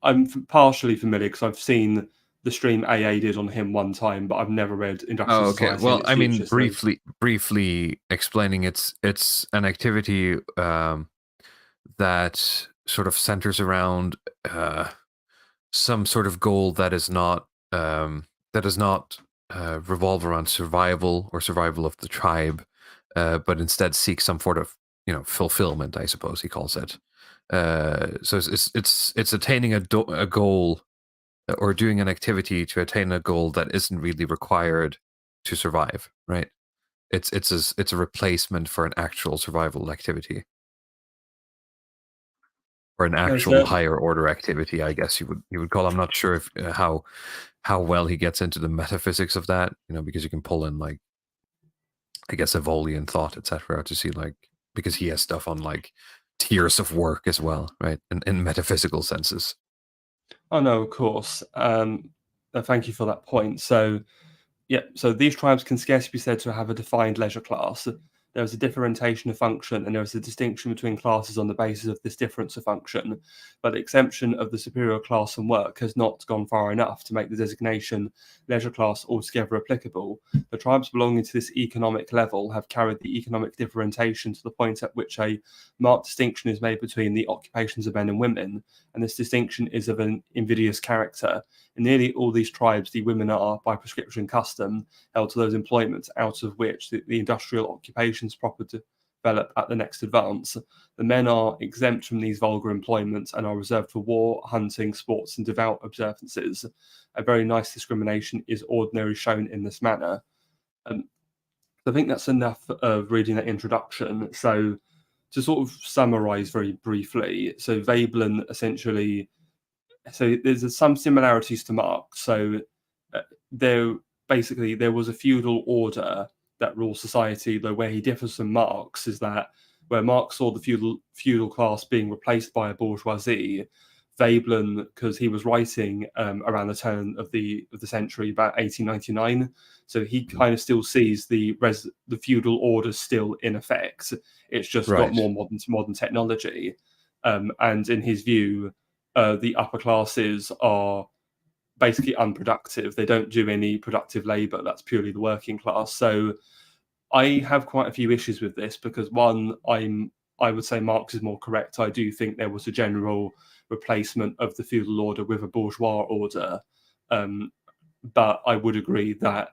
I'm partially familiar because I've seen the stream AA did on him one time, but I've never read Industrial Society. Well, I mean, briefly explaining, it's an activity that sort of centers around some sort of goal that does not revolve around survival or survival of the tribe, but instead seeks some sort of fulfillment, I suppose he calls it. So it's attaining a goal, or doing an activity to attain a goal that isn't really required to survive, right? It's a replacement for an actual survival activity, or an actual higher order activity, I guess you would call. I'm not sure if how well he gets into the metaphysics of that, because you can pull in, like, I guess, Evolian thought, etc., to see, like, because he has stuff on, like, tiers of work as well, right? In metaphysical senses. Oh no, of course. Thank you for that point. So these tribes can scarcely be said to have a defined leisure class. There is a differentiation of function, and there is a distinction between classes on the basis of this difference of function. But the exemption of the superior class and work has not gone far enough to make the designation leisure class altogether applicable. The tribes belonging to this economic level have carried the economic differentiation to the point at which a marked distinction is made between the occupations of men and women, and this distinction is of an invidious character. In nearly all these tribes, the women are, by prescription custom, held to those employments out of which the industrial occupations proper develop at the next advance. The men are exempt from these vulgar employments and are reserved for war, hunting, sports, and devout observances. A very nice discrimination is ordinarily shown in this manner. I think that's enough of reading that introduction. So, to sort of summarize very briefly, so Veblen essentially, so there's some similarities to Marx. So there was a feudal order that rules society, though where he differs from Marx is that where Marx saw the feudal class being replaced by a bourgeoisie, Veblen, because he was writing around the turn of the century, about 1899, so he kind of still sees the feudal order still in effect. It's just got more modern technology, and in his view, the upper classes are basically unproductive. They don't do any productive labor. That's purely the working class. So I have quite a few issues with this because one, I would say Marx is more correct. I do think there was a general replacement of the feudal order with a bourgeois order, but I would agree that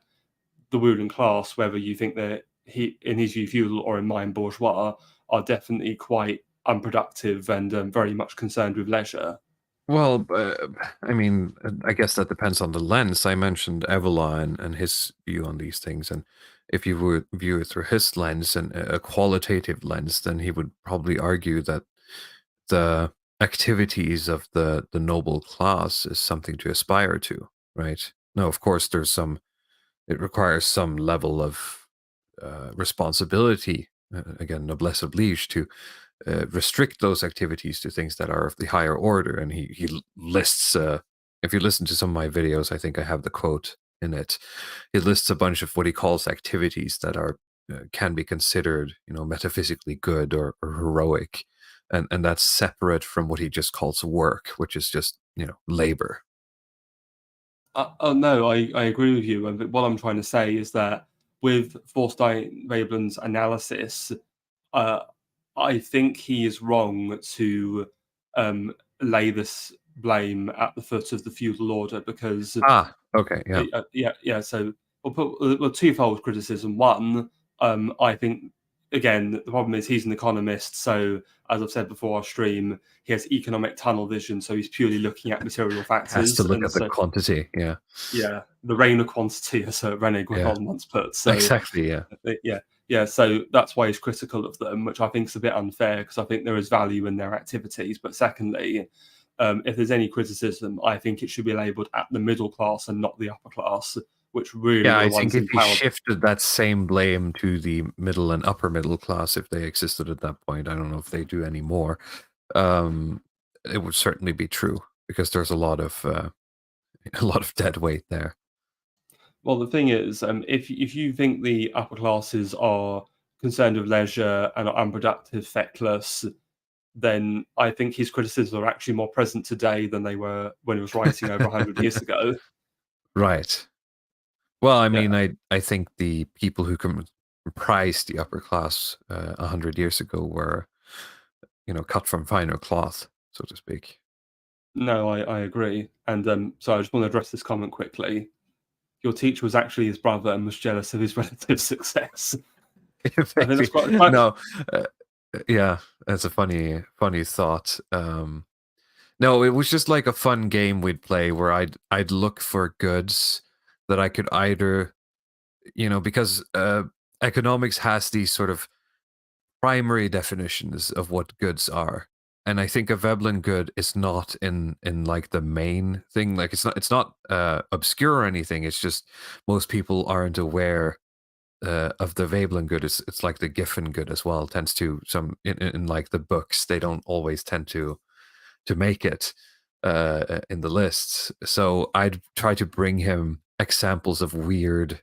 the ruling class, whether you think that he, in his view, feudal or in mine, bourgeois, are definitely quite unproductive and very much concerned with leisure. Well, I mean, I guess that depends on the lens. I mentioned Evola and his view on these things, and if you would view it through his lens and a qualitative lens, then he would probably argue that the activities of the noble class is something to aspire to, right? No, of course, it requires some level of responsibility, again, noblesse oblige, to restrict those activities to things that are of the higher order. And he lists, if you listen to some of my videos, I think I have the quote in it. He lists a bunch of what he calls activities that are can be considered, metaphysically good or heroic, and that's separate from what he just calls work, which is just labor. Oh no, I agree with you. And what I'm trying to say is that with Thorstein Veblen's analysis, uh, I think he is wrong to lay this blame at the foot of the feudal order because Ah, okay, yeah. yeah. So we'll put twofold criticism. One, I think again the problem is he's an economist, so as I've said before our stream, he has economic tunnel vision, so he's purely looking at material Has to factors, look and at the so quantity. Yeah, yeah, the reign of quantity, as Rene yeah, Guénon once put. So exactly. Yeah. yeah, yeah. So that's why he's critical of them, which I think is a bit unfair because I think there is value in their activities. But secondly, if there's any criticism, I think it should be labelled at the middle class and not the upper class, which really Yeah, are the I think ones if he empowered. shifted that same blame to the middle and upper middle class, if they existed at that point, I don't know if they do anymore, um, it would certainly be true because there's a lot of a lot of dead weight there. Well, the thing is, if you think the upper classes are concerned with leisure and are unproductive, feckless, then I think his criticisms are actually more present today than they were when he was writing over 100 years ago. Right. Well, I Yeah. mean, I think the people who comprised the upper class 100 years ago were, cut from finer cloth, so to speak. No, I agree. And so I just want to address this comment quickly. Your teacher was actually his brother and was jealous of his relative's success. I think that's Maybe quite no. Uh, yeah, that's a funny thought. No, it was just like a fun game we'd play where I'd look for goods that I could either, because economics has these sort of primary definitions of what goods are. And I think a Veblen good is not in like the main thing. Like it's not obscure or anything. It's just most people aren't aware of the Veblen good. It's like the Giffen good as well. Tends to some in like the books they don't always tend to make it in the lists. So I'd try to bring him examples of weird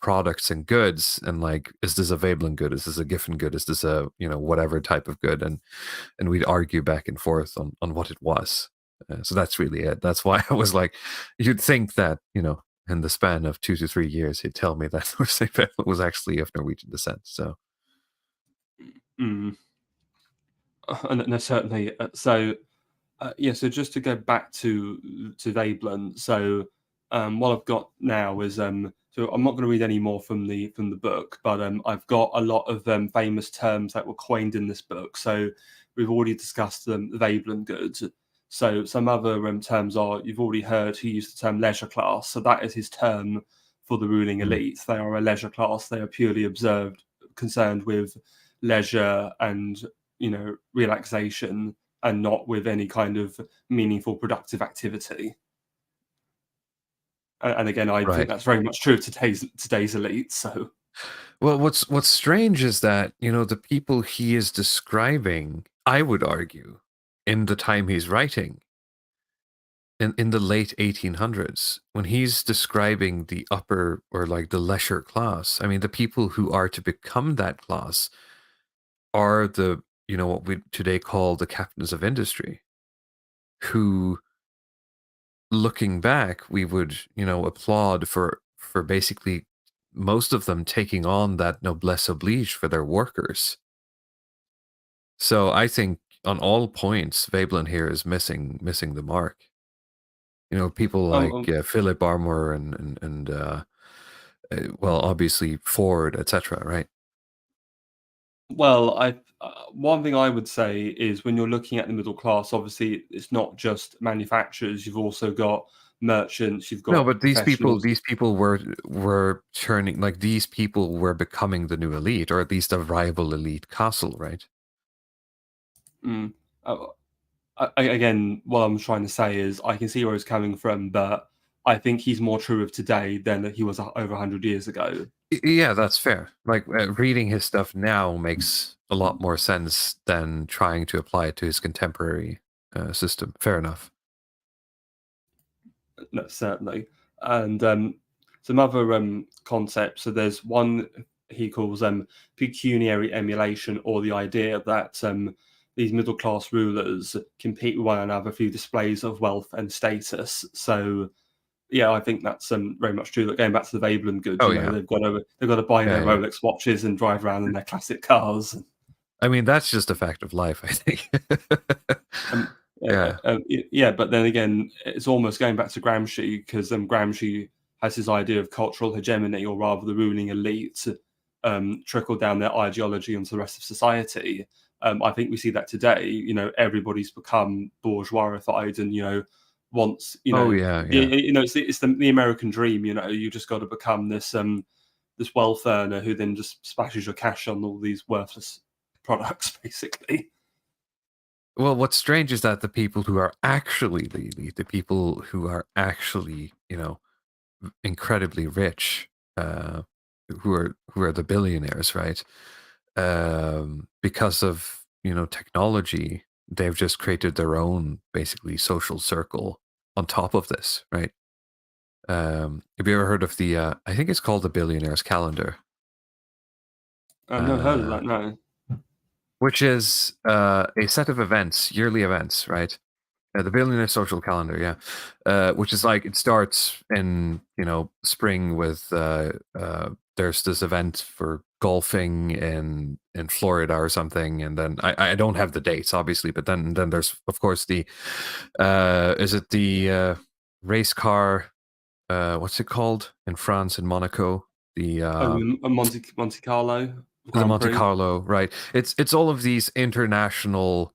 products and goods, and like, is this a Veblen good? Is this a Giffen good? Is this a whatever type of good? And we'd argue back and forth on what it was. So that's really it. That's why I was like, you'd think that in the span of 2 to 3 years, he'd tell me that Thorstein Veblen was actually of Norwegian descent. So mm, no, certainly. Yeah, so just to go back to Veblen, so what I've got now is so I'm not going to read any more from the book, but I've got a lot of famous terms that were coined in this book. So we've already discussed the Veblen goods. So some other terms are you've already heard he used the term leisure class. So that is his term for the ruling mm, elite. They are a leisure class. They are purely observed, concerned with leisure and relaxation and not with any kind of meaningful productive activity. And again, I think right. that's very much true of today's elite. So Well, what's strange is that, the people he is describing, I would argue, in the time he's writing, in the late 1800s, when he's describing the upper or like the leisure class, I mean, the people who are to become that class are what we today call the captains of industry, who, looking back, we would, applaud for basically most of them taking on that noblesse oblige for their workers. So I think on all points, Veblen here is missing the mark. People Um, like um, Philip Armour and well, obviously Ford, etc. Right? well, one thing I would say is when you're looking at the middle class, obviously it's not just manufacturers. You've also got merchants. You've No, got but professionals. these people were turning, like, these people were becoming the new elite, or at least a rival elite castle, right? Mm. Uh, Again, what I'm trying to say is I can see where he's coming from, but I think he's more true of today than he was over 100 years ago. Yeah, that's fair. Like, reading his stuff now makes a lot more sense than trying to apply it to his contemporary system. Fair enough. No, certainly. And some other concepts. So there's one he calls pecuniary emulation, or the idea that these middle class rulers compete with one another through displays of wealth and status. So yeah, I think that's very much true. That going back to the Veblen goods, Oh yeah, they've got to buy yeah, their yeah. Rolex watches and drive around in their classic cars. I mean, that's just a fact of life, I think. Um, Yeah. yeah, but then again, it's almost going back to Gramsci because Gramsci has his idea of cultural hegemony, or rather, the ruling elite trickle down their ideology onto the rest of society. I think we see that today. Everybody's become bourgeoisified, and wants Oh yeah, yeah. it's the American dream. You just got to become this wealth earner who then just splashes your cash on all these worthless products, basically. Well, what's strange is that the people who are actually the elite, the people who are actually, incredibly rich, uh, who are the billionaires, right? Because of technology, they've just created their own basically social circle on top of this, right? Have you ever heard of the? I think it's called the Billionaires Calendar, I've never heard of uh, that. No. which is a set of events, yearly events, right? The Billionaire Social Calendar, yeah, which is like, it starts in spring with there's this event for golfing in Florida or something, and then I don't have the dates obviously, but then there's of course the is it the race car, what's it called in France, in Monaco, the Monte Carlo the Grand Monte Prix. Carlo, right? It's all of these international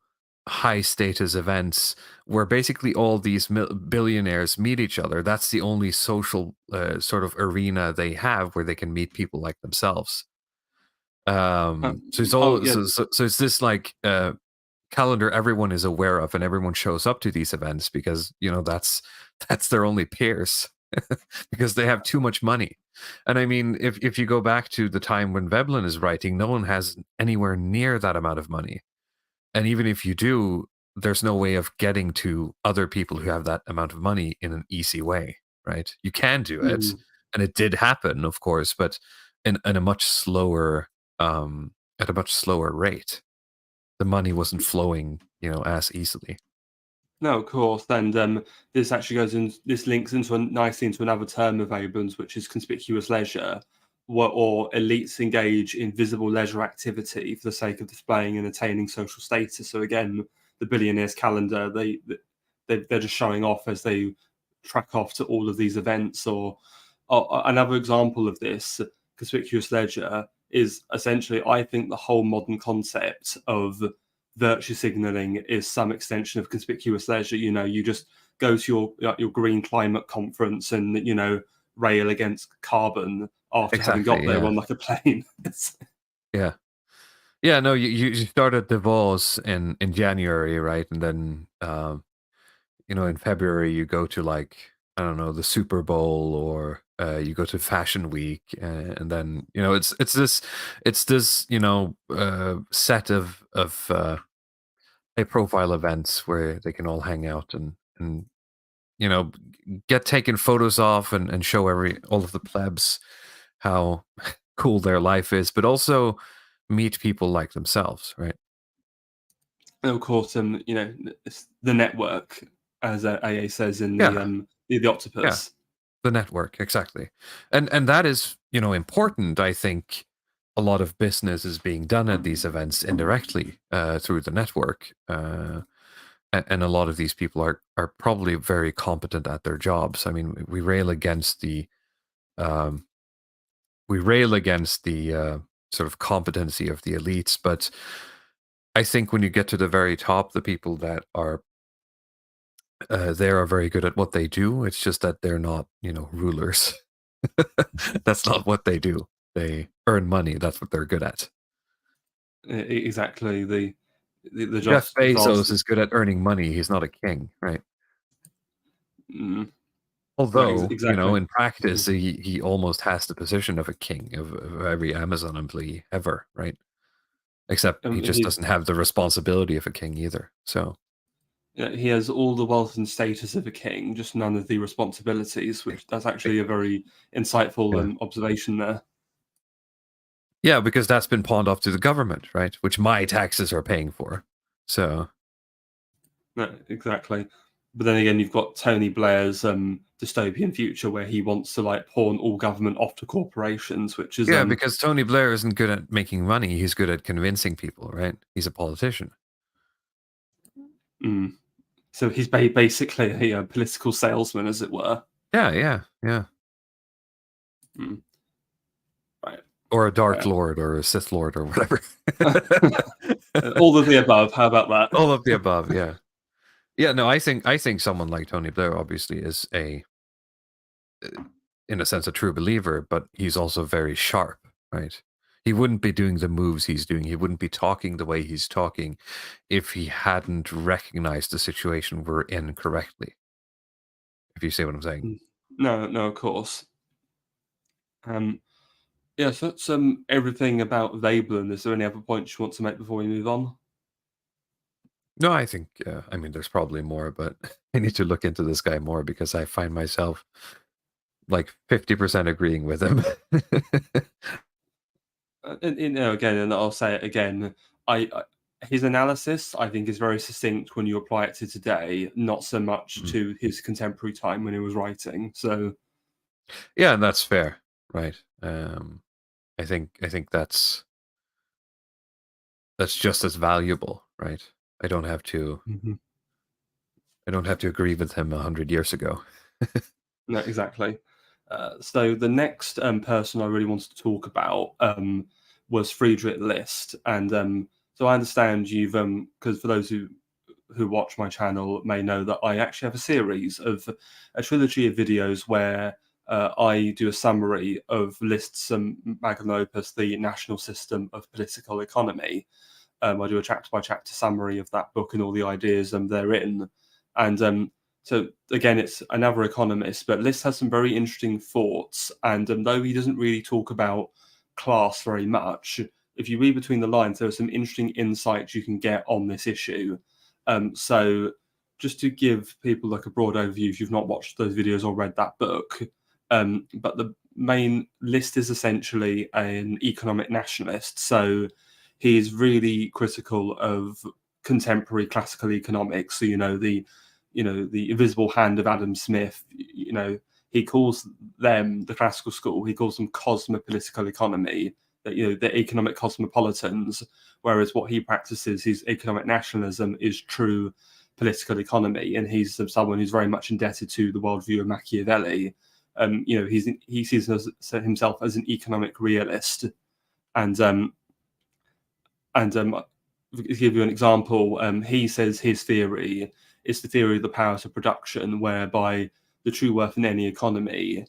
high status events where basically all these billionaires meet each other. That's the only social sort of arena they have where they can meet people like themselves. So it's Oh all yeah, so it's this like calendar everyone is aware of, and everyone shows up to these events because that's their only peers because they have too much money. And I mean, if you go back to the time when Veblen is writing, no one has anywhere near that amount of money. And even if you do, there's no way of getting to other people who have that amount of money in an easy way, right? You can do it, mm, and it did happen, of course, but in a much slower at a much slower rate. The money wasn't flowing, as easily. no, of course. And this actually goes in. This links nicely into another term of Abrams, which is conspicuous leisure, or elites engage in visible leisure activity for the sake of displaying and attaining social status. So again, the billionaires' calendar, they're just showing off as they track off to all of these events. Or another example of this conspicuous leisure is essentially, I think, the whole modern concept of virtue signaling is some extension of conspicuous leisure. You just go to your green climate conference and rail against carbon after having got Exactly. there Yeah. on like a plane. Yeah. Yeah. No, you started Davos in January, right? And then in February you go to, like, I don't know, the Super Bowl, or you go to Fashion Week, and then it's this set of high profile events where they can all hang out and you know get taken photos of, and show all of the plebs how cool their life is, but also meet people like themselves, right? And of course, it's the network, as AA says in Yeah, the yeah. Octopus. The network, exactly. And that is, important. I think a lot of business is being done at these events indirectly through the network. And a lot of these people are probably very competent at their jobs. I mean, we rail against the um, sort of competency of the elites, but I think when you get to the very top, the people that are they are very good at what they do. It's just that they're not, rulers. That's not what they do. They earn money. That's what they're good at. Exactly. The Jeff just Bezos vast. is good at earning money. He's not a king, right? Mm, no, Although, exactly. in practice, he almost has the position of a king of every Amazon employee ever, right? Except he just He's doesn't have the responsibility of a king either. So he has all the wealth and status of a king, just none of the responsibilities. Which that's actually a very insightful yeah, observation there. yeah, because that's been pawned off to the government, right? Which my taxes are paying for. So No, exactly. But then again, you've got Tony Blair's dystopian future where he wants to like pawn all government off to corporations, which is yeah, because Tony Blair isn't good at making money. He's good at convincing people, right? He's a politician. mm. So he's basically a political salesman, as it were. Yeah, yeah, yeah. Mm. Right. Or a Dark Fair. Lord or a Sith Lord or whatever. All of the above. How about All of the that? above, yeah. Yeah, no, I think someone like Tony Blair obviously is in a sense, a true believer, but he's also very sharp, right? He wouldn't be doing the moves he's doing. He wouldn't be talking the way he's talking if he hadn't recognized the situation we're in correctly. If you see what I'm saying. No, no, of course. Um, yeah, so that's everything about Veblen. Is there any other points you want to make before we move on? No, I think, I mean, there's probably more, but I need to look into this guy more because I find myself like 50% agreeing with him. Again, and I'll say it again. I his analysis, I think, is very succinct when you apply it to today, not so much Mm. to his contemporary time when he was writing. So, Yeah, and that's fair, right? I think that's just as valuable, right? I don't have to Mhm. I don't have to agree with him 100 years ago. No, exactly. So the next person I really wanted to talk about was Friedrich List, and so I understand you've because for those who watch my channel may know that I actually have a series of a trilogy of videos where I do a summary of List's magnum opus, the National System of Political Economy. I do a chapter by chapter summary of that book and all the ideas therein. And so again, it's another economist, but List has some very interesting thoughts. And though he doesn't really talk about class very much, if you read between the lines, there are some interesting insights you can get on this issue. So just to give people like a broad overview, if you've not watched those videos or read that book, but the main List is essentially an economic nationalist. So he's really critical of contemporary classical economics. So the invisible hand of Adam Smith. He calls them the classical school. He calls them cosmopolitical economy. That the economic cosmopolitans. Whereas what he practices, his economic nationalism, is true political economy, and he's someone who's very much indebted to the worldview of Machiavelli. He sees himself as an economic realist, and to give you an example, he says his theory is the theory of the powers of production, whereby the true worth in any economy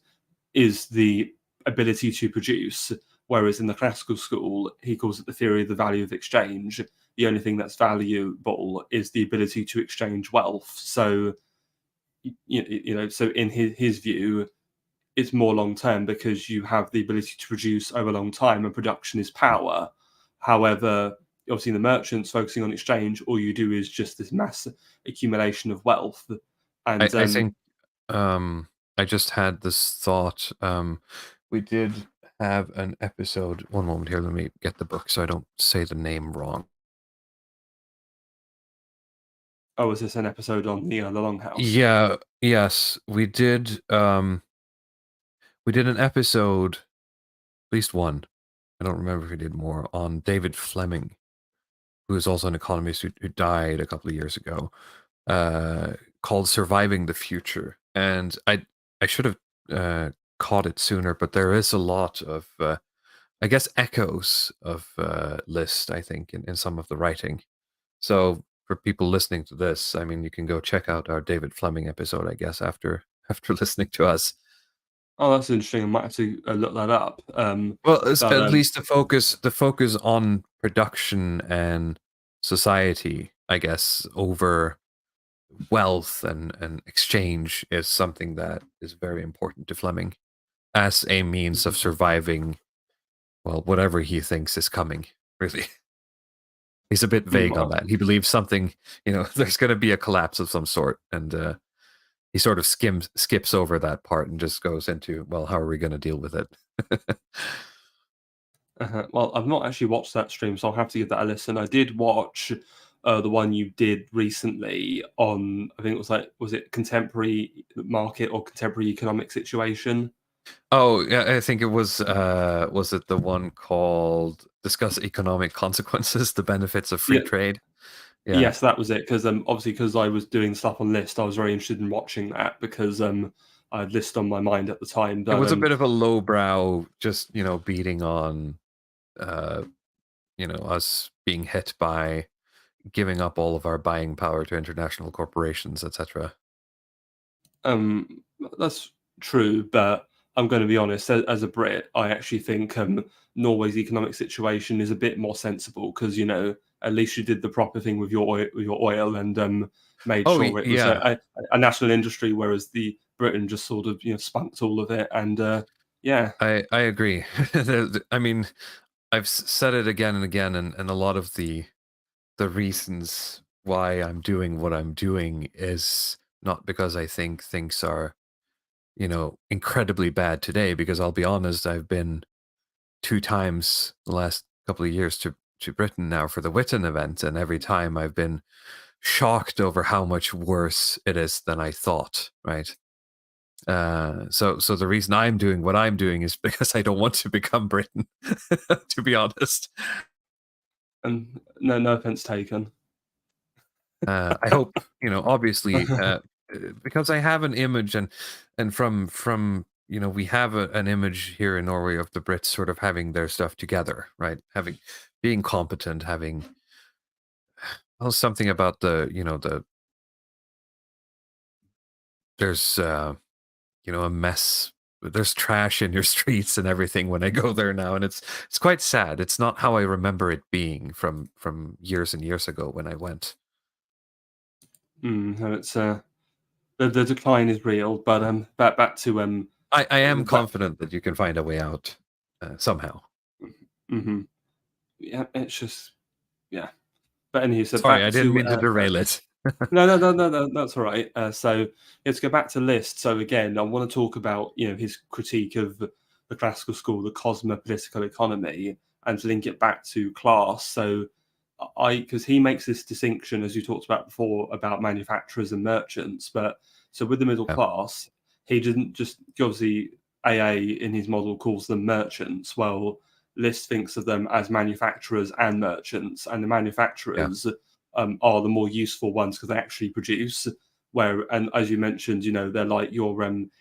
is the ability to produce. Whereas in the classical school, he calls it the theory of the value of exchange. The only thing that's valuable is the ability to exchange wealth. So, so in his view, it's more long term because you have the ability to produce over a long time, and production is power. However, obviously, the merchants focusing on exchange, all you do is just this mass accumulation of wealth. I, And I think I just had this thought. We did have an episode. One moment here, let me get the book so I don't say the name wrong. oh, is this an episode on the Longhouse? Yeah, yes, we did. We did an episode, at least one. I don't remember if we did more, on David Fleming, who is also an economist who died a couple of years ago, called "Surviving the Future." And I should have caught it sooner, but there is a lot of I guess echoes of List, I think, in some of the writing. So for people listening to this, I mean, you can go check out our David Fleming episode, I guess, after listening to us. Oh, that's interesting. I might have to look that up. Well, But at least the focus on production and society, I guess, over wealth and exchange is something that is very important to Fleming as a means of surviving, well, whatever he thinks is coming, really. He's a bit vague on that. He believes something, there's going to be a collapse of some sort, and he sort of skips over that part and just goes into, well, how are we going to deal with it? Well, I've not actually watched that stream, so I'll have to give that a listen. I did watch the one you did recently on, I think it was it contemporary market or contemporary economic situation? Oh, yeah, I think it was it the one called Discuss Economic Consequences, the Benefits of Free Yeah, Trade? Yeah. yes, that was it. Because obviously, because I was doing stuff on List, I was very interested in watching that because I had List on my mind at the time. It But was a bit of a lowbrow, just, beating on, uh, us being hit by giving up all of our buying power to international corporations, etc. Um, that's true, but I'm going to be honest. As a Brit, I actually think Norway's economic situation is a bit more sensible because at least you did the proper thing with your oil and made Oh, sure it was yeah. a national industry, whereas the Britain just sort of spunked all of it. And yeah, I agree. I mean, I've said it again and again, and a lot of the reasons why I'm doing what I'm doing is not because I think things are, incredibly bad today, because I'll be honest, I've been 2 times the last couple of years to Britain now for the Witten event, and every time I've been shocked over how much worse it is than I thought, right? So the reason I'm doing what I'm doing is because I don't want to become Britain, to be honest. and no offense taken. I hope, obviously, because I have an image, and from we have an image here in Norway of the Brits sort of having their stuff together, right? Being competent, having, well, something about there's a mess. There's trash in your streets and everything when I go there now, and it's quite sad. It's not how I remember it being from years and years ago when I went. No, it's the decline is real, but back to I am back. confident that you can find a way out somehow. Mhm. Yeah, it's just yeah. But anyway, so Sorry, back I didn't to mean to derail it. no, that's all right. So let's go back to List. So again, I want to talk about his critique of the classical school, the cosmopolitical economy, and to link it back to class. So because he makes this distinction, as you talked about before, about manufacturers and merchants. But so with the middle Yeah, class, he didn't just obviously AA in his model calls them merchants. Well, List thinks of them as manufacturers and merchants, and the yeah. manufacturers are the more useful ones because they actually produce. Where, and as you mentioned, they're like your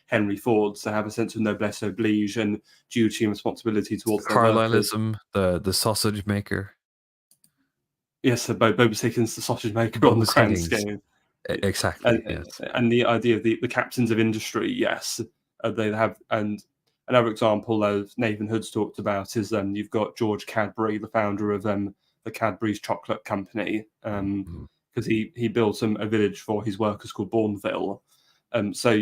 Henry Fords. They have a sense of noblesse oblige and duty and responsibility It's the towards their workers. Carlylism, the sausage maker, Yes, so Boba Sicken's the sausage maker on the Bobus grand Higgins. scale. Exactly. and Yes. and the idea of the captains of industry, yes, they have. And another example, as Nathan Hood's talked about, is you've got George Cadbury, the founder of the Cadbury's chocolate company, Mhm. because he built a village for his workers called Bourneville. So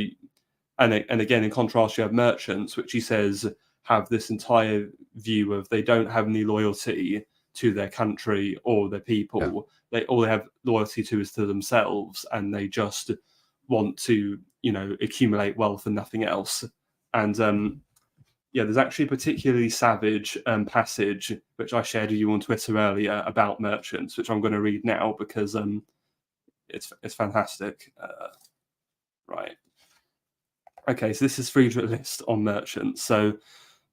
and again, in contrast, you have merchants, which he says have this entire view of they don't have any loyalty to their country or their Yeah. people. They all they have loyalty to is to themselves, and they just want to, accumulate wealth and nothing else. And yeah, there's actually a particularly savage passage which I shared with you on Twitter earlier about merchants, which I'm going to read now because it's fantastic. Right. Okay, so this is Friedrich List on merchants. So,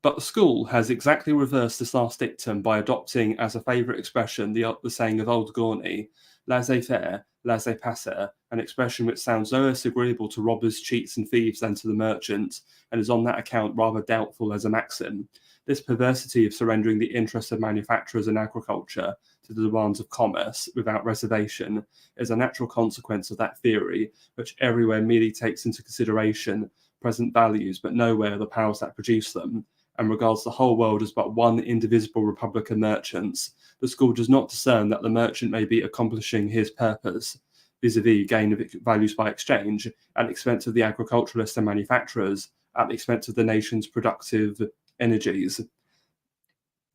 but the school has exactly reversed this last dictum by adopting as a favourite expression the saying of old Gorney, laissez-faire, laissez-passer, an expression which sounds no less agreeable to robbers, cheats, and thieves than to the merchant, and is on that account rather doubtful as a maxim. This perversity of surrendering the interests of manufacturers and agriculture to the demands of commerce without reservation is a natural consequence of that theory, which everywhere merely takes into consideration present values, but nowhere the powers that produce them, and regards the whole world as but one indivisible republic of merchants. The school does not discern that the merchant may be accomplishing his purpose, vis-a-vis gain of values by exchange, at the expense of the agriculturalists and manufacturers, at the expense of the nation's productive energies,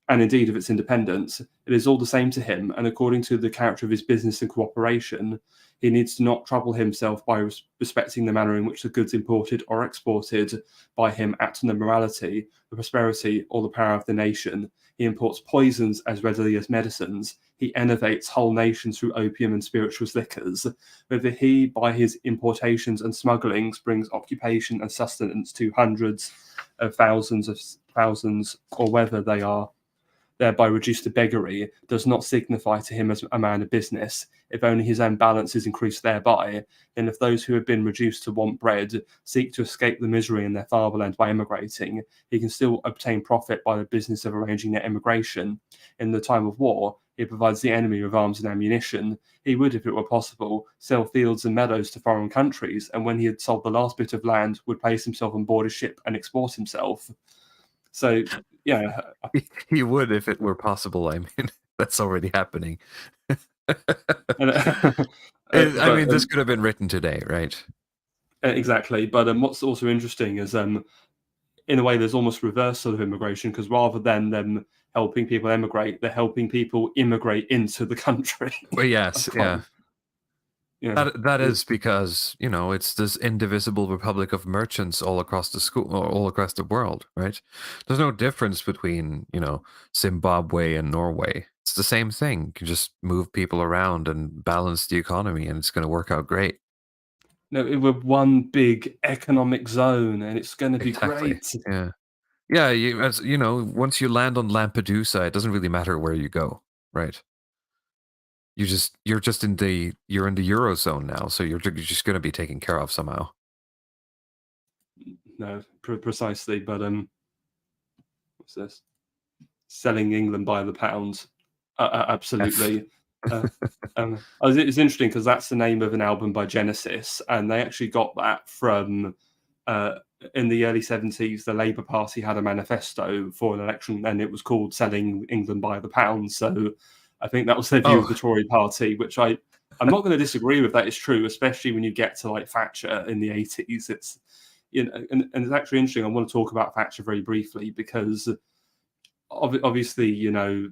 and indeed of its independence. It is all the same to him, and according to the character of his business and cooperation, he needs to not trouble himself by respecting the manner in which the goods imported or exported by him act on the morality, the prosperity, or the power of the nation. He imports poisons as readily as medicines. He enervates whole nations through opium and spirituous liquors. Whether he, by his importations and smugglings, brings occupation and sustenance to hundreds of thousands, or whether they are thereby reduced to beggary, does not signify to him as a man of business, if only his own balance is increased thereby. Then if those who have been reduced to want bread seek to escape the misery in their fatherland by emigrating, he can still obtain profit by the business of arranging their emigration. In the time of war, he provides the enemy with arms and ammunition. He would, if it were possible, sell fields and meadows to foreign countries, and when he had sold the last bit of land, would place himself on board a ship and export himself. So, yeah. He would if it were possible. I mean, that's already happening. I mean, this could have been written today, right? Exactly. But what's also interesting is, in a way, there's almost reverse sort of immigration, because rather than them helping people emigrate, they're helping people immigrate into the country. Well, yes, yeah. Yeah. That is because, you know, it's this indivisible republic of merchants all across the school, or all across the world, right? There's no difference between, you know, Zimbabwe and Norway. It's the same thing. You can just move people around and balance the economy, and it's going to work out great. No, we're one big economic zone, and it's going to be Exactly. great. Yeah. Yeah, as you know, once you land on Lampedusa, it doesn't really matter where you go, right? You're just in the Eurozone now, so you're just going to be taken care of somehow. No, precisely. But what's this? Selling England by the pound. Absolutely. It's interesting because that's the name of an album by Genesis, and they actually got that from in the early 70s. The Labour Party had a manifesto for an election, and it was called "Selling England by the Pound." So I think that was their view of the Tory Party, which I'm not going to disagree with. That is true, especially when you get to like Thatcher in the 80s. It's, you know, and it's actually interesting. I want to talk about Thatcher very briefly because obviously, you know,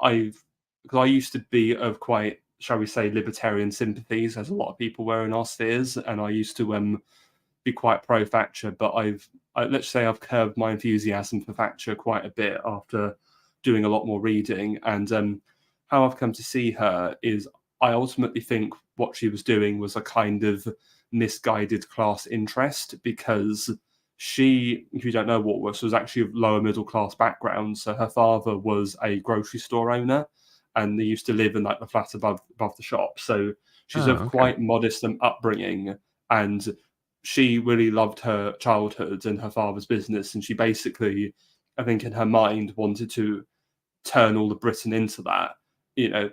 because I used to be of quite, shall we say, libertarian sympathies, as a lot of people were in our spheres, and I used to be quite pro Thatcher. But let's say I've curbed my enthusiasm for Thatcher quite a bit after doing a lot more reading. And how I've come to see her is, I ultimately think what she was doing was a kind of misguided class interest, because she, if you don't know what was actually of lower middle class background. So her father was a grocery store owner, and they used to live in like the flat above the shop. So she's of quite modest upbringing, and she really loved her childhood and her father's business. And she basically, I think in her mind, wanted to turn all of Britain into that. You know,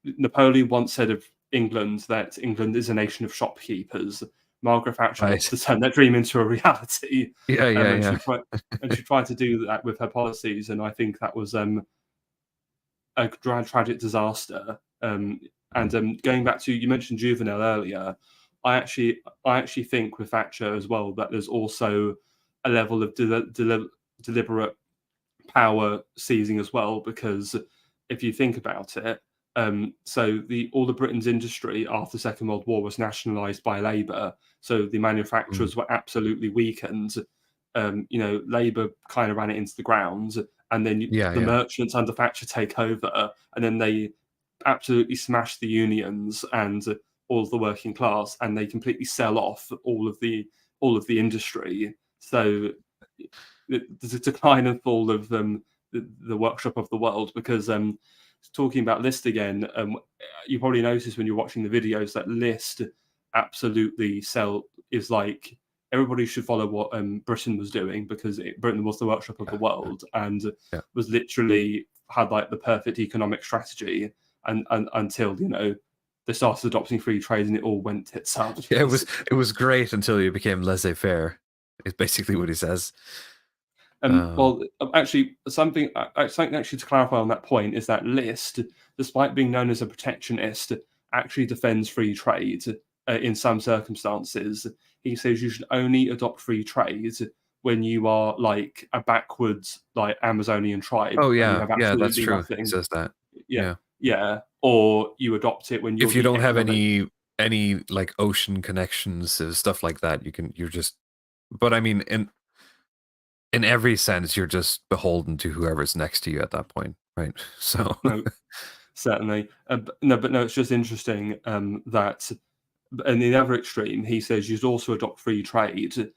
Napoleon once said of England that England is a nation of shopkeepers. Margaret Thatcher wants to turn that dream into a reality. She tried to do that with her policies, and I think that was a tragic disaster. And going back to, you mentioned Juvenile earlier, I actually think with Thatcher as well that there's also a level of deliberate power seizing as well, because if you think about it, so all the Britain's industry after the Second World War was nationalised by Labour, so the manufacturers were absolutely weakened. You know, Labour kind of ran it into the ground, and then the merchants under Thatcher take over, and then they absolutely smash the unions and all of the working class, and they completely sell off all of the all of the industry. So there's a decline and fall of the workshop of the world, because talking about List again, you probably noticed when you're watching the videos that List absolutely is like, everybody should follow what Britain was doing, because Britain was the workshop of the world, and was literally had like the perfect economic strategy, and until they started adopting free trade and it all went tits up. Yeah, it was great until you became laissez-faire. Is basically what he says. Well, actually, something actually to clarify on that point is that List, despite being known as a protectionist, actually defends free trade in some circumstances. He says you should only adopt free trade when you are like a backwards, like Amazonian tribe. Oh and you yeah, have yeah, that's absolutely true. nothing. He says that. Yeah. Or you adopt it when you're if you the don't have economic- any like ocean connections, stuff like that, you're just. But I mean, in every sense, you're just beholden to whoever's next to you at that point, right? So No, certainly. But no, it's just interesting that. And in the other extreme, he says you should also adopt free trade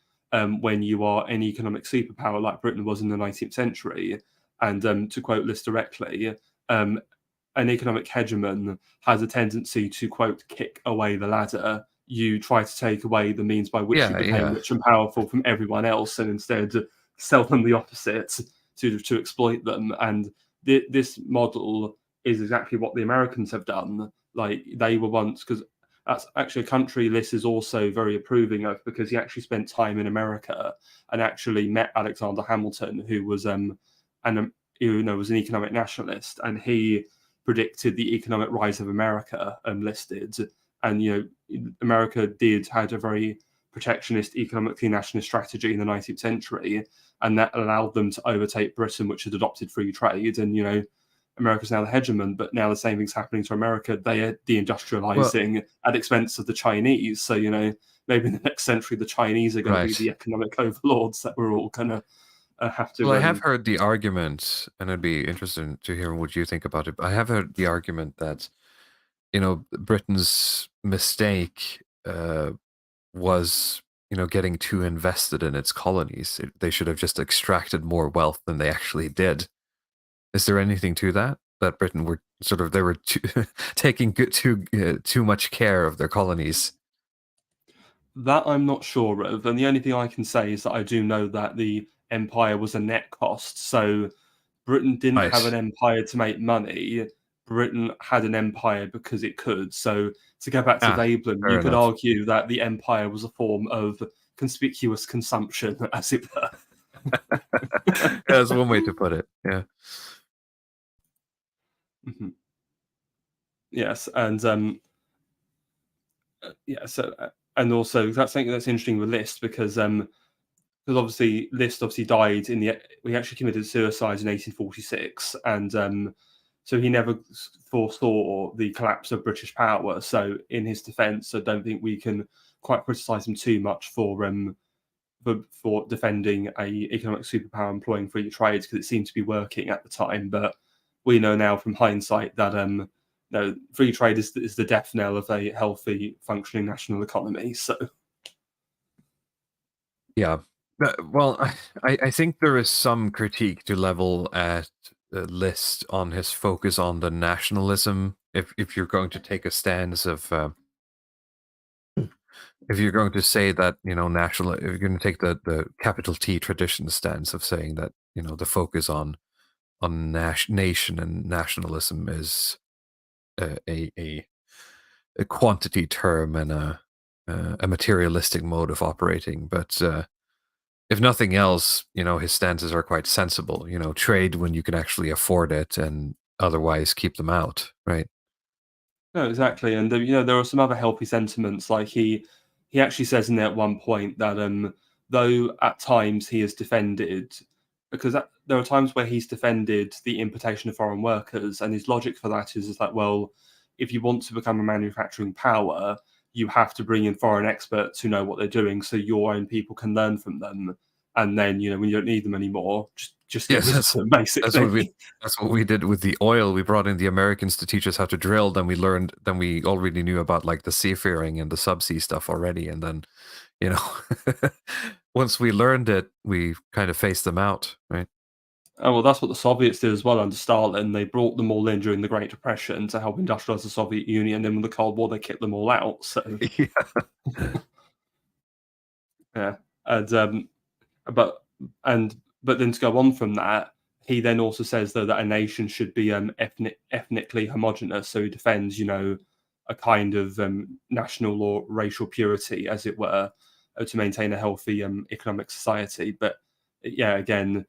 when you are an economic superpower like Britain was in the 19th century. And to quote List directly, an economic hegemon has a tendency to, quote, kick away the ladder. You try to take away the means by which you became rich and powerful from everyone else, and instead sell them the opposite to exploit them. And this model is exactly what the Americans have done. Like, they were once, because that's actually a country List is also very approving of, because he actually spent time in America and actually met Alexander Hamilton, who was was an economic nationalist, and he predicted the economic rise of America Listed. And America had a very protectionist, economically nationalist strategy in the 19th century, and that allowed them to overtake Britain, which had adopted free trade. And America's now the hegemon, but now the same thing's happening to America. They are deindustrializing at expense of the Chinese. So, maybe in the next century, the Chinese are going to be the economic overlords that we're all going to have to. Well, I have heard the argument, and it'd be interesting to hear what you think about it. I have heard the argument that, Britain's mistake was, getting too invested in its colonies. They should have just extracted more wealth than they actually did. Is there anything to that? That Britain were they were taking too much care of their colonies? That I'm not sure of, and the only thing I can say is that I do know that the empire was a net cost. So Britain didn't have an empire to make money. Britain had an empire because it could. So to go back to Veblen, you could argue that the empire was a form of conspicuous consumption, as it were. That's one way to put it. Yeah. Mm-hmm. Yes, and so and also that's something that's interesting with List, because obviously List died he actually committed suicide in 1846, and so he never foresaw the collapse of British power. So in his defence, I don't think we can quite criticise him too much for defending a economic superpower employing free trade, because it seemed to be working at the time. But we know now from hindsight that no, free trade is the death knell of a healthy, functioning national economy. So, yeah. Well, I think there is some critique to level at List on his focus on the nationalism. If you're going to take a stance of, if you're going to say that if you're going to take the capital T tradition stance of saying that the focus on nation and nationalism is a quantity term and a materialistic mode of operating, but if nothing else, his stances are quite sensible. Trade when you can actually afford it, and otherwise keep them out, right? no, exactly. And there are some other healthy sentiments. Like he actually says in there at one point that though at times he has defended, because there are times where he's defended the importation of foreign workers, and his logic for that is like, well, if you want to become a manufacturing power, you have to bring in foreign experts who know what they're doing, so your own people can learn from them. And then when you don't need them anymore, just get rid of them, basically. That's what we did with the oil. We brought in the Americans to teach us how to drill. Then we already knew about like the seafaring and the subsea stuff already. And then you know, once we learned it, we kind of phased them out, right? Oh, well, that's what the Soviets did as well under Stalin. They brought them all in during the Great Depression to help industrialize the Soviet Union. Then with the Cold War, they kicked them all out. So Yeah. yeah, and but but then to go on from that, he then also says though that a nation should be ethnically homogenous. So he defends, a kind of national or racial purity, as it were, to maintain a healthy economic society. But yeah, again,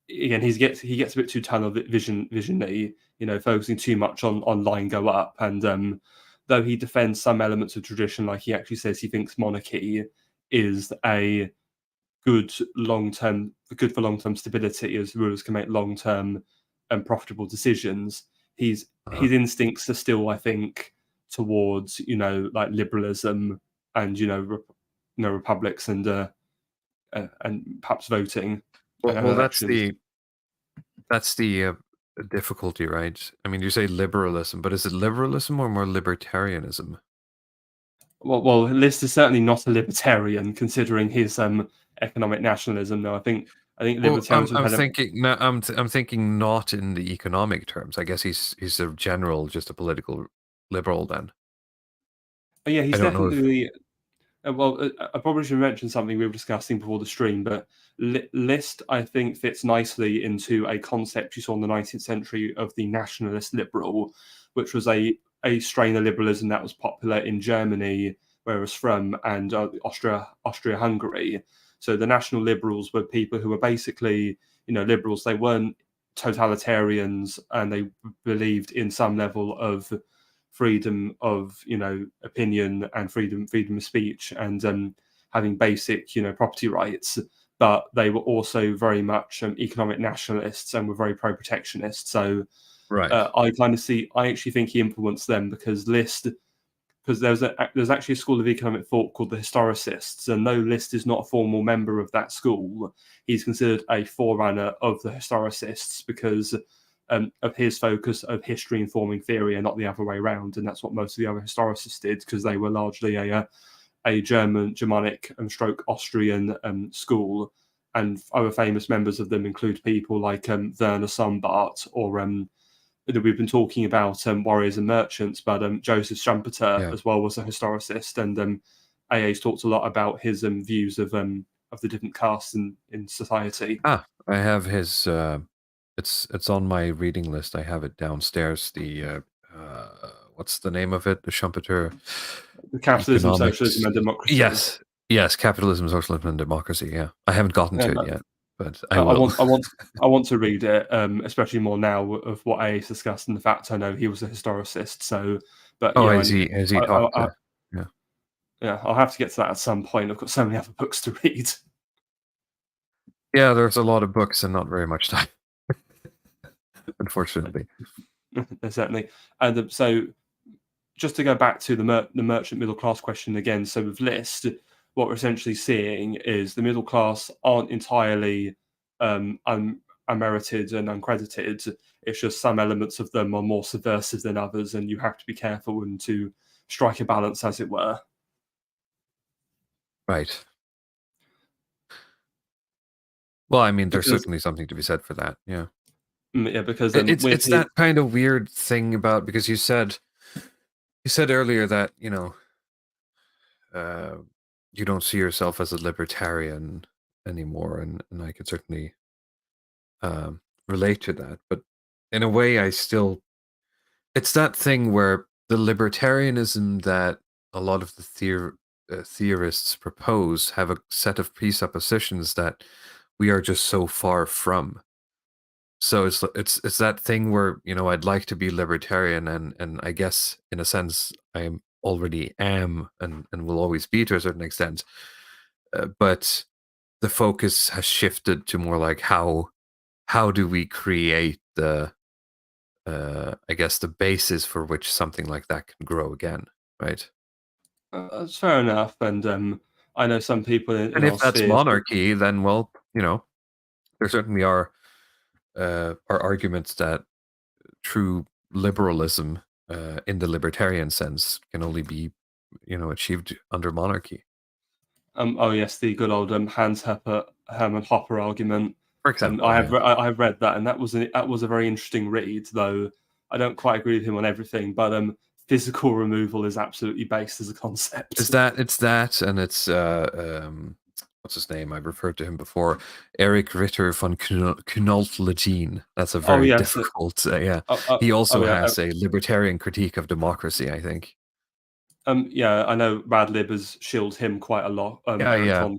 he gets a bit too tunnel vision-y, focusing too much on line go up. And though he defends some elements of tradition, like he actually says he thinks monarchy is a good for long-term stability, as rulers can make long-term and profitable decisions. His instincts are still, I think, towards like liberalism and republics and perhaps voting and Well, elections. that's the difficulty, right? I mean, you say liberalism, but is it liberalism or more libertarianism? Well, List is certainly not a libertarian, considering his economic nationalism. No, I think Well, libertarians would I'm have had a thinking no, I'm thinking not in the economic terms. I guess he's a general, just a political liberal then. oh, yeah, I he's don't know if definitely. I probably should mention something we were discussing before the stream, but List, I think, fits nicely into a concept you saw in the 19th century of the nationalist liberal, which was a strain of liberalism that was popular in Germany, where it was from, and Austria-Hungary. So the national liberals were people who were basically, liberals. They weren't totalitarians, and they believed in some level of freedom of opinion and freedom of speech and having basic property rights, but they were also very much economic nationalists and were very pro-protectionist. So right. I actually think he influenced them because there's actually a school of economic thought called the historicists, and though List is not a formal member of that school, he's considered a forerunner of the historicists because of his focus of history informing theory and not the other way around. And that's what most of the other historicists did, because they were largely a Germanic and stroke Austrian school. And other famous members of them include people like Werner Sombart or that we've been talking about warriors and merchants, but Joseph Schumpeter Yeah. as well was a historicist, and AA's talked a lot about his views of the different castes in society. I have his. It's on my reading list. I have it downstairs. The what's the name of it? The Schumpeter Capitalism, Economics. Socialism, and Democracy. Yes, capitalism, socialism, and democracy. Yeah, I haven't gotten to Um, it yet, but I I will. want, I want, I want to read it, especially more now of what AA's discussed and the fact I know he was a historicist. So, but Oh, yeah, has he talked to? Yeah. yeah, I'll have to get to that at some point. I've got so many other books to read. Yeah, there's a lot of books and not very much time, unfortunately. Certainly, and so just to go back to the merchant middle class question again. So with List, what we're essentially seeing is the middle class aren't entirely unmerited and uncredited. It's just some elements of them are more subversive than others, and you have to be careful and to strike a balance, as it were. Right. Well, I mean, there's Because certainly something to be said for that. Yeah. yeah, because with It's his, that kind of weird thing about because you said earlier that uh, you don't see yourself as a libertarian anymore, and I could certainly relate to that. But in a way, I still it's that thing where the libertarianism that a lot of the theorists propose have a set of presuppositions that we are just so far from. So it's that thing where I'd like to be libertarian, and I guess in a sense I already am and will always be to a certain extent, but the focus has shifted to more like how do we create the I guess the basis for which something like that can grow again, right? that's fair enough, and I know some people in And if our that's sphere. monarchy, then well, there certainly are arguments that true liberalism in the libertarian sense can only be achieved under monarchy. Oh yes, the good old Hermann Hopper argument. For example. I have read that, and that was a very interesting read. Though I don't quite agree with him on everything, but physical removal is absolutely based as a concept. It's that, and it's what's his name? I've referred to him before. Erich Ritter von Knolf-Lejeune. That's a very difficult. Yeah, he also has a libertarian critique of democracy, I think. Yeah, I know Radlib has shielded him quite a lot. Yeah.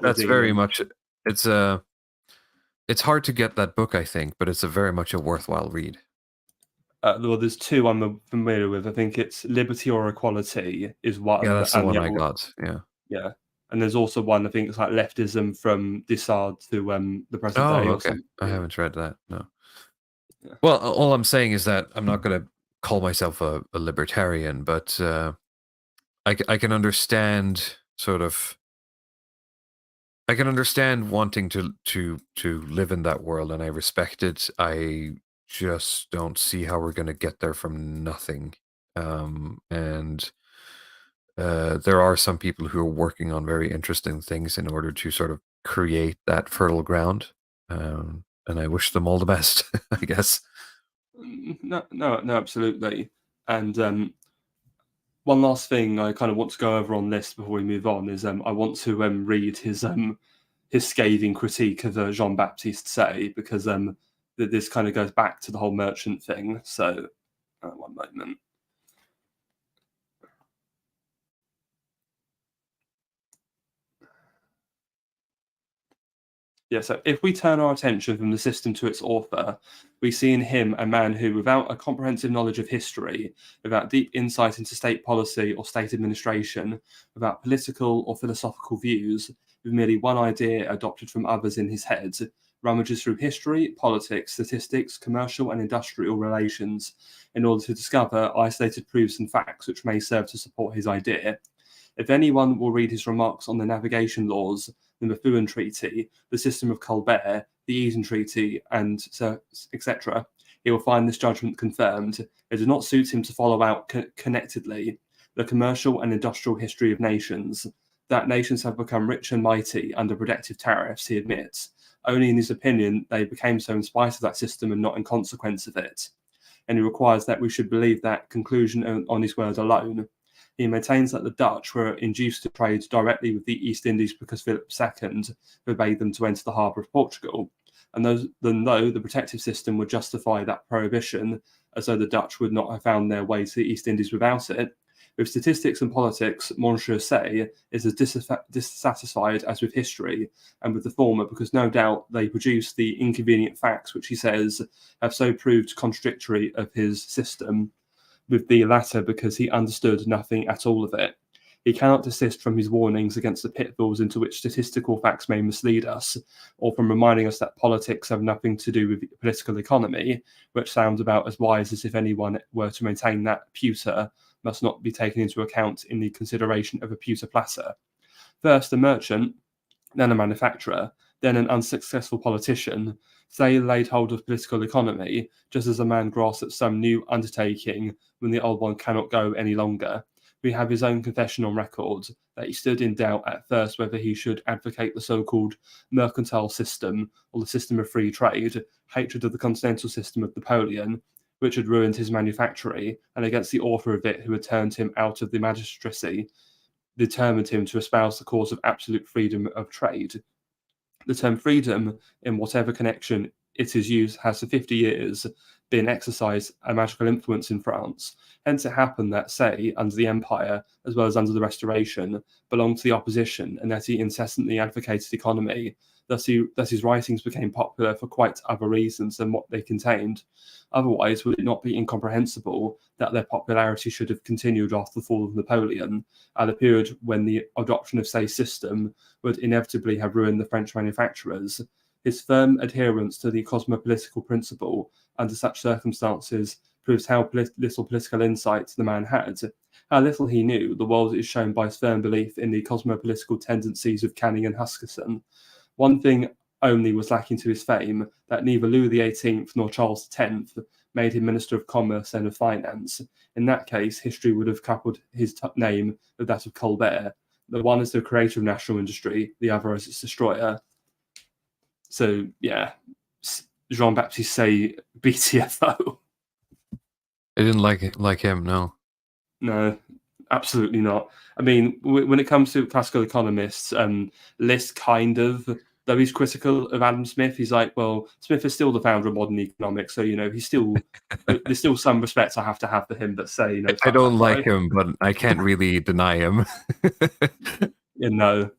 That's very much. It's hard to get that book, I think, but it's very much a worthwhile read. Well, there's two I'm familiar with. I think it's Liberty or Equality is one. Yeah, that's the one I got. Yeah. Yeah. And there's also one, I think it's like Leftism from Dissard to the present day. Oh, okay. I haven't read that, no. Yeah. Well, all I'm saying is that I'm not going to call myself a libertarian, but I can understand I can understand wanting to live in that world, and I respect it. I just don't see how we're going to get there from nothing. And there are some people who are working on very interesting things in order to sort of create that fertile ground. And I wish them all the best, I guess. No, absolutely. And one last thing I kind of want to go over on this before we move on is I want to read his scathing critique of Jean-Baptiste Say, because this kind of goes back to the whole merchant thing. So, one moment. Yeah, so if we turn our attention from the system to its author, we see in him a man who, without a comprehensive knowledge of history, without deep insight into state policy or state administration, without political or philosophical views, with merely one idea adopted from others in his head, rummages through history, politics, statistics, commercial and industrial relations in order to discover isolated proofs and facts which may serve to support his idea. If anyone will read his remarks on the navigation laws, the Methuen Treaty, the system of Colbert, the Eden Treaty, and etc., he will find this judgment confirmed. It does not suit him to follow out connectedly the commercial and industrial history of nations. That nations have become rich and mighty under protective tariffs, he admits. Only in his opinion, they became so in spite of that system and not in consequence of it. And he requires that we should believe that conclusion on his word alone. He maintains that the Dutch were induced to trade directly with the East Indies because Philip II forbade them to enter the harbour of Portugal, and though the protective system would justify that prohibition, as though the Dutch would not have found their way to the East Indies without it, with statistics and politics, Monsieur Say is as dissatisfied as with history, and with the former because no doubt they produce the inconvenient facts which he says have so proved contradictory of his system, with the latter because he understood nothing at all of it. He cannot desist from his warnings against the pitfalls into which statistical facts may mislead us, or from reminding us that politics have nothing to do with political economy, which sounds about as wise as if anyone were to maintain that pewter must not be taken into account in the consideration of a pewter platter. First, a merchant, then a manufacturer, then an unsuccessful politician, Say laid hold of political economy, just as a man grasps at some new undertaking when the old one cannot go any longer. We have his own confession on record that he stood in doubt at first whether he should advocate the so-called mercantile system or the system of free trade, hatred of the continental system of Napoleon, which had ruined his manufactory, and against the author of it who had turned him out of the magistracy, determined him to espouse the cause of absolute freedom of trade. The term freedom, in whatever connection it is used, has for 50 years been exercised a magical influence in France. Hence it happened that Say, under the Empire, as well as under the Restoration, belonged to the opposition, and that he incessantly advocated economy. Thus his writings became popular for quite other reasons than what they contained. Otherwise, would it not be incomprehensible that their popularity should have continued after the fall of Napoleon, at a period when the adoption of Say's system would inevitably have ruined the French manufacturers? His firm adherence to the cosmopolitical principle under such circumstances proves how little political insight the man had. How little he knew the world is shown by his firm belief in the cosmopolitical tendencies of Canning and Huskisson. One thing only was lacking to his fame, that neither Louis XVIII nor Charles X made him Minister of Commerce and of Finance. In that case, history would have coupled his name with that of Colbert. The one is the creator of national industry, the other is its destroyer. So yeah, Jean-Baptiste Say BTFO. I didn't like him. No. No, absolutely not. I mean, when it comes to classical economists, List kind of, though he's critical of Adam Smith, he's like, well, Smith is still the founder of modern economics, so he's still there's still some respect I have to have for him. But say, I fuck don't that like guy. him, but I can't really deny him. Yeah, no,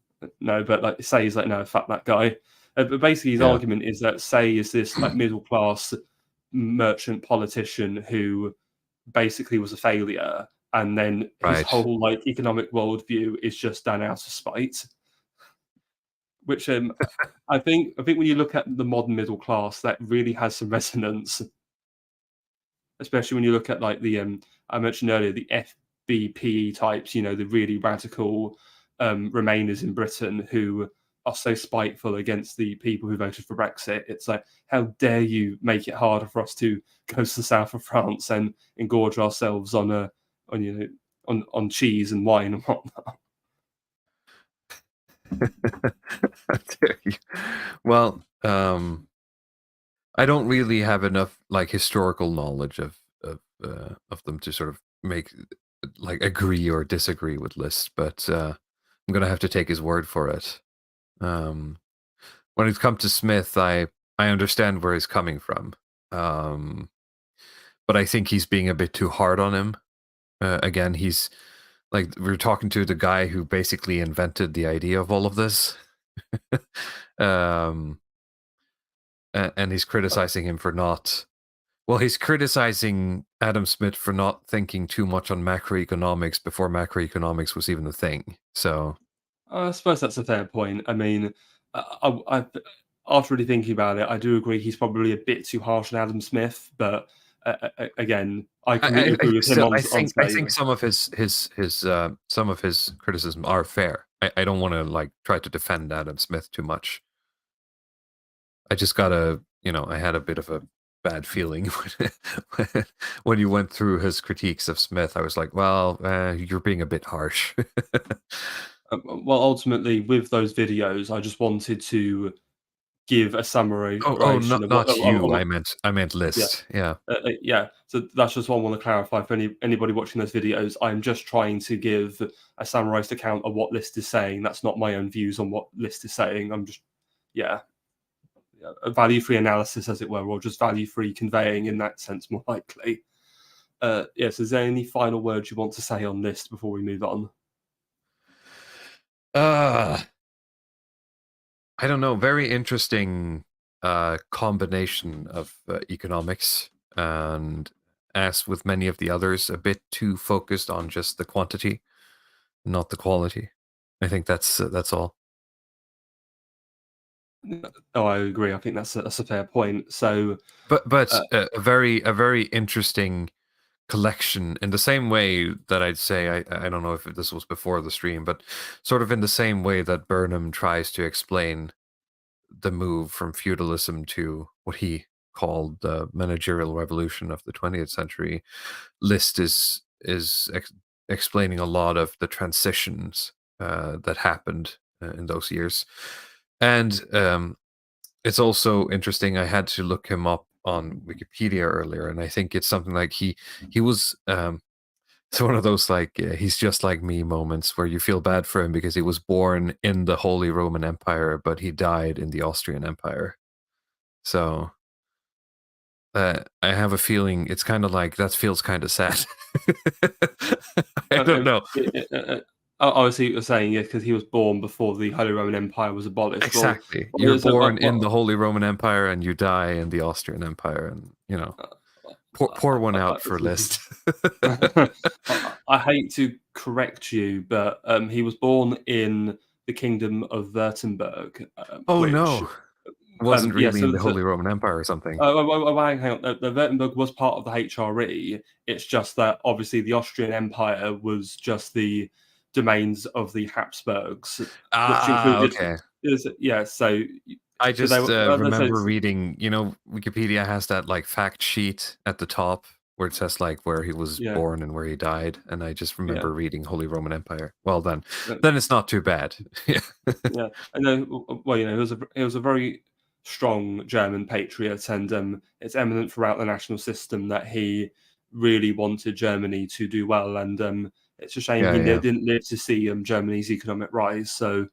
but like Say he's like, no, fuck that guy. But basically, his Yeah. argument is that Say is this like middle class merchant politician who basically was a failure, and then his Right. whole like economic worldview is just done out of spite. Which I think when you look at the modern middle class, that really has some resonance, especially when you look at like the I mentioned earlier the FBPE types, the really radical Remainers in Britain who are so spiteful against the people who voted for Brexit. It's like, how dare you make it harder for us to go to the south of France and engorge ourselves on cheese and wine and whatnot. How dare you? Well, I don't really have enough like historical knowledge of them to sort of make like agree or disagree with List, but I'm gonna have to take his word for it. When it comes to Smith, I understand where he's coming from, but I think he's being a bit too hard on him. Again, he's like we're talking to the guy who basically invented the idea of all of this. um, and he's criticizing him for not. Well, he's criticizing Adam Smith for not thinking too much on macroeconomics before macroeconomics was even a thing. So I suppose that's a fair point. I mean, after really thinking about it, I do agree he's probably a bit too harsh on Adam Smith, but again, I completely agree with him still, on I think some of his criticism are fair. I don't want to like try to defend Adam Smith too much. I just gotta, I had a bit of a bad feeling when you went through his critiques of Smith. I was like, well, you're being a bit harsh. Well, ultimately, with those videos, I just wanted to give a Oh, summarization of not you. what I meant yeah. List. Yeah. Yeah, so that's just what I want to clarify for anybody watching those videos. I'm just trying to give a summarized account of what List is saying. That's not my own views on what List is saying. I'm just, a value-free analysis, as it were, or just value-free conveying in that sense, more likely. Yes, is there any final words you want to say on List before we move on? I don't know. Very interesting combination of economics, and as with many of the others, a bit too focused on just the quantity, not the quality. I think that's all. Oh, I agree. I think that's a fair point. So, But a very interesting collection in the same way that I'd say I don't know if this was before the stream, but sort of in the same way that Burnham tries to explain the move from feudalism to what he called the managerial revolution of the 20th century. List is explaining a lot of the transitions that happened in those years, and it's also interesting. I had to look him up on Wikipedia earlier, and I think it's something like he was. It's one of those like he's just like me moments where you feel bad for him because he was born in the Holy Roman Empire, but he died in the Austrian Empire. So I have a feeling it's kind of like that feels kind of sad. I don't know. I see what you're saying, yeah, because he was born before the Holy Roman Empire was abolished. Exactly. Well, You're born in the Holy Roman Empire and you die in the Austrian Empire, and pour one out for List. I hate to correct you, but he was born in the Kingdom of Württemberg. Oh which, no, wasn't really in the so Holy Roman Empire or something. hang on. The Württemberg was part of the HRE. It's just that obviously the Austrian Empire was just the domains of the Habsburgs, which included. Okay. So I just so remember reading, Wikipedia has that like fact sheet at the top where it says like where he was Yeah, born and where he died, and I just yeah. remember reading Holy Roman Empire. Well, then Uh, it's not too bad. Yeah. Yeah, I know. Well, he was a very strong German patriot, and it's eminent throughout the national system that he really wanted Germany to do well. And it's a shame Yeah, he yeah. didn't live to see Germany's economic rise. So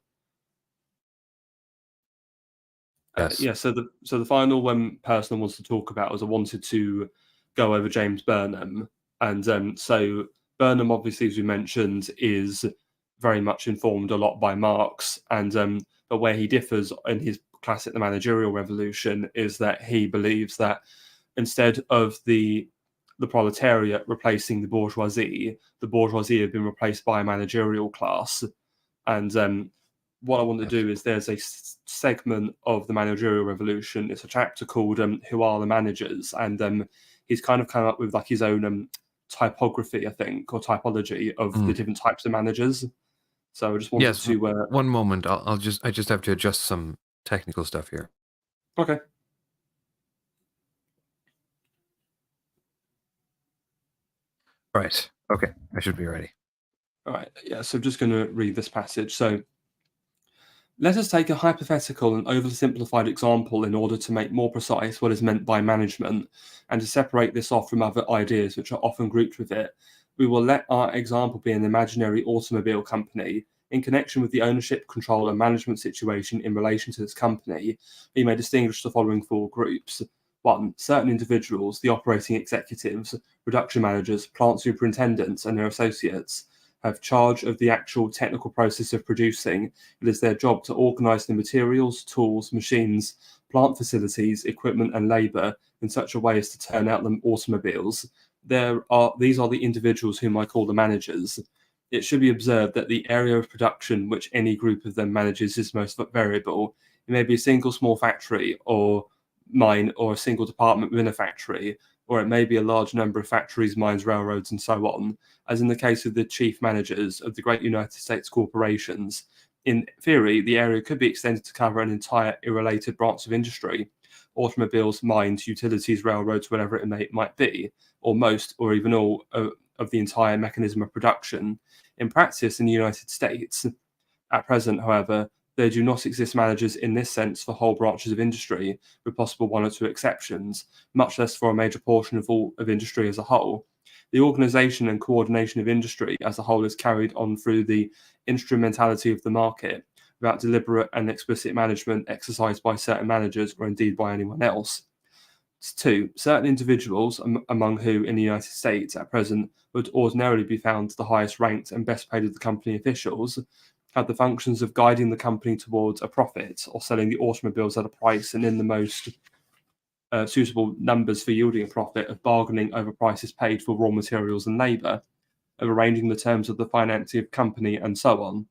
Yes. yeah, so the final person I wanted to talk about was I wanted to go over James Burnham, and so Burnham, obviously, as we mentioned, is very much informed a lot by Marx, and but where he differs in his classic The Managerial Revolution is that he believes that instead of the proletariat replacing the bourgeoisie have been replaced by a managerial class, and what I want to Yes. do is there's a segment of the Managerial Revolution. It's a chapter called "Who Are the Managers?" and he's kind of come up with like his own typography, I think, or typology of the Mm. different types of managers. So I just wanted Yes. to. One moment. I just have to adjust some technical stuff here. Okay, Right. Okay. I should be ready. all right, yeah. So I'm just going to read this passage. So let us take a hypothetical and oversimplified example in order to make more precise what is meant by management, and to separate this off from other ideas which are often grouped with it. We will let our example be an imaginary automobile company. In connection with the ownership, control, and management situation in relation to this company, we may distinguish the following four groups. 1. Certain individuals, the operating executives, production managers, plant superintendents, and their associates, have charge of the actual technical process of producing. It is their job to organize the materials, tools, machines, plant facilities, equipment, and labor in such a way as to turn out the automobiles. These are the individuals whom I call the managers. It should be observed that the area of production which any group of them manages is most variable. It may be a single small factory or mine, or a single department within a factory, or it may be a large number of factories, mines, railroads, and so on. As in the case of the chief managers of the great United States corporations, in theory, the area could be extended to cover an entire irrelated branch of industry: automobiles, mines, utilities, railroads, whatever it might be, or most, or even all of the entire mechanism of production. In practice, in the United States, at present, however, there do not exist managers in this sense for whole branches of industry, with possible one or two exceptions, much less for a major portion of all of industry as a whole. The organization and coordination of industry as a whole is carried on through the instrumentality of the market, without deliberate and explicit management exercised by certain managers or indeed by anyone else. 2. Certain individuals, among who in the United States at present would ordinarily be found the highest ranked and best paid of the company officials, have the functions of guiding the company towards a profit, or selling the automobiles at a price and in the most suitable numbers for yielding a profit, of bargaining over prices paid for raw materials and labour, of arranging the terms of the financing of company, and so on.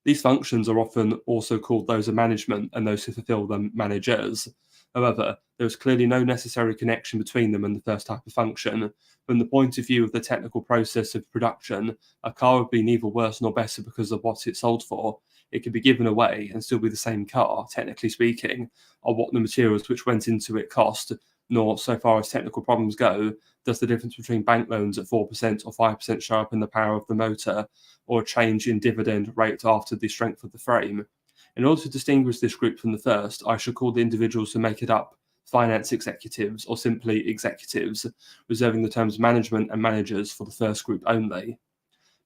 These functions are often also called those of management, and those who fulfill them managers. However, there is clearly no necessary connection between them and the first type of function. From the point of view of the technical process of production, a car would be neither worse nor better because of what it's sold for. It could be given away and still be the same car, technically speaking, or what the materials which went into it cost, nor, so far as technical problems go, does the difference between bank loans at 4% or 5% show up in the power of the motor, or a change in dividend rate after the strength of the frame. In order to distinguish this group from the first, I should call the individuals who make it up finance executives, or simply executives, reserving the terms management and managers for the first group only.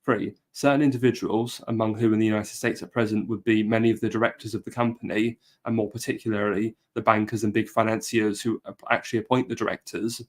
3. Certain individuals, among whom in the United States at present would be many of the directors of the company, and more particularly the bankers and big financiers who actually appoint the directors,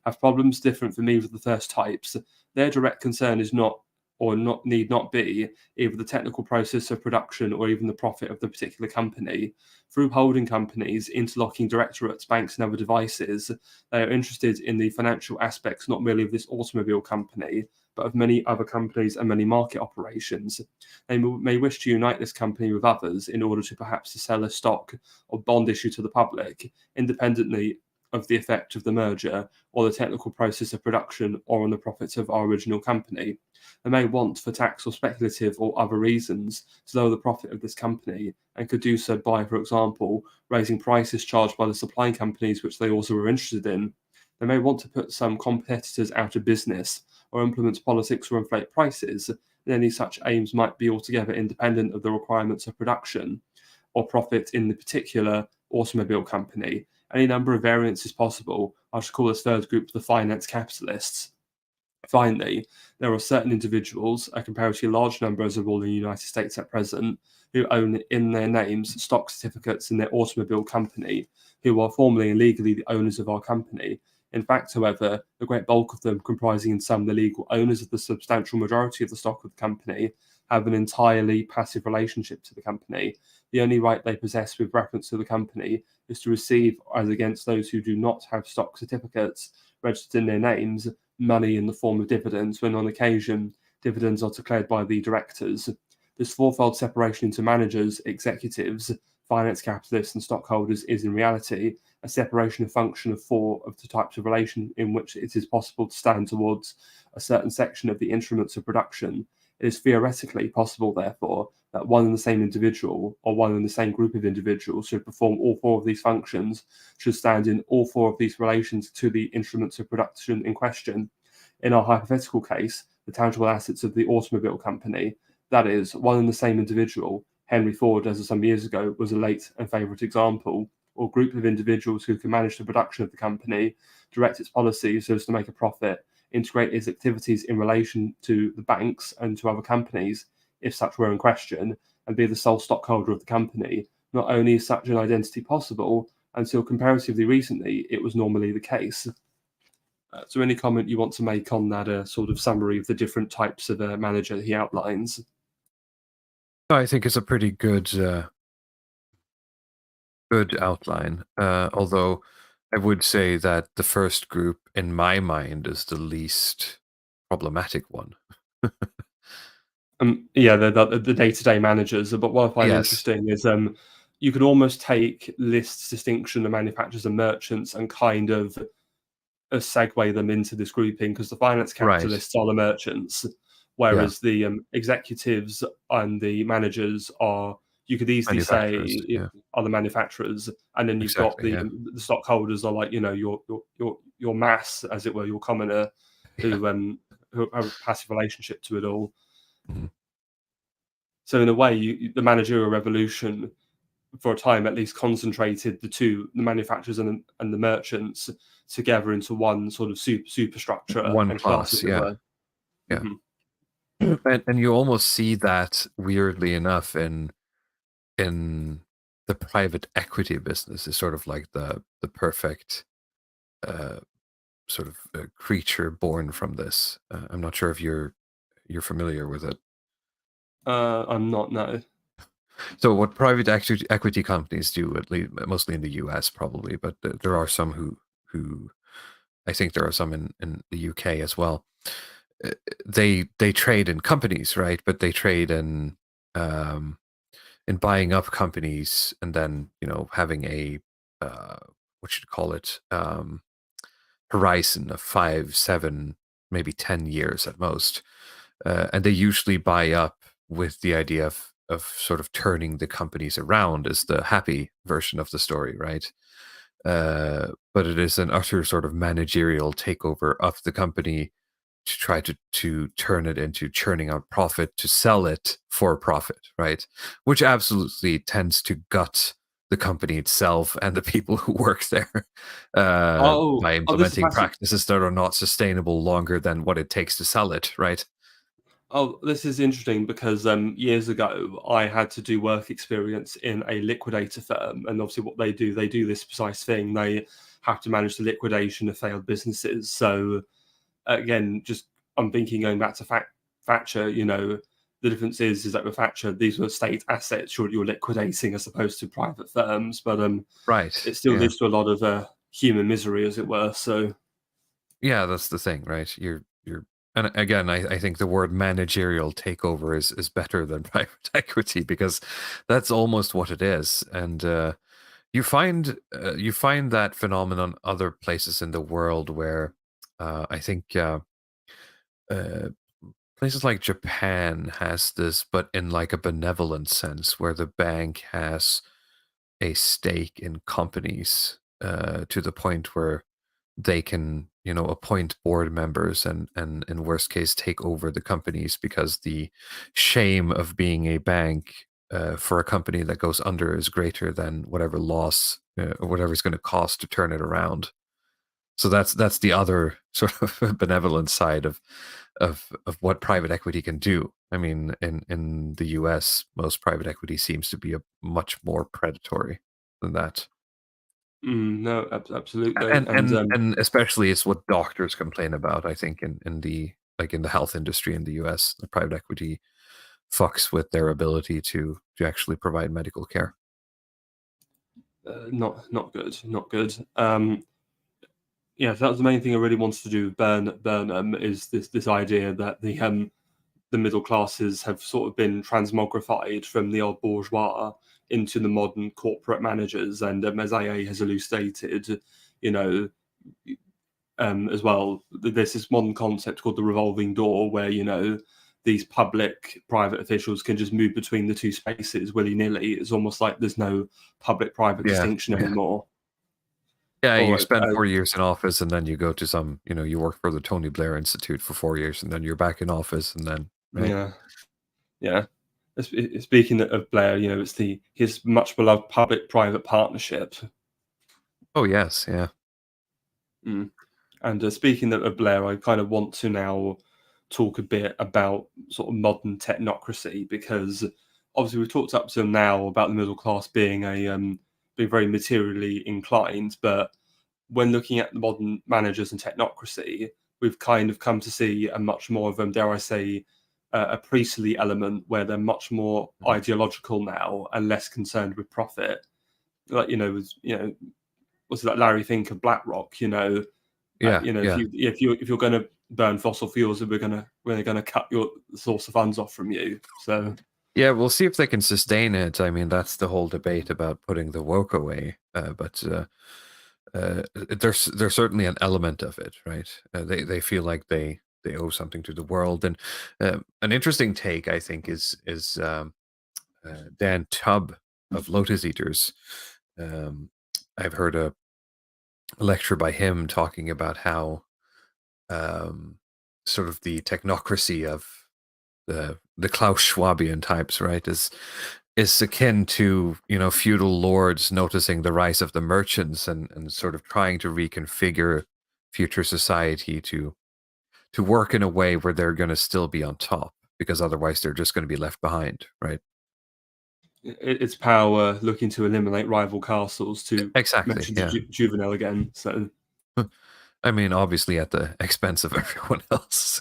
have problems different from either of the first types. Their direct concern is not, or not need not be, either the technical process of production or even the profit of the particular company. Through holding companies, interlocking directorates, banks, and other devices, they are interested in the financial aspects not merely of this automobile company, but of many other companies and many market operations. They may wish to unite this company with others in order to perhaps to sell a stock or bond issue to the public, independently of the effect of the merger or the technical process of production or on the profits of our original company. They may want, for tax or speculative or other reasons, to lower the profit of this company, and could do so by, for example, raising prices charged by the supply companies which they also were interested in. They may want to put some competitors out of business or implement politics or inflate prices, and any such aims might be altogether independent of the requirements of production or profit in the particular automobile company. Any number of variants is possible. I should call this third group the finance capitalists. Finally, there are certain individuals, a comparatively large number as a rule in the United States at present, who own in their names stock certificates in their automobile company, who are formally and legally the owners of our company. In fact, however, the great bulk of them, comprising in sum the legal owners of the substantial majority of the stock of the company, have an entirely passive relationship to the company. The only right they possess with reference to the company is to receive, as against those who do not have stock certificates registered in their names, money in the form of dividends when on occasion dividends are declared by the directors. This fourfold separation into managers, executives, finance capitalists, and stockholders is in reality a separation of function of four of the types of relation in which it is possible to stand towards a certain section of the instruments of production. It is theoretically possible, therefore, that one and the same individual or one and the same group of individuals should perform all four of these functions, should stand in all four of these relations to the instruments of production in question. In our hypothetical case, the tangible assets of the automobile company, that is, one and the same individual, Henry Ford, as of some years ago, was a late and favourite example, or group of individuals who can manage the production of the company, direct its policies so as to make a profit, integrate its activities in relation to the banks and to other companies, if such were in question, and be the sole stockholder of the company. Not only is such an identity possible, until comparatively recently, it was normally the case. So any comment you want to make on that sort of summary of the different types of manager he outlines? I think it's a pretty good good outline. Although I would say that the first group, in my mind, is the least problematic one. Yeah, the day-to-day managers. But what I find Yes, interesting is you could almost take List's distinction of manufacturers and merchants and kind of segue them into this grouping, because the finance right. capitalists are the merchants, Yeah, whereas the executives and the managers are, you could easily say, manufacturers. Yeah, are the manufacturers, and then you've got exactly. Yeah, the stockholders are like, your mass, as it were, your commoner, yeah. who have a passive relationship to it all. Mhm. So in a way, the managerial revolution, for a time at least, concentrated the manufacturers and the merchants together into one sort of superstructure One and class, class. as it Yeah, were. yeah. Hmm. And you almost see that weirdly enough in the private equity business is sort of like the perfect uh, sort of creature born from this. I'm not sure if you're familiar with it. I'm not, no. So what private equity companies do, at least mostly in the U.S. probably, but there are some who I think there are some in the UK as well. Uh, they trade in companies, right? But they trade um, in buying up companies and then having a uh, what should you call it, horizon of 5, 7, maybe 10 years at most, and they usually buy up with the idea of sort of turning the companies around as the happy version of the story, right? But it is an utter sort of managerial takeover of the company to try to turn it into churning out profit to sell it for profit, right? Which absolutely tends to gut the company itself and the people who work there by This is implementing fascinating. practices that are not sustainable longer than what it takes to sell it, right? Oh, this is interesting because years ago I had to do work experience in a liquidator firm, and obviously what they do this precise thing. They have to manage the liquidation of failed businesses. So again, just I'm thinking, going back to Thatcher, the difference is that with Thatcher, these were state assets you're liquidating as opposed to private firms, but Right. it still Yeah. leads to a lot of human misery, as it were. So, Yeah, that's the thing, right? You're and again, I think the word managerial takeover is better than private equity because that's almost what it is. And you find that phenomenon other places in the world where I think uh, places like Japan has this, but in like a benevolent sense, where the bank has a stake in companies to the point where they can, appoint board members and in worst case take over the companies, because the shame of being a bank for a company that goes under is greater than whatever loss or whatever it's going to cost to turn it around. So that's the other sort of benevolent side of what private equity can do. I mean, in the US, most private equity seems to be a much more predatory than that. No, absolutely, and and and and especially it's what doctors complain about, I think, in the in the health industry in the US. The private equity fucks with their ability to actually provide medical care. not good, not good. Yeah, that was the main thing I really wanted to do with Burnham is this idea that the middle classes have sort of been transmogrified from the old bourgeois into the modern corporate managers, and as AA has elucidated, you know, as well, there's this modern concept called the revolving door, where these public private officials can just move between the two spaces willy nilly. It's almost like there's no public private Yeah, distinction yeah, anymore. yeah. You Or spend 4 years in office, and then you go to some, you work for the Tony Blair Institute for 4 years, and then you're back in office, and then right. yeah, yeah. Speaking of Blair, it's his much beloved public-private partnership. Oh yes, yeah. Mm. And speaking of Blair, I kind of want to now talk a bit about sort of modern technocracy, because obviously we've talked up to now about the middle class being very materially inclined, but when looking at the modern managers and technocracy, we've kind of come to see a much more of them, dare I say, a priestly element, where they're much more Mhm. ideological now and less concerned with profit. Like was it like Larry Fink of BlackRock? Yeah, If yeah. you're going to burn fossil fuels, we're gonna cut your source of funds off from you. So Yeah, we'll see if they can sustain it. I mean, that's the whole debate about putting the woke away. But there's certainly an element of it, right? They feel like they owe something to the world, and an interesting take, I think, is Dan Tubb of Lotus Eaters. Um, I've heard a lecture by him talking about how um, sort of the technocracy of the Klaus Schwabian types, right, is akin to feudal lords noticing the rise of the merchants and sort of trying to reconfigure future society to work in a way where they're going to still be on top, because otherwise they're just going to be left behind, right? it's power looking to eliminate rival castles, to Exactly. mention Yeah. Juvenile again. So I mean, obviously at the expense of everyone else.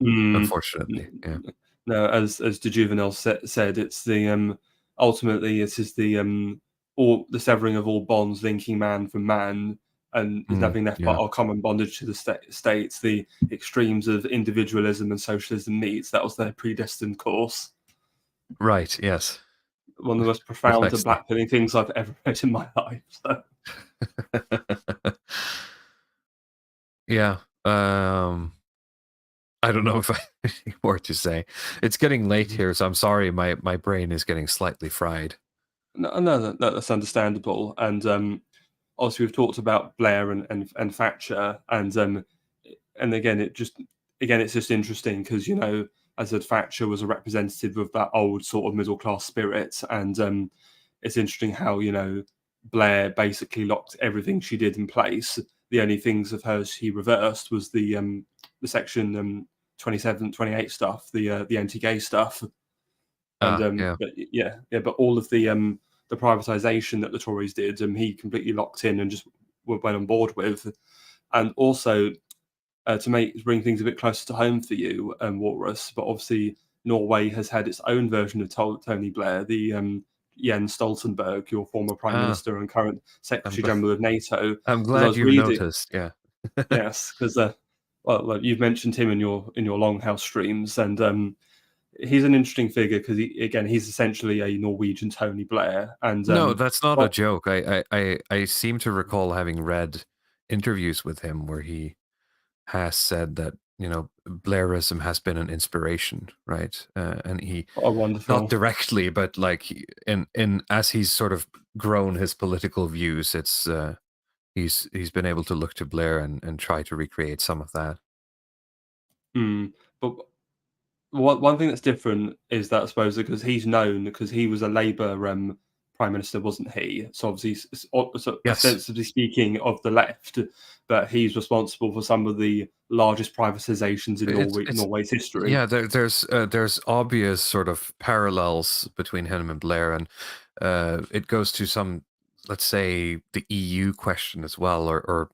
mm, Unfortunately, yeah. no, as de Juvenel said, it's ultimately it is all the severing of all bonds linking man from man, and there's nothing left but Yeah. our common bondage to the states. The extremes of individualism and socialism meets. That was their predestined course. Right. Yes. One of the most profound and Precisely. blackpilling things I've ever read in my life. So. Yeah. I don't know if I have any more to say. It's getting late here, so I'm sorry. My brain is getting slightly fried. No, that's understandable. And obviously, we've talked about Blair and Thatcher, and again, it's just interesting because as I said, Thatcher was a representative of that old sort of middle class spirit, and it's interesting how Blair basically locked everything she did in place. The only things of hers she reversed was the section 27, 28 stuff, the anti-gay stuff, and Yeah. but all of the privatization that the Tories did, he completely locked in and just went on board with. And also to bring things a bit closer to home for you, Walrus, but obviously Norway has had its own version of Tony Blair, the Jens Stoltenberg, your former prime Ah, minister and current I'm secretary glad. general of NATO. I'm Because I glad was you've reading, noticed. Yeah. yes, because well, you've mentioned him in your Longhouse streams, and he's an interesting figure because he's essentially a Norwegian Tony Blair, and No, that's not a oh, joke. I seem to recall having read interviews with him where he has said that Blairism has been an inspiration, right? And he, oh, not wonderful. directly, but like in as he's sort of grown his political views, he's been able to look to Blair and try to recreate some of that. But one thing that's different is that I suppose because he's known because he was a Labour prime minister, wasn't he? So obviously, so Yes, ostensibly speaking, of the left, but he's responsible for some of the largest privatizations in it's Norway's history. yeah. There's obvious sort of parallels between him and Blair, and it goes to some, let's say, the EU question as well, or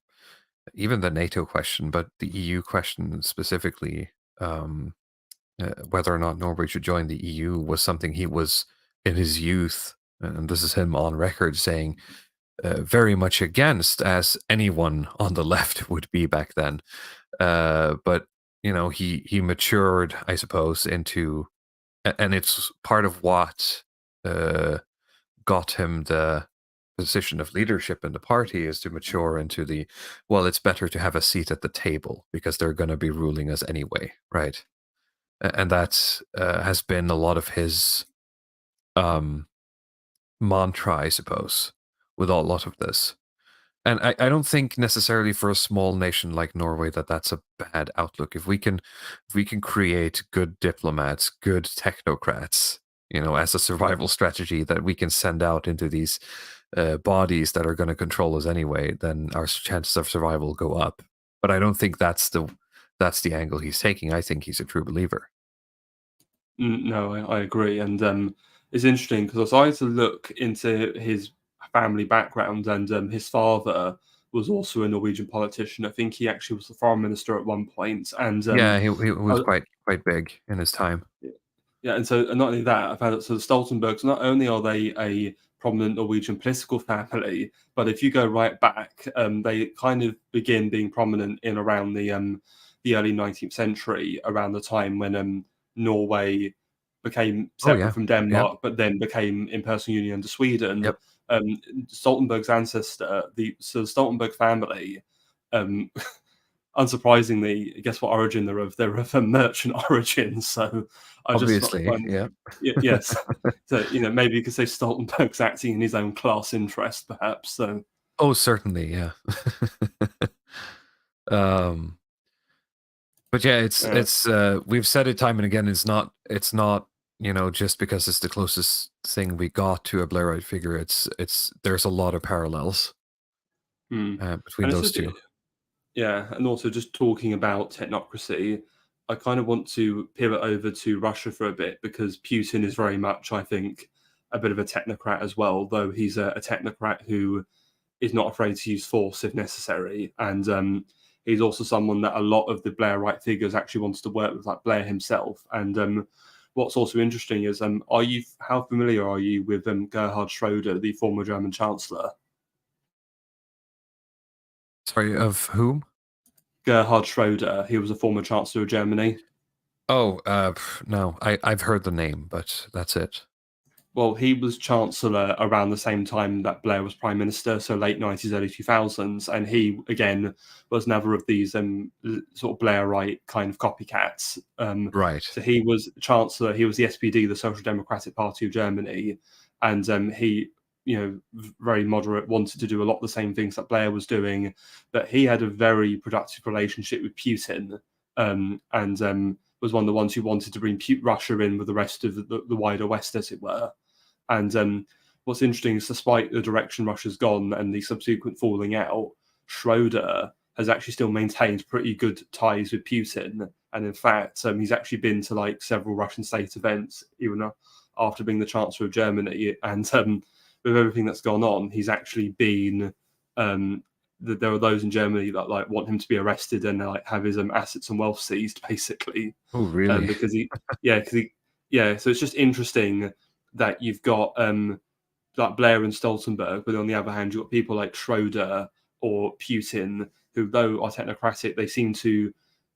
even the NATO question, but the EU question specifically. Whether or not Norway should join the EU was something he was in his youth, and this is him on record saying very much against, as anyone on the left would be back then. But he matured, I suppose, into, and it's part of what got him the position of leadership in the party is to mature into the, well, it's better to have a seat at the table because they're going to be ruling us anyway, right? And that has been a lot of his um, mantra, I suppose, with a lot of this. And I don't think necessarily for a small nation like Norway that that's a bad outlook. If we can create good diplomats, good technocrats, as a survival strategy that we can send out into these bodies that are going to control us anyway, then our chances of survival go up. But I don't think that's the angle he's taking. I think he's a true believer. No, I agree, and it's interesting because I started to look into his family background, and his father was also a Norwegian politician. I think he actually was the foreign minister at one point, and Yeah, he was I, quite big in his time. yeah, and not only that, I found that so the Stoltenbergs, not only are they a prominent Norwegian political family, but if you go right back, they kind of begin being prominent in around the early 19th century, around the time when Norway became Oh separate yeah, from yeah, Denmark, but then became in personal union under Sweden. yep. Stoltenberg's ancestor, the Stoltenberg family, um, unsurprisingly, guess what origin they're of? They're of a merchant origin. So I just Obviously, find, yeah. yes. So maybe you could say Stoltenberg's acting in his own class interest, perhaps. So Oh, certainly, yeah. um, but yeah, it's uh, it's we've said it time and again. It's not just because it's the closest thing we got to a Blairite figure. It's there's a lot of parallels hmm. between And it's those just two. yeah, and also just talking about technocracy. I kind of want to pivot over to Russia for a bit because Putin is very much, I think, a bit of a technocrat as well, though he's a technocrat who is not afraid to use force if necessary. And he's also someone that a lot of the Blairite figures actually wanted to work with, like Blair himself. And what's also interesting is, how familiar are you with Gerhard Schroeder, the former German Chancellor? Sorry, of whom? Gerhard Schroeder, he was a former Chancellor of Germany. Oh, no, I've heard the name, but that's it. Well, he was Chancellor around the same time that Blair was Prime Minister, so late 90s, early 2000s. And he, again, was another of these sort of Blairite kind of copycats. Right. So he was Chancellor, he was the SPD, the Social Democratic Party of Germany. And he, very moderate, wanted to do a lot of the same things that Blair was doing. But he had a very productive relationship with Putin. And was one of the ones who wanted to bring Russia in with the rest of the wider West, as it were. And what's interesting is, despite the direction Russia's gone and the subsequent falling out, Schroeder has actually still maintained pretty good ties with Putin. And in fact, he's actually been to like several Russian state events, even after being the Chancellor of Germany. And with everything that's gone on, he's actually been. There are those in Germany that like want him to be arrested and like have his assets and wealth seized, basically, Oh, really? because yeah. So it's just interesting that you've got like Blair and Stoltenberg, but on the other hand, you've got people like Schroeder or Putin, who, though are technocratic, they seem to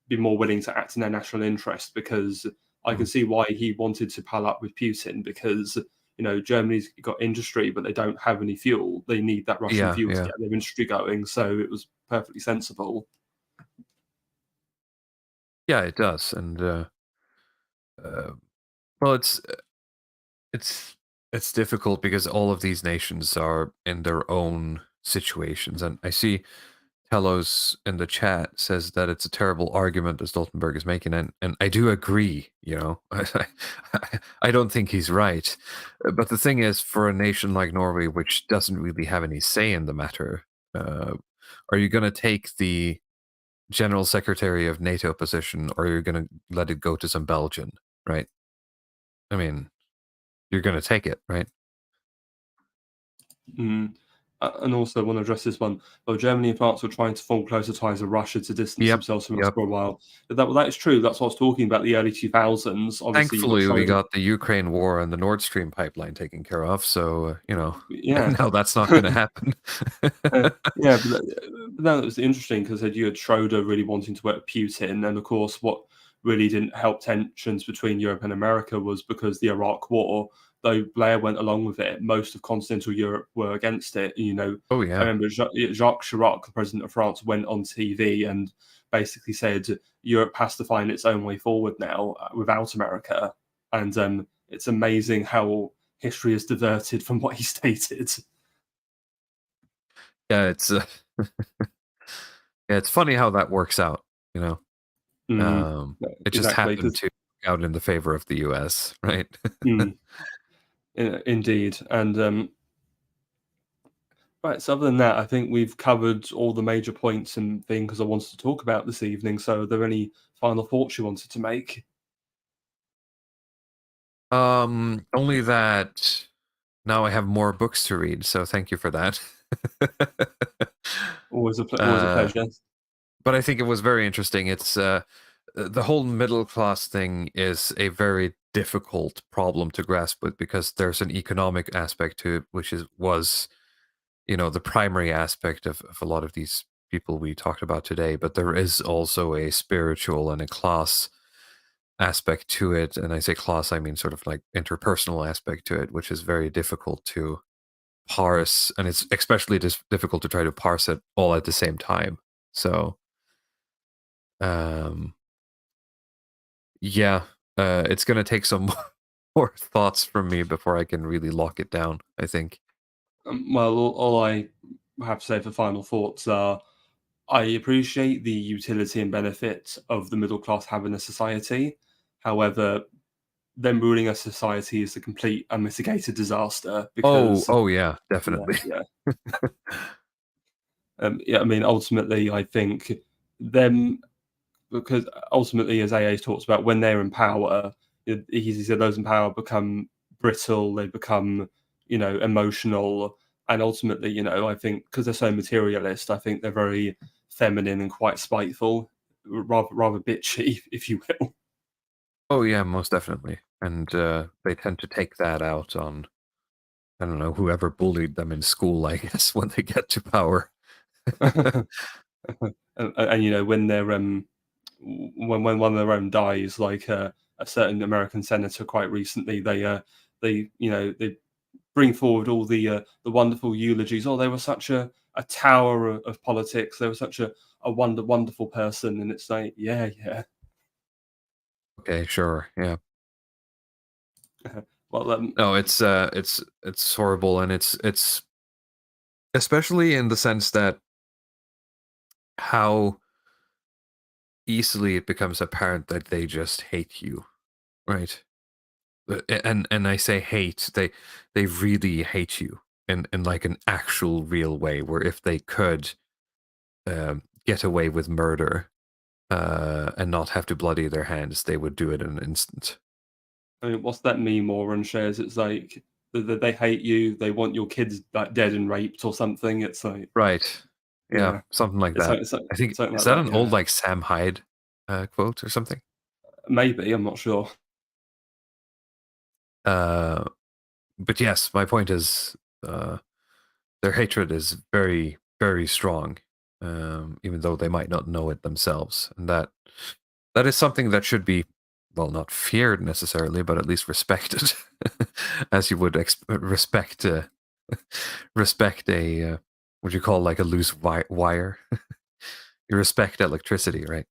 be more willing to act in their national interest, because I Hmm. can see why he wanted to pal up with Putin, because Germany's got industry, but they don't have any fuel. They need that Russian Yeah, fuel to yeah, get their industry going. So it was perfectly sensible. yeah. It does, and uh, well, it's it's difficult because all of these nations are in their own situations. And I see Telos in the chat says that it's a terrible argument that Stoltenberg is making, and I do agree. I don't think he's right. But the thing is, for a nation like Norway, which doesn't really have any say in the matter, are you going to take the General Secretary of NATO position, or you're going to let it go to some Belgian, right? I mean, you're going to take it, right? And also, I want to address this one. Well, Germany and France were trying to form closer ties with Russia to distance themselves from us for a while. But that is true. That's what I was talking about, the early 2000s. Obviously, thankfully, we got the Ukraine war and the Nord Stream pipeline taken care of. So, now that's not going to happen. But that was interesting because you had Schroeder really wanting to work with Putin. And of course, what really didn't help tensions between Europe and America was because the Iraq war, though Blair went along with it, most of continental Europe were against it. Oh, yeah. I remember Jacques Chirac, the president of France, went on TV and basically said Europe has to find its own way forward now without America. And it's amazing how history is diverted from what he stated. Yeah, it's funny how that works out, it just exactly, happened to work out in the favor of the US, right? Indeed. And right, so other than that, I think we've covered all the major points and things I wanted to talk about this evening. So are there any final thoughts you wanted to make? Only that now I have more books to read, so thank you for that. Always a pleasure. But I think it was very interesting. It's the whole middle class thing is a very difficult problem to grasp with, because there's an economic aspect to it, which was the primary aspect of a lot of these people we talked about today. But there is also a spiritual and a class aspect to it. And I say class, I mean sort of like interpersonal aspect to it, which is very difficult to parse. And it's especially difficult to try to parse it all at the same time. So, it's going to take some more thoughts from me before I can really lock it down, I think. Well, all I have to say for final thoughts are I appreciate the utility and benefit of the middle class having a society. However, them ruling a society is a complete unmitigated disaster because yeah, definitely. I mean, ultimately, I think them, because ultimately, as AA talks about, when they're in power, he said those in power become brittle, they become, emotional, and ultimately, I think because they're so materialist, I think they're very feminine and quite spiteful, rather bitchy, if you will. Oh yeah, most definitely. And they tend to take that out on, I don't know, whoever bullied them in school, I guess, when they get to power. and when they're when one of their own dies, like a certain American senator quite recently, they bring forward all the wonderful eulogies. Oh, they were such a tower of politics. They were such a wonderful person, and it's like, yeah. Okay, sure, yeah. Well, no, it's horrible, and it's especially in the sense that how easily it becomes apparent that they just hate you, right? And I say hate, they really hate you in like an actual real way, where if they could get away with murder and not have to bloody their hands, they would do it in an instant. I mean, what's that meme Oren shares? It's like they hate you. They want your kids like dead and raped or something. It's like right, yeah. Something like that. I think is that an old like Sam Hyde quote or something? Maybe, I'm not sure. But yes, my point is their hatred is very, very strong, even though they might not know it themselves, and that is something that should be, well, not feared necessarily, but at least respected, as you would respect respect a what you call like a loose wire. You respect electricity, right?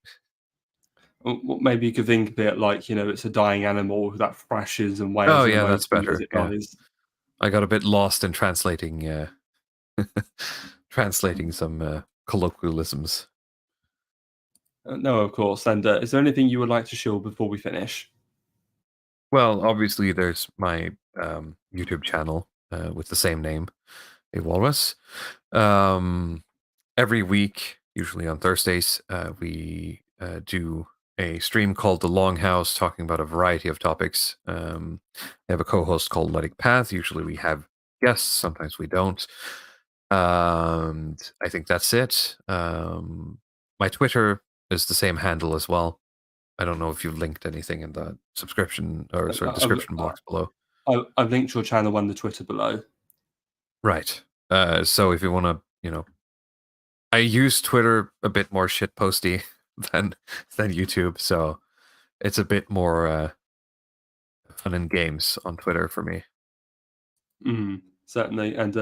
Well, maybe you could think of it like, it's a dying animal that thrashes and wails. Oh yeah, that's better. Yeah. I got a bit lost in translating translating some colloquialisms. No, of course. And is there anything you would like to share before we finish? Well, obviously, there's my YouTube channel with the same name, a Walrus. Every week, usually on Thursdays, we do a stream called The Longhouse, talking about a variety of topics. I have a co-host called Letting Path. Usually we have guests, sometimes we don't. And I think that's it. My Twitter is the same handle as well. I don't know if you've linked anything in the subscription or description box below. I've linked your channel and the Twitter below. Right. So if you want to, I use Twitter a bit more shitposty than YouTube, so it's a bit more fun and games on Twitter for me. Certainly. And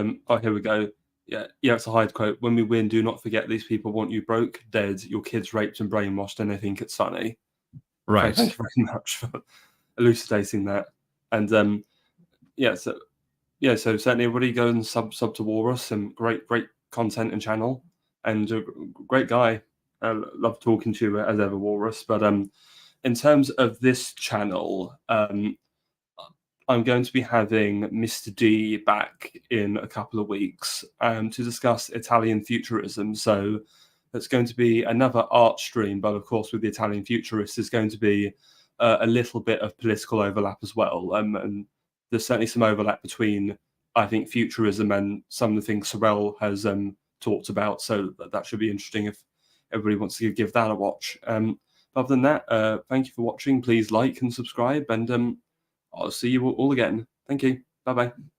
here we go. Yeah, it's a Hyde quote. When we win, do not forget these people want you broke, dead, your kids raped and brainwashed, and they think it's funny. Right. Thank you very much for elucidating that. And so certainly everybody go and sub to Walrus, and great content and channel, and a great guy. Love talking to you as ever, Walrus. But in terms of this channel, I'm going to be having Mr. D back in a couple of weeks to discuss Italian futurism. So it's going to be another art stream, but of course with the Italian futurists, there's going to be a little bit of political overlap as well. And there's certainly some overlap between, I think, futurism and some of the things Sorel has talked about. So that should be interesting if everybody wants to give that a watch. Other than that, thank you for watching. Please like and subscribe, and I'll see you all again. Thank you. Bye-bye.